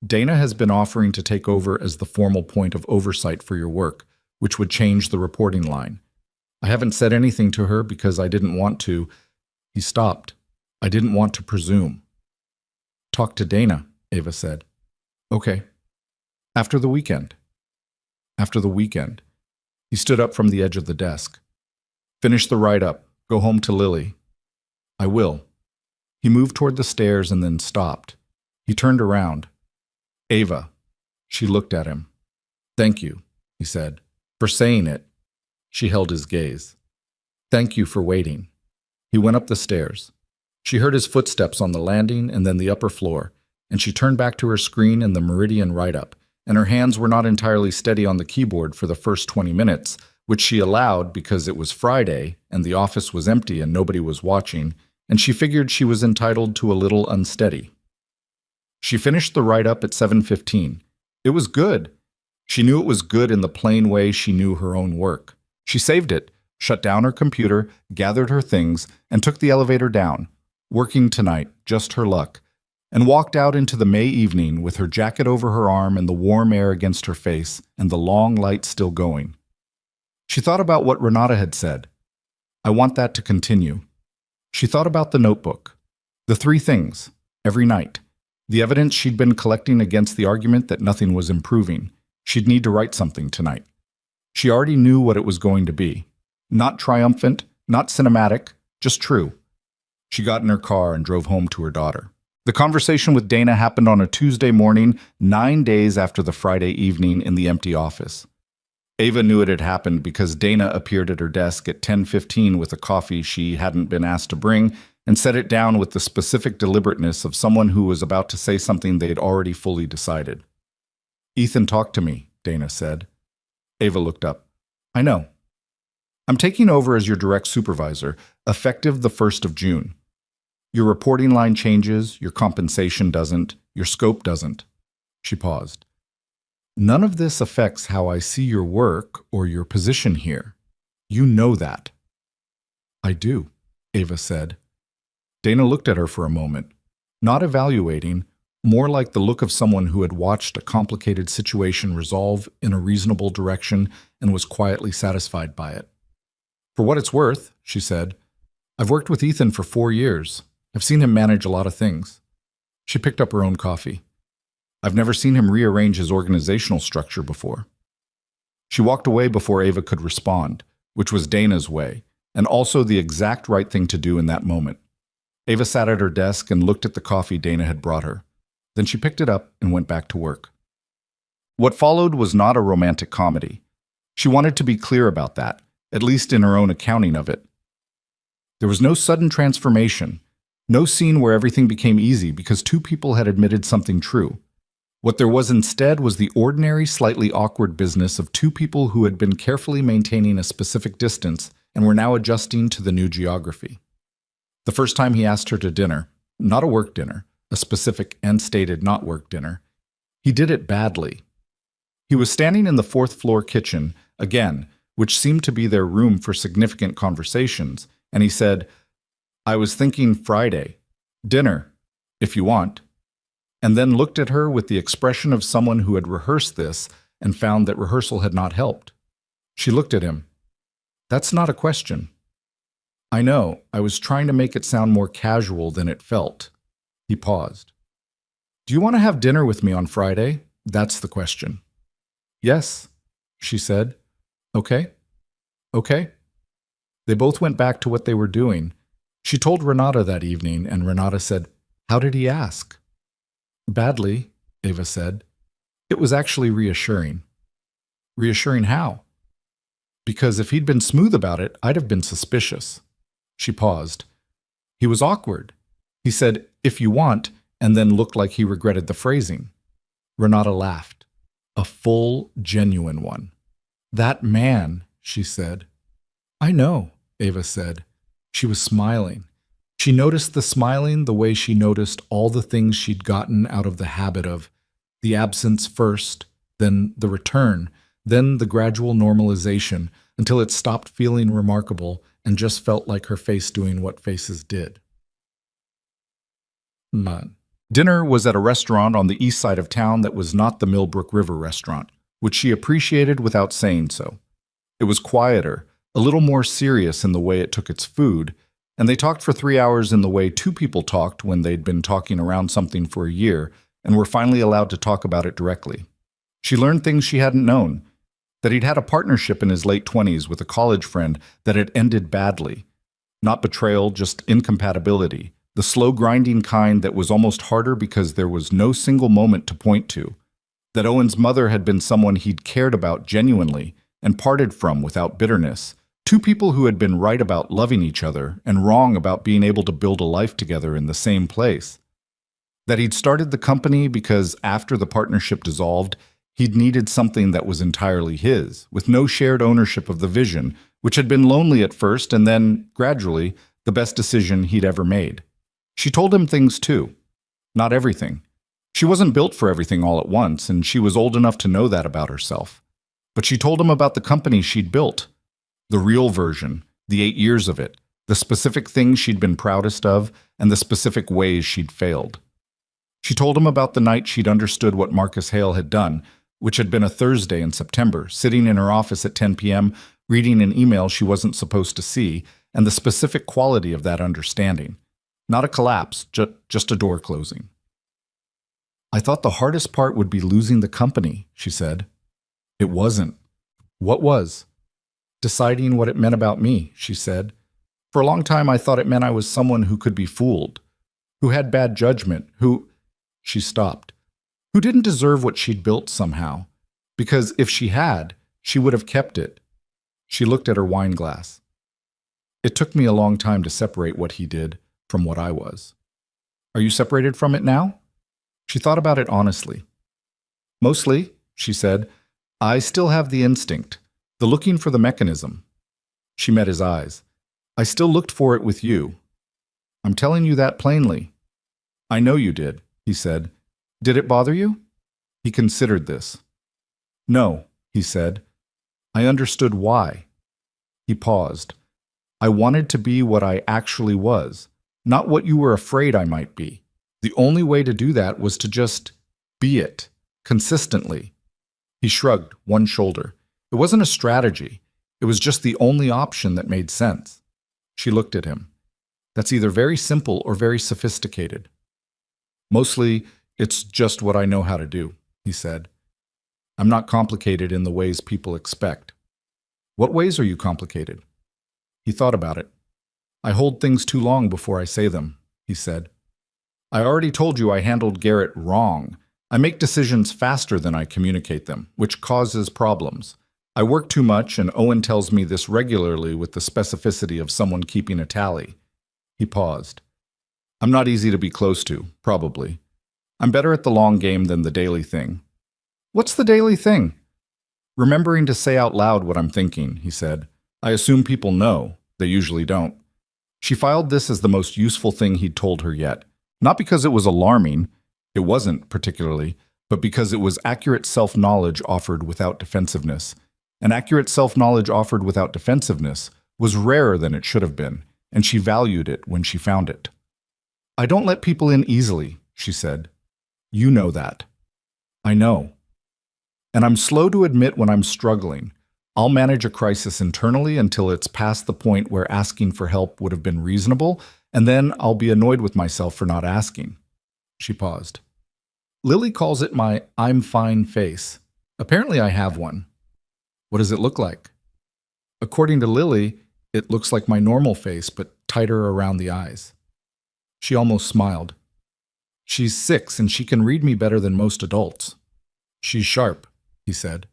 Dana has been offering to take over as the formal point of oversight for your work, which would change the reporting line. I haven't said anything to her because I didn't want to. He stopped. I didn't want to presume. Talk to Dana, Ava said. Okay. After the weekend. After the weekend. He stood up from the edge of the desk. Finish the write-up. Go home to Lily. I will. He moved toward the stairs and then stopped. He turned around. Ava. She looked at him. Thank you, he said, for saying it. She held his gaze. Thank you for waiting. He went up the stairs. She heard his footsteps on the landing and then the upper floor, and she turned back to her screen and the Meridian write-up, and her hands were not entirely steady on the keyboard for the first 20 minutes, which she allowed because it was Friday and the office was empty and nobody was watching, and she figured she was entitled to a little unsteady. She finished the write-up at 7:15. It was good. She knew it was good in the plain way she knew her own work. She saved it, shut down her computer, gathered her things, and took the elevator down, working tonight, just her luck, and walked out into the May evening with her jacket over her arm and the warm air against her face and the long light still going. She thought about what Renata had said. I want that to continue. She thought about the notebook. The 3 things, every night. The evidence she'd been collecting against the argument that nothing was improving. She'd need to write something tonight. She already knew what it was going to be. Not triumphant, not cinematic, just true. She got in her car and drove home to her daughter. The conversation with Dana happened on a Tuesday morning, 9 days after the Friday evening in the empty office. Ava knew it had happened because Dana appeared at her desk at 10:15 with a coffee she hadn't been asked to bring and set it down with the specific deliberateness of someone who was about to say something they'd already fully decided. Ethan talked to me, Dana said. Ava looked up. I know. I'm taking over as your direct supervisor, effective the 1st of June. Your reporting line changes, your compensation doesn't, your scope doesn't. She paused. None of this affects how I see your work or your position here. You know that. I do, Ava said. Dana looked at her for a moment, not evaluating, more like the look of someone who had watched a complicated situation resolve in a reasonable direction and was quietly satisfied by it. For what it's worth, she said, I've worked with Ethan for 4 years. I've seen him manage a lot of things. She picked up her own coffee. I've never seen him rearrange his organizational structure before. She walked away before Ava could respond, which was Dana's way, and also the exact right thing to do in that moment. Ava sat at her desk and looked at the coffee Dana had brought her. Then she picked it up and went back to work. What followed was not a romantic comedy. She wanted to be clear about that, at least in her own accounting of it. There was no sudden transformation, no scene where everything became easy because 2 people had admitted something true. What there was instead was the ordinary, slightly awkward business of 2 people who had been carefully maintaining a specific distance and were now adjusting to the new geography. The first time he asked her to dinner, not a work dinner, a specific and stated not work dinner, he did it badly. He was standing in the 4th floor kitchen, again, which seemed to be their room for significant conversations, and he said, I was thinking Friday. Dinner, if you want. And then looked at her with the expression of someone who had rehearsed this and found that rehearsal had not helped. She looked at him. That's not a question. I know, I was trying to make it sound more casual than it felt. He paused. Do you want to have dinner with me on Friday? That's the question. Yes, she said. Okay. Okay. They both went back to what they were doing. She told Renata that evening, and Renata said, How did he ask? Badly, Ava said. It was actually reassuring. Reassuring how? Because if he'd been smooth about it, I'd have been suspicious. She paused. He was awkward. He said, if you want, and then looked like he regretted the phrasing. Renata laughed. A full, genuine one. That man, she said. I know, Ava said. She was smiling. She noticed the smiling the way she noticed all the things she'd gotten out of the habit of, the absence first, then the return, then the gradual normalization, until it stopped feeling remarkable and just felt like her face doing what faces did. None. Dinner was at a restaurant on the east side of town that was not the Millbrook River restaurant, which she appreciated without saying so. It was quieter, a little more serious in the way it took its food, and they talked for 3 hours in the way 2 people talked when they'd been talking around something for a year and were finally allowed to talk about it directly. She learned things she hadn't known, that he'd had a partnership in his late 20s with a college friend that had ended badly. Not betrayal, just incompatibility, the slow grinding kind that was almost harder because there was no single moment to point to. That Owen's mother had been someone he'd cared about genuinely and parted from without bitterness. 2 people who had been right about loving each other and wrong about being able to build a life together in the same place. That he'd started the company because after the partnership dissolved, he'd needed something that was entirely his, with no shared ownership of the vision, which had been lonely at first and then, gradually, the best decision he'd ever made. She told him things too. Not everything. She wasn't built for everything all at once, and she was old enough to know that about herself. But she told him about the company she'd built. The real version, the 8 years of it, the specific things she'd been proudest of, and the specific ways she'd failed. She told him about the night she'd understood what Marcus Hale had done, which had been a Thursday in September, sitting in her office at 10 p.m., reading an email she wasn't supposed to see, and the specific quality of that understanding. Not a collapse, just a door closing. I thought the hardest part would be losing the company, she said. It wasn't. What was? Deciding what it meant about me, she said. For a long time I thought it meant I was someone who could be fooled, who had bad judgment, who... She stopped. Who didn't deserve what she'd built somehow, because if she had, she would have kept it. She looked at her wine glass. It took me a long time to separate what he did from what I was. Are you separated from it now? She thought about it honestly. Mostly, she said, I still have the instinct, the looking for the mechanism. She met his eyes. I still looked for it with you. I'm telling you that plainly. I know you did, he said. Did it bother you? He considered this. No, he said. I understood why. He paused. I wanted to be what I actually was, not what you were afraid I might be. The only way to do that was to just be it, consistently. He shrugged one shoulder. It wasn't a strategy. It was just the only option that made sense. She looked at him. That's either very simple or very sophisticated. Mostly, it's just what I know how to do, he said. I'm not complicated in the ways people expect. What ways are you complicated? He thought about it. I hold things too long before I say them, he said. I already told you I handled Garrett wrong. I make decisions faster than I communicate them, which causes problems. I work too much, and Owen tells me this regularly with the specificity of someone keeping a tally. He paused. I'm not easy to be close to, probably. I'm better at the long game than the daily thing. What's the daily thing? Remembering to say out loud what I'm thinking, he said. I assume people know. They usually don't. She filed this as the most useful thing he'd told her yet. Not because it was alarming, it wasn't particularly, but because it was accurate self-knowledge offered without defensiveness. And accurate self-knowledge offered without defensiveness was rarer than it should have been, and she valued it when she found it. I don't let people in easily, she said. You know that. I know. And I'm slow to admit when I'm struggling. I'll manage a crisis internally until it's past the point where asking for help would have been reasonable, and then I'll be annoyed with myself for not asking. She paused. Lily calls it my I'm fine face. Apparently I have one. What does it look like? According to Lily, it looks like my normal face, but tighter around the eyes. She almost smiled. She's 6 and she can read me better than most adults. She's sharp, he said.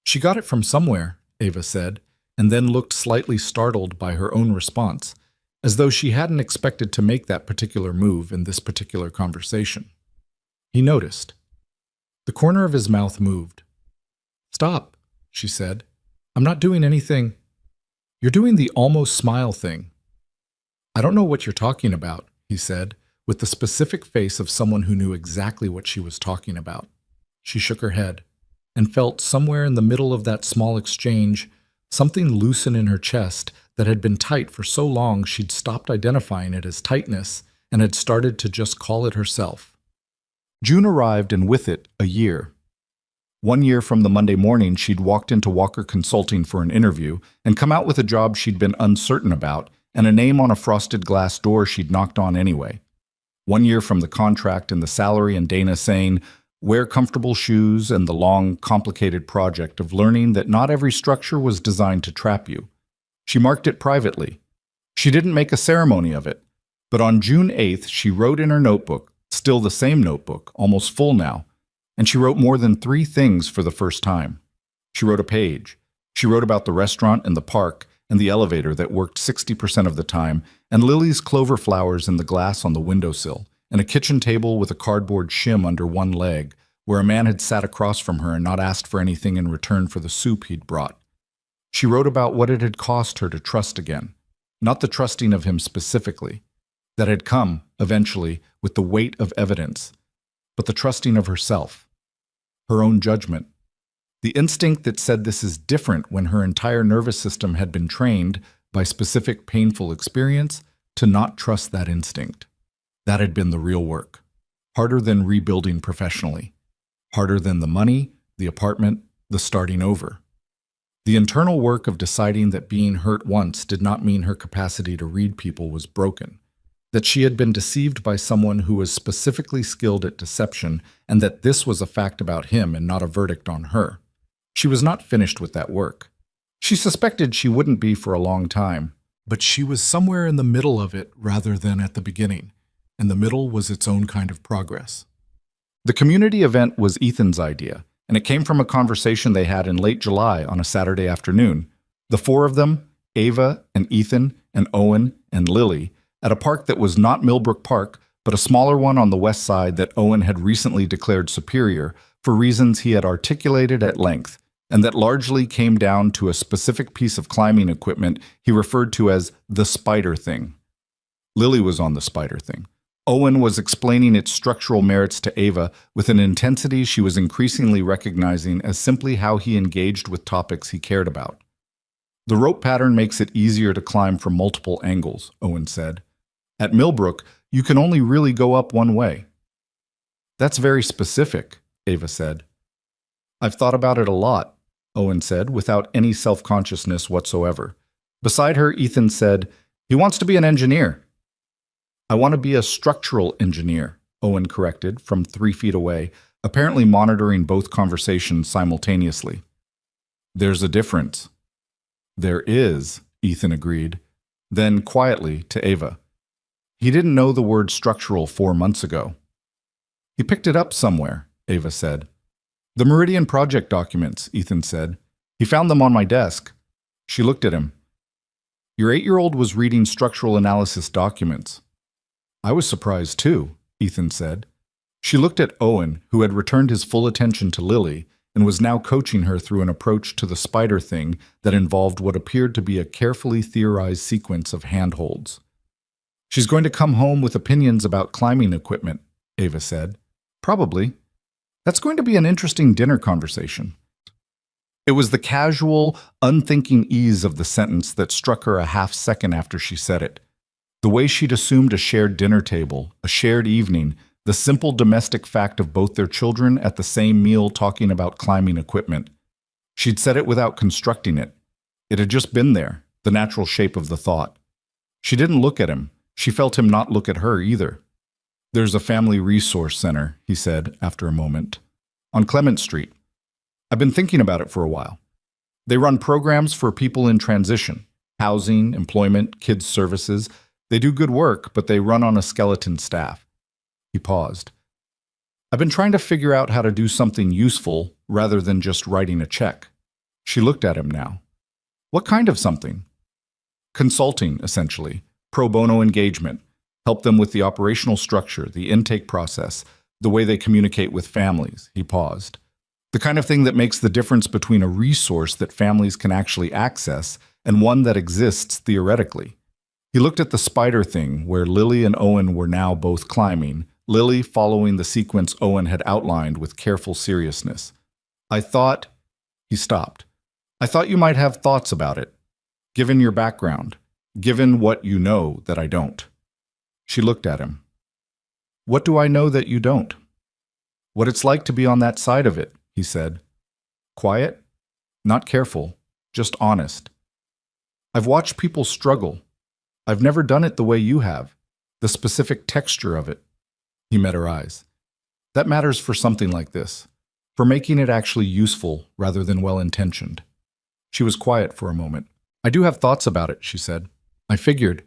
She got it from somewhere, Ava said, and then looked slightly startled by her own response, as though she hadn't expected to make that particular move in this particular conversation. He noticed. The corner of his mouth moved. Stop, she said. I'm not doing anything. You're doing the almost smile thing. I don't know what you're talking about, he said, with the specific face of someone who knew exactly what she was talking about. She shook her head, and felt somewhere in the middle of that small exchange something loosen in her chest that had been tight for so long she'd stopped identifying it as tightness and had started to just call it herself. June arrived, and with it, a year. 1 year from the Monday morning she'd walked into Walker Consulting for an interview and come out with a job she'd been uncertain about and a name on a frosted glass door she'd knocked on anyway. 1 year from the contract and the salary and Dana saying, wear comfortable shoes, and the long, complicated project of learning that not every structure was designed to trap you. She marked it privately. She didn't make a ceremony of it, but on June 8th she wrote in her notebook, still the same notebook, almost full now, and she wrote more than 3 things for the first time. She wrote a page. She wrote about the restaurant and the park and the elevator that worked 60% of the time, and Lily's clover flowers in the glass on the windowsill, and a kitchen table with a cardboard shim under one leg, where a man had sat across from her and not asked for anything in return for the soup he'd brought. She wrote about what it had cost her to trust again, not the trusting of him specifically, that had come, eventually, with the weight of evidence, but the trusting of herself, her own judgment, the instinct that said this is different when her entire nervous system had been trained by specific painful experience to not trust that instinct. That had been the real work. Harder than rebuilding professionally. Harder than the money, the apartment, the starting over. The internal work of deciding that being hurt once did not mean her capacity to read people was broken. That she had been deceived by someone who was specifically skilled at deception, and that this was a fact about him and not a verdict on her. She was not finished with that work. She suspected she wouldn't be for a long time, but she was somewhere in the middle of it rather than at the beginning. And the middle was its own kind of progress. The community event was Ethan's idea, and it came from a conversation they had in late July on a Saturday afternoon. The 4 of them, Ava and Ethan and Owen and Lily, at a park that was not Millbrook Park, but a smaller one on the west side that Owen had recently declared superior for reasons he had articulated at length, and that largely came down to a specific piece of climbing equipment he referred to as the spider thing. Lily was on the spider thing. Owen was explaining its structural merits to Ava with an intensity she was increasingly recognizing as simply how he engaged with topics he cared about. The rope pattern makes it easier to climb from multiple angles, Owen said. At Millbrook, you can only really go up one way. That's very specific, Ava said. I've thought about it a lot, Owen said, without any self-consciousness whatsoever. Beside her, Ethan said, he wants to be an engineer. I want to be a structural engineer, Owen corrected from 3 feet away, apparently monitoring both conversations simultaneously. There's a difference. There is, Ethan agreed. Then quietly to Ava. He didn't know the word structural 4 months ago. He picked it up somewhere, Ava said. The Meridian project documents, Ethan said. He found them on my desk. She looked at him. Your 8-year-old was reading structural analysis documents. I was surprised too, Ethan said. She looked at Owen, who had returned his full attention to Lily and was now coaching her through an approach to the spider thing that involved what appeared to be a carefully theorized sequence of handholds. She's going to come home with opinions about climbing equipment, Ava said. Probably. That's going to be an interesting dinner conversation. It was the casual, unthinking ease of the sentence that struck her a half-second after she said it. The way she'd assumed a shared dinner table, a shared evening, the simple domestic fact of both their children at the same meal talking about climbing equipment. She'd said it without constructing it. It had just been there, the natural shape of the thought. She didn't look at him. She felt him not look at her either. There's a family resource center, he said after a moment, on Clement Street. I've been thinking about it for a while. They run programs for people in transition, housing, employment, kids' services. They do good work, but they run on a skeleton staff. He paused. I've been trying to figure out how to do something useful rather than just writing a check. She looked at him now. What kind of something? Consulting, essentially. Pro bono engagement. Help them with the operational structure, the intake process, the way they communicate with families. He paused. The kind of thing that makes the difference between a resource that families can actually access and one that exists theoretically. He looked at the spider thing where Lily and Owen were now both climbing, Lily following the sequence Owen had outlined with careful seriousness. I thought... He stopped. I thought you might have thoughts about it, given your background, given what you know that I don't. She looked at him. What do I know that you don't? What it's like to be on that side of it, he said. Quiet, not careful, just honest. I've watched people struggle. I've never done it the way you have, the specific texture of it. He met her eyes. That matters for something like this, for making it actually useful rather than well-intentioned. She was quiet for a moment. I do have thoughts about it, she said. I figured.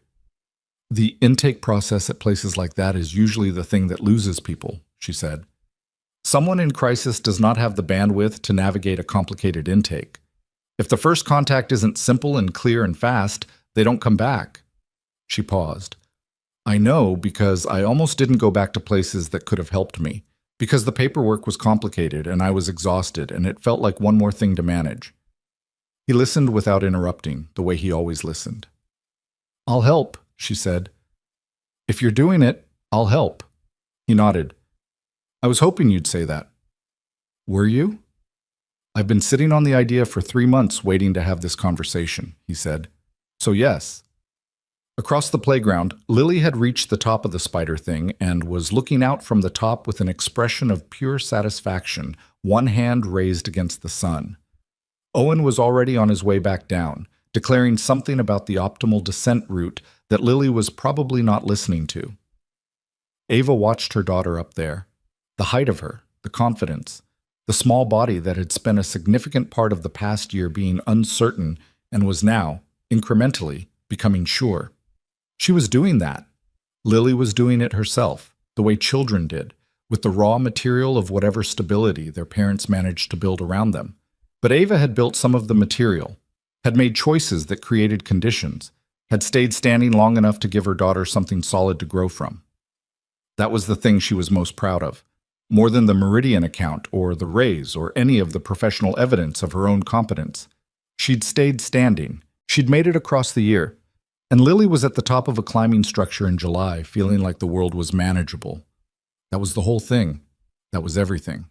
The intake process at places like that is usually the thing that loses people, she said. Someone in crisis does not have the bandwidth to navigate a complicated intake. If the first contact isn't simple and clear and fast, they don't come back. She paused. I know because I almost didn't go back to places that could have helped me, because the paperwork was complicated and I was exhausted and it felt like one more thing to manage. He listened without interrupting, the way he always listened. I'll help, she said. If you're doing it, I'll help. He nodded. I was hoping you'd say that. Were you? I've been sitting on the idea for 3 months waiting to have this conversation, he said. So yes. Across the playground, Lily had reached the top of the spider thing and was looking out from the top with an expression of pure satisfaction, one hand raised against the sun. Owen was already on his way back down, declaring something about the optimal descent route that Lily was probably not listening to. Ava watched her daughter up there. The height of her, the confidence, the small body that had spent a significant part of the past year being uncertain and was now, incrementally, becoming sure. She was doing that. Lily was doing it herself, the way children did, with the raw material of whatever stability their parents managed to build around them. But Ava had built some of the material, had made choices that created conditions, had stayed standing long enough to give her daughter something solid to grow from. That was the thing she was most proud of, more than the Meridian account or the raise or any of the professional evidence of her own competence. She'd stayed standing. She'd made it across the year. And Lily was at the top of a climbing structure in July, feeling like the world was manageable. That was the whole thing. That was everything.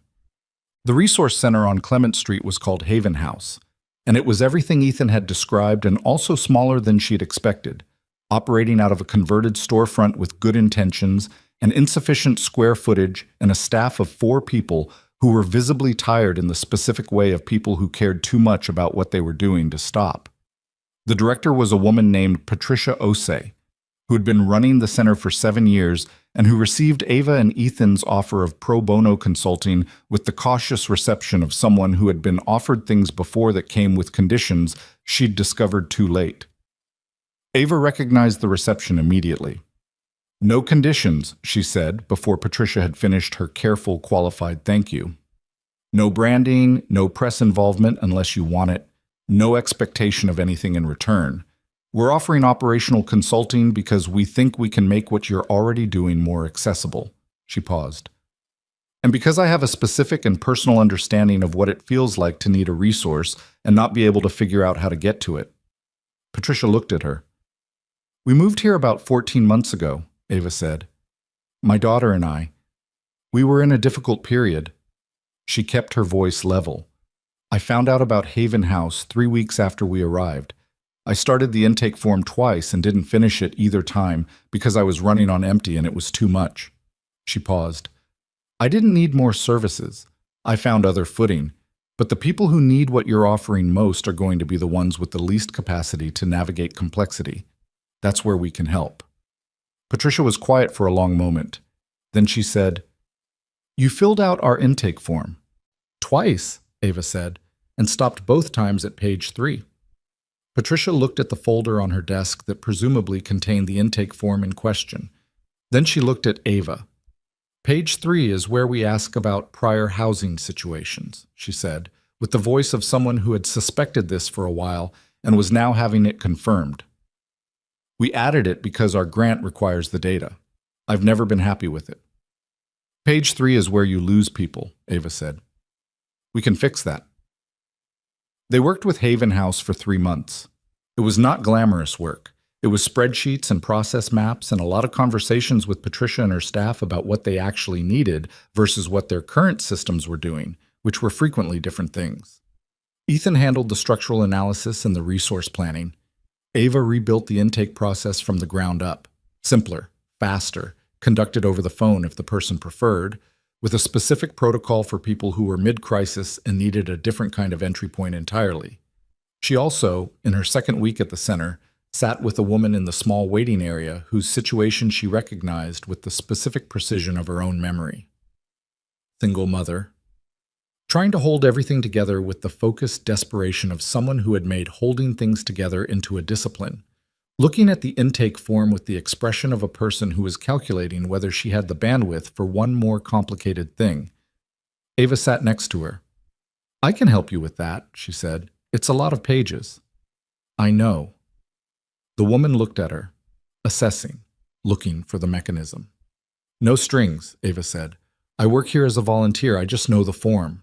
The resource center on Clement Street was called Haven House, and it was everything Ethan had described and also smaller than she'd expected, operating out of a converted storefront with good intentions and insufficient square footage and a staff of 4 people who were visibly tired in the specific way of people who cared too much about what they were doing to stop. The director was a woman named Patricia Osei, who had been running the center for 7 years and who received Ava and Ethan's offer of pro bono consulting with the cautious reception of someone who had been offered things before that came with conditions she'd discovered too late. Ava recognized the reception immediately. "No conditions," she said before Patricia had finished her careful, qualified thank you. "No branding, no press involvement unless you want it, no expectation of anything in return. We're offering operational consulting because we think we can make what you're already doing more accessible." She paused. "And because I have a specific and personal understanding of what it feels like to need a resource and not be able to figure out how to get to it." Patricia looked at her. "We moved here about 14 months ago," Ava said. "My daughter and I. We were in a difficult period." She kept her voice level. "I found out about Haven House 3 weeks after we arrived. I started the intake form twice and didn't finish it either time because I was running on empty and it was too much." She paused. "I didn't need more services. I found other footing. But the people who need what you're offering most are going to be the ones with the least capacity to navigate complexity. That's where we can help." Patricia was quiet for a long moment. Then she said, "You filled out our intake form." "Twice," Ava said, and stopped both times at page 3. Patricia looked at the folder on her desk that presumably contained the intake form in question. Then she looked at Ava. "Page 3 is where we ask about prior housing situations," she said, with the voice of someone who had suspected this for a while and was now having it confirmed. "We added it because our grant requires the data. I've never been happy with it." "Page 3 is where you lose people," Ava said. "We can fix that." They worked with Haven House for 3 months. It was not glamorous work. It was spreadsheets and process maps and a lot of conversations with Patricia and her staff about what they actually needed versus what their current systems were doing, which were frequently different things. Ethan handled the structural analysis and the resource planning. Ava rebuilt the intake process from the ground up, simpler, faster, conducted over the phone if the person preferred, with a specific protocol for people who were mid-crisis and needed a different kind of entry point entirely. She also, in her second week at the center, sat with a woman in the small waiting area whose situation she recognized with the specific precision of her own memory. Single mother. Trying to hold everything together with the focused desperation of someone who had made holding things together into a discipline. Looking at the intake form with the expression of a person who was calculating whether she had the bandwidth for one more complicated thing. Ava sat next to her. "I can help you with that," she said. "It's a lot of pages." "I know." The woman looked at her, assessing, looking for the mechanism. "No strings," Ava said. "I work here as a volunteer. I just know the form."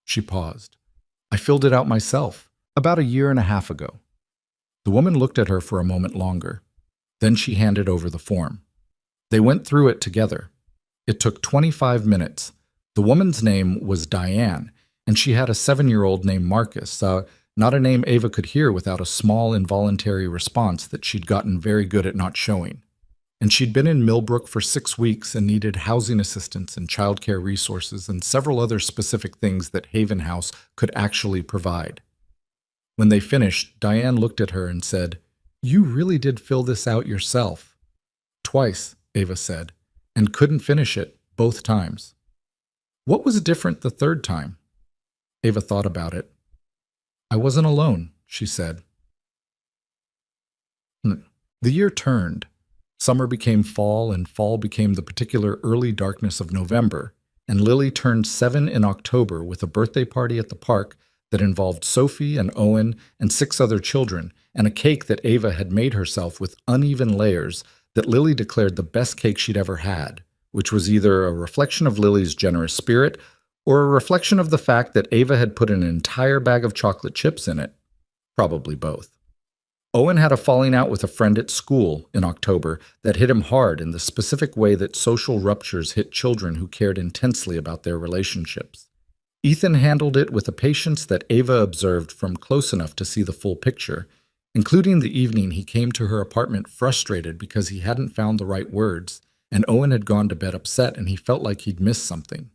She paused. "I filled it out myself, about 1.5 years ago." The woman looked at her for a moment longer. Then she handed over the form. They went through it together. It took 25 minutes. The woman's name was Diane, and she had a 7-year-old named Marcus, not a name Ava could hear without a small involuntary response that she'd gotten very good at not showing. And she'd been in Millbrook for 6 weeks and needed housing assistance and childcare resources and several other specific things that Haven House could actually provide. When they finished, Diane looked at her and said, "You really did fill this out yourself." "Twice," Ava said, "and couldn't finish it both times." "What was different the third time?" Ava thought about it. "I wasn't alone," she said. The year turned. Summer became fall, and fall became the particular early darkness of November, and Lily turned 7 in October with a birthday party at the park that involved Sophie and Owen and 6 other children, and a cake that Ava had made herself with uneven layers that Lily declared the best cake she'd ever had, which was either a reflection of Lily's generous spirit or a reflection of the fact that Ava had put an entire bag of chocolate chips in it. Probably both. Owen had a falling out with a friend at school in October that hit him hard in the specific way that social ruptures hit children who cared intensely about their relationships. Ethan handled it with a patience that Ava observed from close enough to see the full picture, including the evening he came to her apartment frustrated because he hadn't found the right words, and Owen had gone to bed upset and he felt like he'd missed something.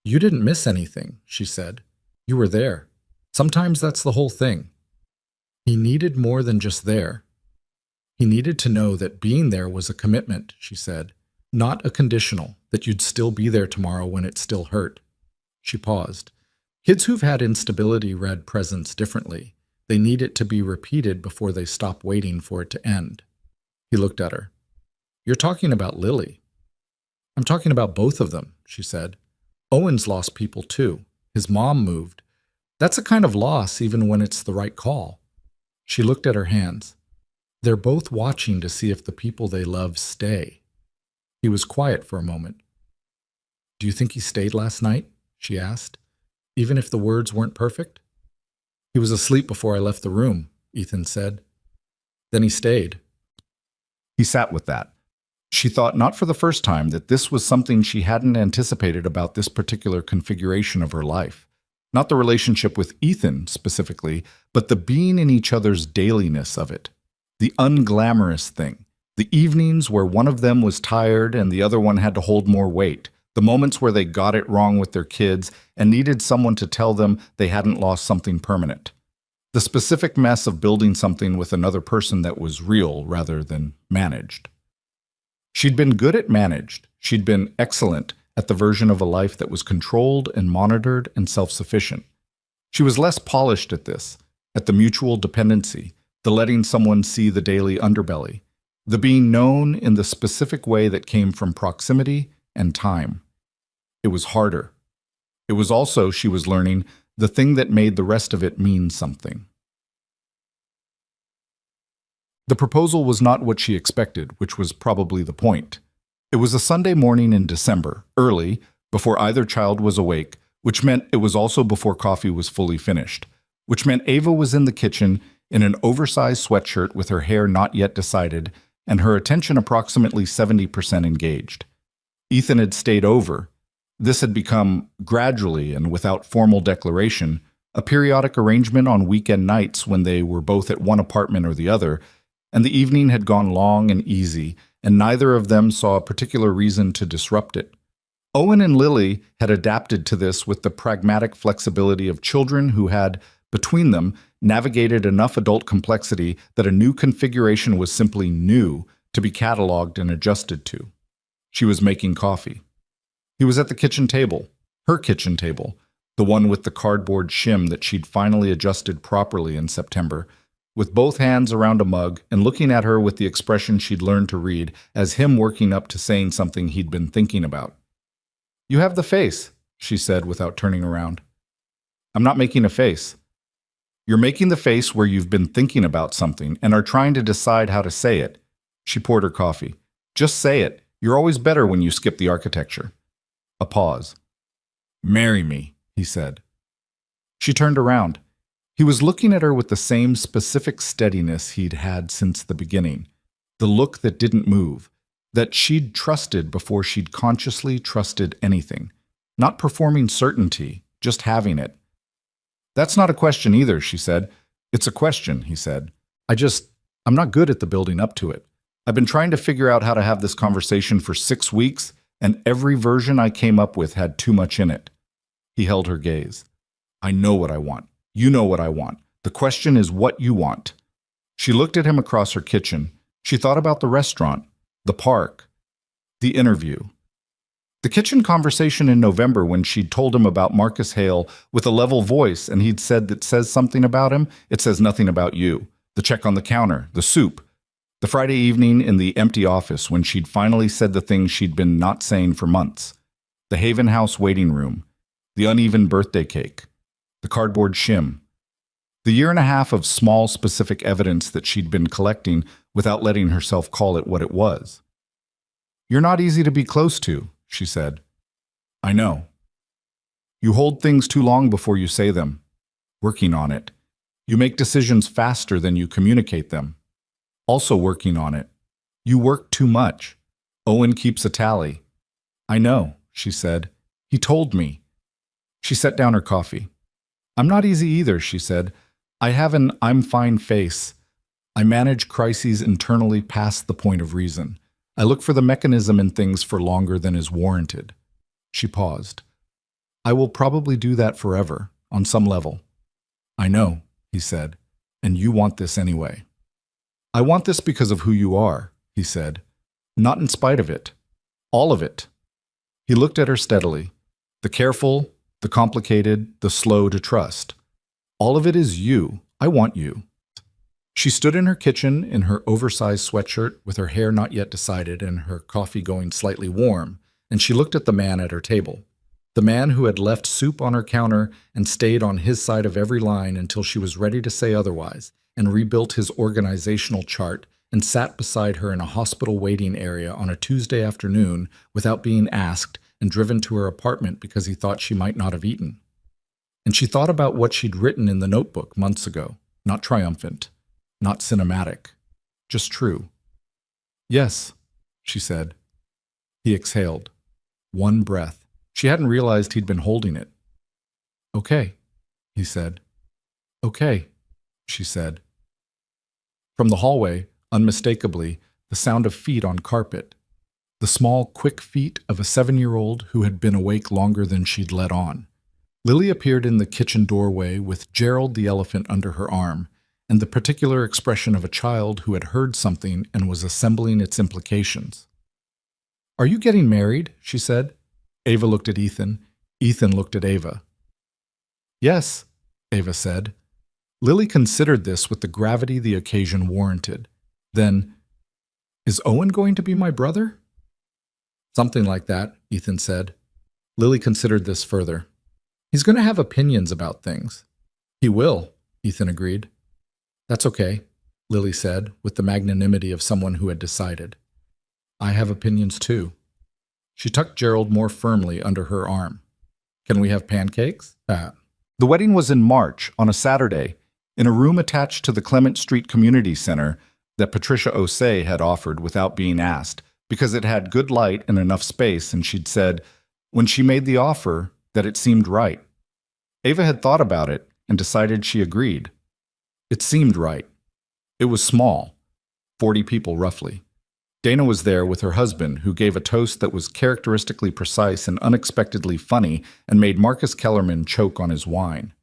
"You didn't miss anything," she said. "You were there. Sometimes that's the whole thing." He needed more than just there. He needed to know that being there was a commitment, she said, not a conditional, that you'd still be there tomorrow when it still hurt. She paused. Kids who've had instability read presence differently. They need it to be repeated before they stop waiting for it to end. He looked at her. "You're talking about Lily." "I'm talking about both of them," she said. "Owen's lost people too. His mom moved. That's a kind of loss even when it's the right call." She looked at her hands. "They're both watching to see if the people they love stay." He was quiet for a moment. "Do you think he stayed last night?" she asked, "even if the words weren't perfect?" "He was asleep before I left the room," Ethan said. "Then he stayed." He sat with that. She thought not for the first time that this was something she hadn't anticipated about this particular configuration of her life. Not the relationship with Ethan specifically, but the being in each other's dailiness of it. The unglamorous thing. The evenings where one of them was tired and the other one had to hold more weight. The moments where they got it wrong with their kids and needed someone to tell them they hadn't lost something permanent. The specific mess of building something with another person that was real rather than managed. She'd been good at managed. She'd been excellent at the version of a life that was controlled and monitored and self-sufficient. She was less polished at this, at the mutual dependency, the letting someone see the daily underbelly, the being known in the specific way that came from proximity and time. It was harder. It was also, she was learning, the thing that made the rest of it mean something. The proposal was not what she expected, which was probably the point. It was a Sunday morning in December, early, before either child was awake, which meant it was also before coffee was fully finished, which meant Ava was in the kitchen in an oversized sweatshirt with her hair not yet decided and her attention approximately 70% engaged. Ethan had stayed over. This had become, gradually and without formal declaration, a periodic arrangement on weekend nights when they were both at one apartment or the other, and the evening had gone long and easy, and neither of them saw a particular reason to disrupt it. Owen and Lily had adapted to this with the pragmatic flexibility of children who had, between them, navigated enough adult complexity that a new configuration was simply new to be cataloged and adjusted to. She was making coffee. He was at the kitchen table, her kitchen table, the one with the cardboard shim that she'd finally adjusted properly in September, with both hands around a mug and looking at her with the expression she'd learned to read as him working up to saying something he'd been thinking about. "You have the face," she said without turning around. "I'm not making a face." "You're making the face where you've been thinking about something and are trying to decide how to say it." She poured her coffee. "Just say it. You're always better when you skip the architecture." A pause. "Marry me," he said. She turned around. He was looking at her with the same specific steadiness he'd had since the beginning, the look that didn't move, that she'd trusted before she'd consciously trusted anything, not performing certainty, just having it. "That's not a question either," she said. "It's a question," he said. I'm not good at the building up to it. I've been trying to figure out how to have this conversation for 6 weeks, and every version I came up with had too much in it." He held her gaze. "I know what I want. You know what I want. The question is what you want." She looked at him across her kitchen. She thought about the restaurant, the park, the interview. The kitchen conversation in November when she'd told him about Marcus Hale with a level voice and he'd said that says something about him, it says nothing about you. The check on the counter, the soup. The Friday evening in the empty office when she'd finally said the things she'd been not saying for months. The Haven House waiting room. The uneven birthday cake. The cardboard shim. The year and a half of small specific evidence that she'd been collecting without letting herself call it what it was. "You're not easy to be close to," she said. "I know. You hold things too long before you say them. Working on it. You make decisions faster than you communicate them. Also working on it. You work too much. Owen keeps a tally. I know, she said. He told me. She set down her coffee. I'm not easy either, she said. I have an I'm fine face. I manage crises internally past the point of reason. I look for the mechanism in things for longer than is warranted. She paused. I will probably do that forever, on some level. I know, he said, and you want this anyway. I want this because of who you are, he said. Not in spite of it. All of it. He looked at her steadily. The careful, the complicated, the slow to trust. All of it is you. I want you. She stood in her kitchen in her oversized sweatshirt with her hair not yet decided and her coffee going slightly warm, and she looked at the man at her table. The man who had left soup on her counter and stayed on his side of every line until she was ready to say otherwise, and rebuilt his organizational chart and sat beside her in a hospital waiting area on a Tuesday afternoon without being asked and driven to her apartment because he thought she might not have eaten. And she thought about what she'd written in the notebook months ago, not triumphant, not cinematic, just true. Yes, she said. He exhaled. One breath. She hadn't realized he'd been holding it. Okay, he said. Okay, she said. From the hallway, unmistakably, the sound of feet on carpet. The small, quick feet of a 7-year-old who had been awake longer than she'd let on. Lily appeared in the kitchen doorway with Gerald the elephant under her arm, and the particular expression of a child who had heard something and was assembling its implications. Are you getting married? She said. Ava looked at Ethan. Ethan looked at Ava. Yes, Ava said. Lily considered this with the gravity the occasion warranted. Then, is Owen going to be my brother? Something like that, Ethan said. Lily considered this further. He's going to have opinions about things. He will, Ethan agreed. That's okay, Lily said, with the magnanimity of someone who had decided. I have opinions too. She tucked Gerald more firmly under her arm. Can we have pancakes? The wedding was in March, on a Saturday, in a room attached to the Clement Street Community Center that Patricia Osei had offered without being asked, because it had good light and enough space, and she'd said, when she made the offer, that it seemed right. Ava had thought about it and decided she agreed. It seemed right. It was small, 40 people roughly. Dana was there with her husband, who gave a toast that was characteristically precise and unexpectedly funny and made Marcus Kellerman choke on his wine.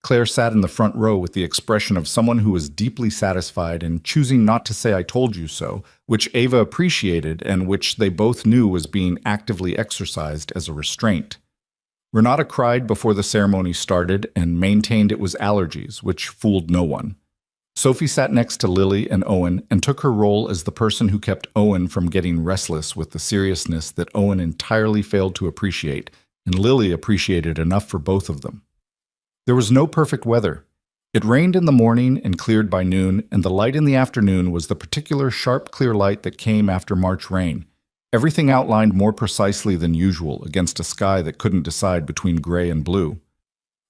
Claire sat in the front row with the expression of someone who was deeply satisfied and choosing not to say I told you so, which Ava appreciated and which they both knew was being actively exercised as a restraint. Renata cried before the ceremony started and maintained it was allergies, which fooled no one. Sophie sat next to Lily and Owen and took her role as the person who kept Owen from getting restless with the seriousness that Owen entirely failed to appreciate, and Lily appreciated enough for both of them. There was no perfect weather. It rained in the morning and cleared by noon, and the light in the afternoon was the particular sharp, clear light that came after March rain. Everything outlined more precisely than usual against a sky that couldn't decide between gray and blue.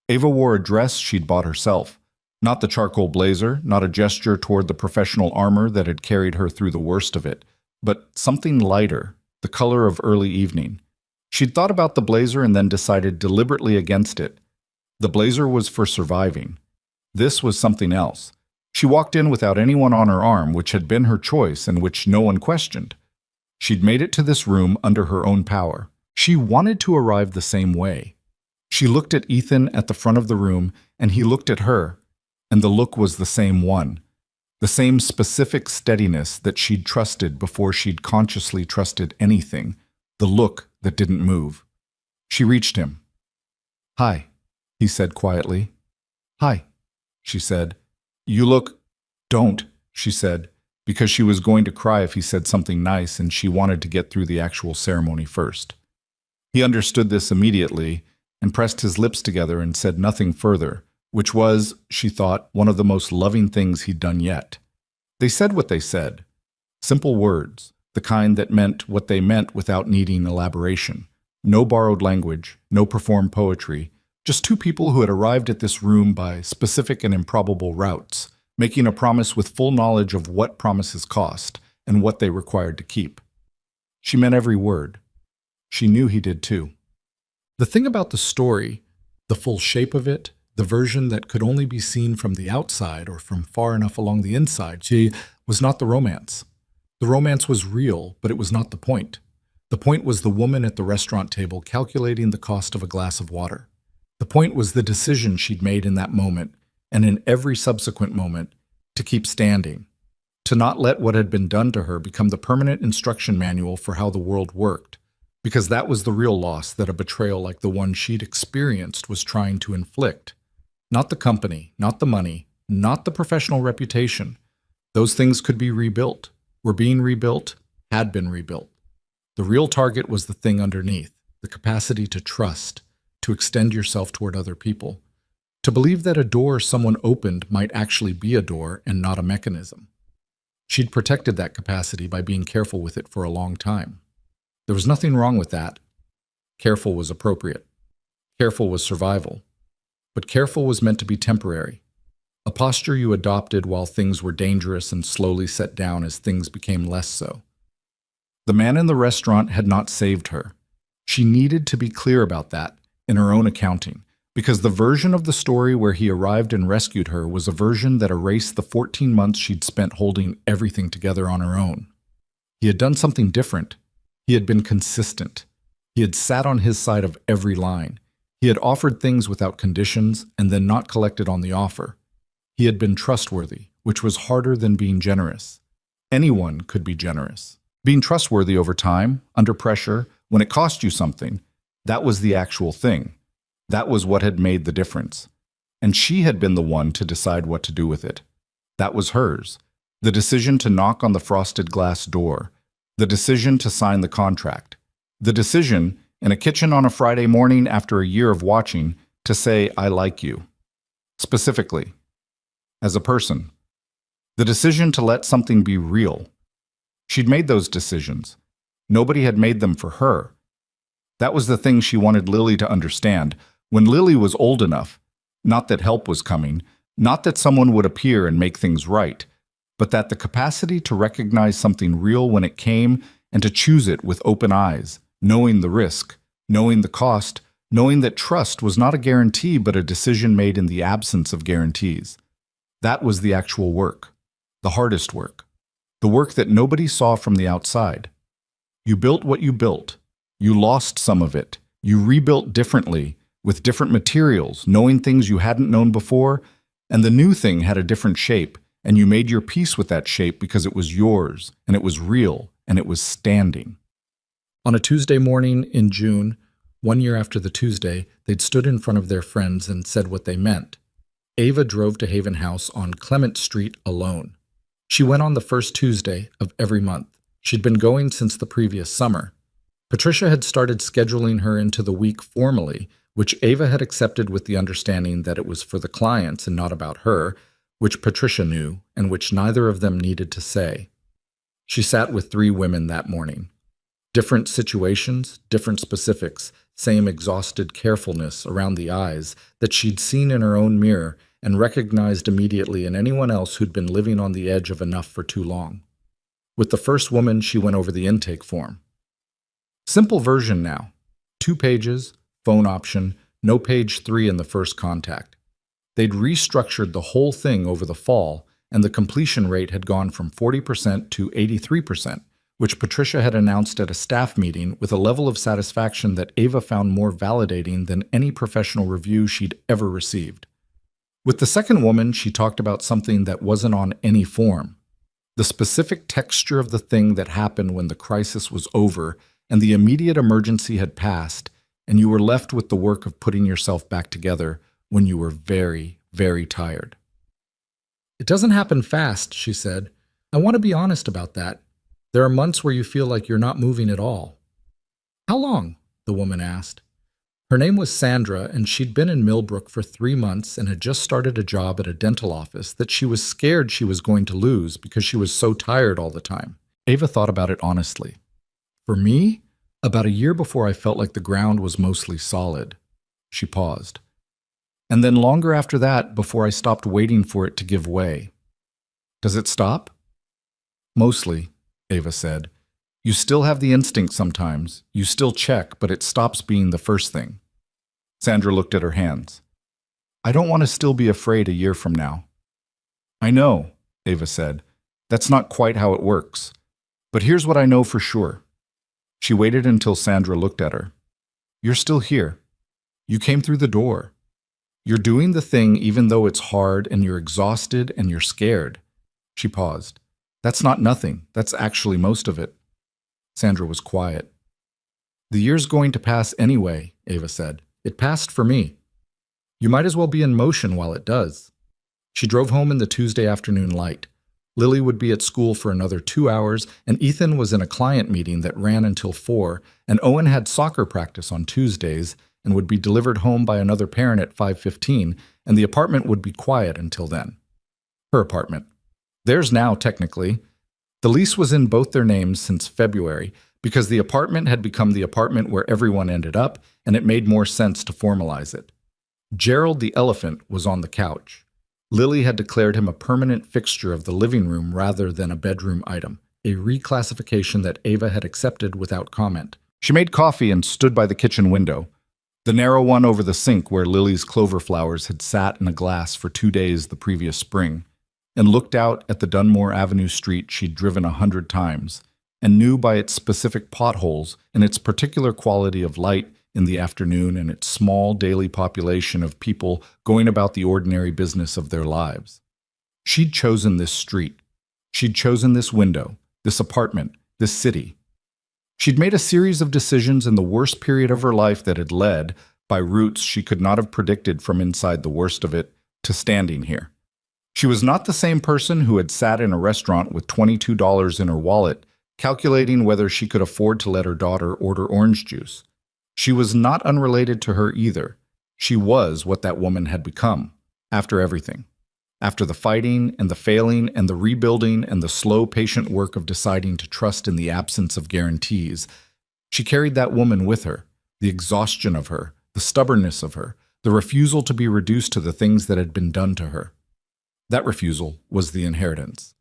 Ava wore a dress she'd bought herself. Not the charcoal blazer, not a gesture toward the professional armor that had carried her through the worst of it, but something lighter, the color of early evening. She'd thought about the blazer and then decided deliberately against it. The blazer was for surviving. This was something else. She walked in without anyone on her arm, which had been her choice and which no one questioned. She'd made it to this room under her own power. She wanted to arrive the same way. She looked at Ethan at the front of the room, and he looked at her, and the look was the same one. The same specific steadiness that she'd trusted before she'd consciously trusted anything. The look that didn't move. She reached him. Hi, he said quietly. Hi, she said. You look... Don't, she said, because she was going to cry if he said something nice and she wanted to get through the actual ceremony first. He understood this immediately and pressed his lips together and said nothing further, which was, she thought, one of the most loving things he'd done yet. They said what they said. Simple words, the kind that meant what they meant without needing elaboration. No borrowed language, no performed poetry, Just two people who had arrived at this room by specific and improbable routes, making a promise with full knowledge of what promises cost and what they required to keep. She meant every word. She knew he did too. The thing about the story, the full shape of it, the version that could only be seen from the outside or from far enough along the inside, was not the romance. The romance was real, but it was not the point. The point was the woman at the restaurant table calculating the cost of a glass of water. The point was the decision she'd made in that moment, and in every subsequent moment, to keep standing, to not let what had been done to her become the permanent instruction manual for how the world worked, because that was the real loss that a betrayal like the one she'd experienced was trying to inflict. Not the company, not the money, not the professional reputation. Those things could be rebuilt, were being rebuilt, had been rebuilt. The real target was the thing underneath, the capacity to trust, to extend yourself toward other people, to believe that a door someone opened might actually be a door and not a mechanism. She'd protected that capacity by being careful with it for a long time. There was nothing wrong with that. Careful was appropriate. Careful was survival. But careful was meant to be temporary, a posture you adopted while things were dangerous and slowly set down as things became less so. The man in the restaurant had not saved her. She needed to be clear about that in her own accounting, because the version of the story where he arrived and rescued her was a version that erased the 14 months she'd spent holding everything together on her own. He had done something different. He had been consistent. He had sat on his side of every line. He had offered things without conditions and then not collected on the offer. He had been trustworthy, which was harder than being generous. Anyone could be generous. Being trustworthy over time, under pressure, when it cost you something, that was the actual thing. That was what had made the difference. And she had been the one to decide what to do with it. That was hers. The decision to knock on the frosted glass door. The decision to sign the contract. The decision, in a kitchen on a Friday morning after a year of watching, to say, "I like you." Specifically, as a person. The decision to let something be real. She'd made those decisions. Nobody had made them for her. That was the thing she wanted Lily to understand. When Lily was old enough, not that help was coming, not that someone would appear and make things right, but that the capacity to recognize something real when it came and to choose it with open eyes, knowing the risk, knowing the cost, knowing that trust was not a guarantee but a decision made in the absence of guarantees. That was the actual work, the hardest work, the work that nobody saw from the outside. You built what you built. You lost some of it. You rebuilt differently, with different materials, knowing things you hadn't known before, and the new thing had a different shape, and you made your peace with that shape because it was yours, and it was real, and it was standing. On a Tuesday morning in June, 1 year after the Tuesday, they'd stood in front of their friends and said what they meant. Ava drove to Haven House on Clement Street alone. She went on the first Tuesday of every month. She'd been going since the previous summer. Patricia had started scheduling her into the week formally, which Ava had accepted with the understanding that it was for the clients and not about her, which Patricia knew and which neither of them needed to say. She sat with 3 women that morning. Different situations, different specifics, same exhausted carefulness around the eyes that she'd seen in her own mirror and recognized immediately in anyone else who'd been living on the edge of enough for too long. With the first woman, she went over the intake form. Simple version now. 2 pages, phone option, no page 3 in the first contact. They'd restructured the whole thing over the fall, and the completion rate had gone from 40% to 83%, which Patricia had announced at a staff meeting with a level of satisfaction that Ava found more validating than any professional review she'd ever received. With the second woman, she talked about something that wasn't on any form. The specific texture of the thing that happened when the crisis was over and the immediate emergency had passed, and you were left with the work of putting yourself back together when you were very, very tired. "It doesn't happen fast," she said. "I want to be honest about that. There are months where you feel like you're not moving at all." "How long?" the woman asked. Her name was Sandra, and she'd been in Millbrook for 3 months and had just started a job at a dental office that she was scared she was going to lose because she was so tired all the time. Ava thought about it honestly. "For me, about a year before I felt like the ground was mostly solid." She paused. And then longer after that before I stopped waiting for it to give way. Does it stop? Mostly, Ava said. You still have the instinct sometimes. You still check, but it stops being the first thing. Sandra looked at her hands. I don't want to still be afraid a year from now. I know, Ava said. That's not quite how it works. But here's what I know for sure. She waited until Sandra looked at her. You're still here. You came through the door. You're doing the thing even though it's hard and you're exhausted and you're scared. She paused. That's not nothing. That's actually most of it. Sandra was quiet. The year's going to pass anyway, Ava said. It passed for me. You might as well be in motion while it does. She drove home in the Tuesday afternoon light. Lily would be at school for another 2 hours, and Ethan was in a client meeting that ran until 4, and Owen had soccer practice on Tuesdays and would be delivered home by another parent at 5:15, and the apartment would be quiet until then. Her apartment. Theirs now, technically. The lease was in both their names since February because the apartment had become the apartment where everyone ended up, and it made more sense to formalize it. Gerald the elephant was on the couch. Lily had declared him a permanent fixture of the living room rather than a bedroom item, a reclassification that Ava had accepted without comment. She made coffee and stood by the kitchen window, the narrow one over the sink where Lily's clover flowers had sat in a glass for 2 days the previous spring, and looked out at the Dunmore Avenue street she'd driven 100 times, and knew by its specific potholes and its particular quality of light in the afternoon and its small daily population of people going about the ordinary business of their lives. She'd chosen this street. She'd chosen this window, this apartment, this city. She'd made a series of decisions in the worst period of her life that had led, by routes she could not have predicted from inside the worst of it, to standing here. She was not the same person who had sat in a restaurant with $22 in her wallet, calculating whether she could afford to let her daughter order orange juice. She was not unrelated to her either. She was what that woman had become, after everything. After the fighting and the failing and the rebuilding and the slow, patient work of deciding to trust in the absence of guarantees, she carried that woman with her, the exhaustion of her, the stubbornness of her, the refusal to be reduced to the things that had been done to her. That refusal was the inheritance.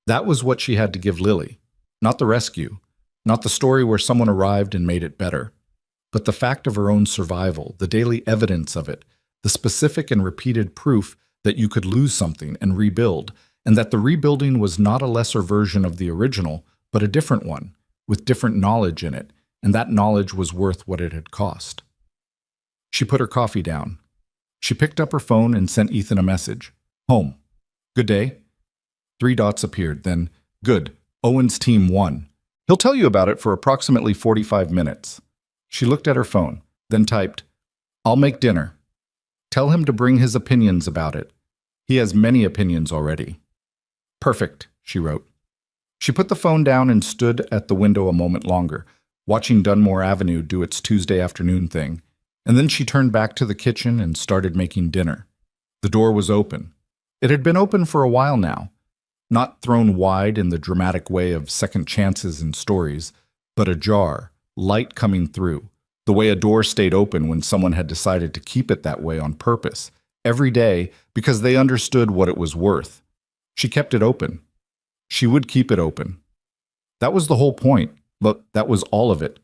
That was what she had to give Lily, not the rescue, not the story where someone arrived and made it better, but the fact of her own survival, the daily evidence of it, the specific and repeated proof that you could lose something and rebuild, and that the rebuilding was not a lesser version of the original, but a different one, with different knowledge in it, and that knowledge was worth what it had cost. She put her coffee down. She picked up her phone and sent Ethan a message. Home. Good day. 3 dots appeared, then, good, Owen's team won. He'll tell you about it for approximately 45 minutes. She looked at her phone, then typed, I'll make dinner. Tell him to bring his opinions about it. He has many opinions already. Perfect, she wrote. She put the phone down and stood at the window a moment longer, watching Dunmore Avenue do its Tuesday afternoon thing, and then she turned back to the kitchen and started making dinner. The door was open. It had been open for a while now, not thrown wide in the dramatic way of second chances in stories, but ajar, light coming through, the way a door stayed open when someone had decided to keep it that way on purpose, every day because they understood what it was worth. She kept it open. She would keep it open. That was the whole point, but that was all of it.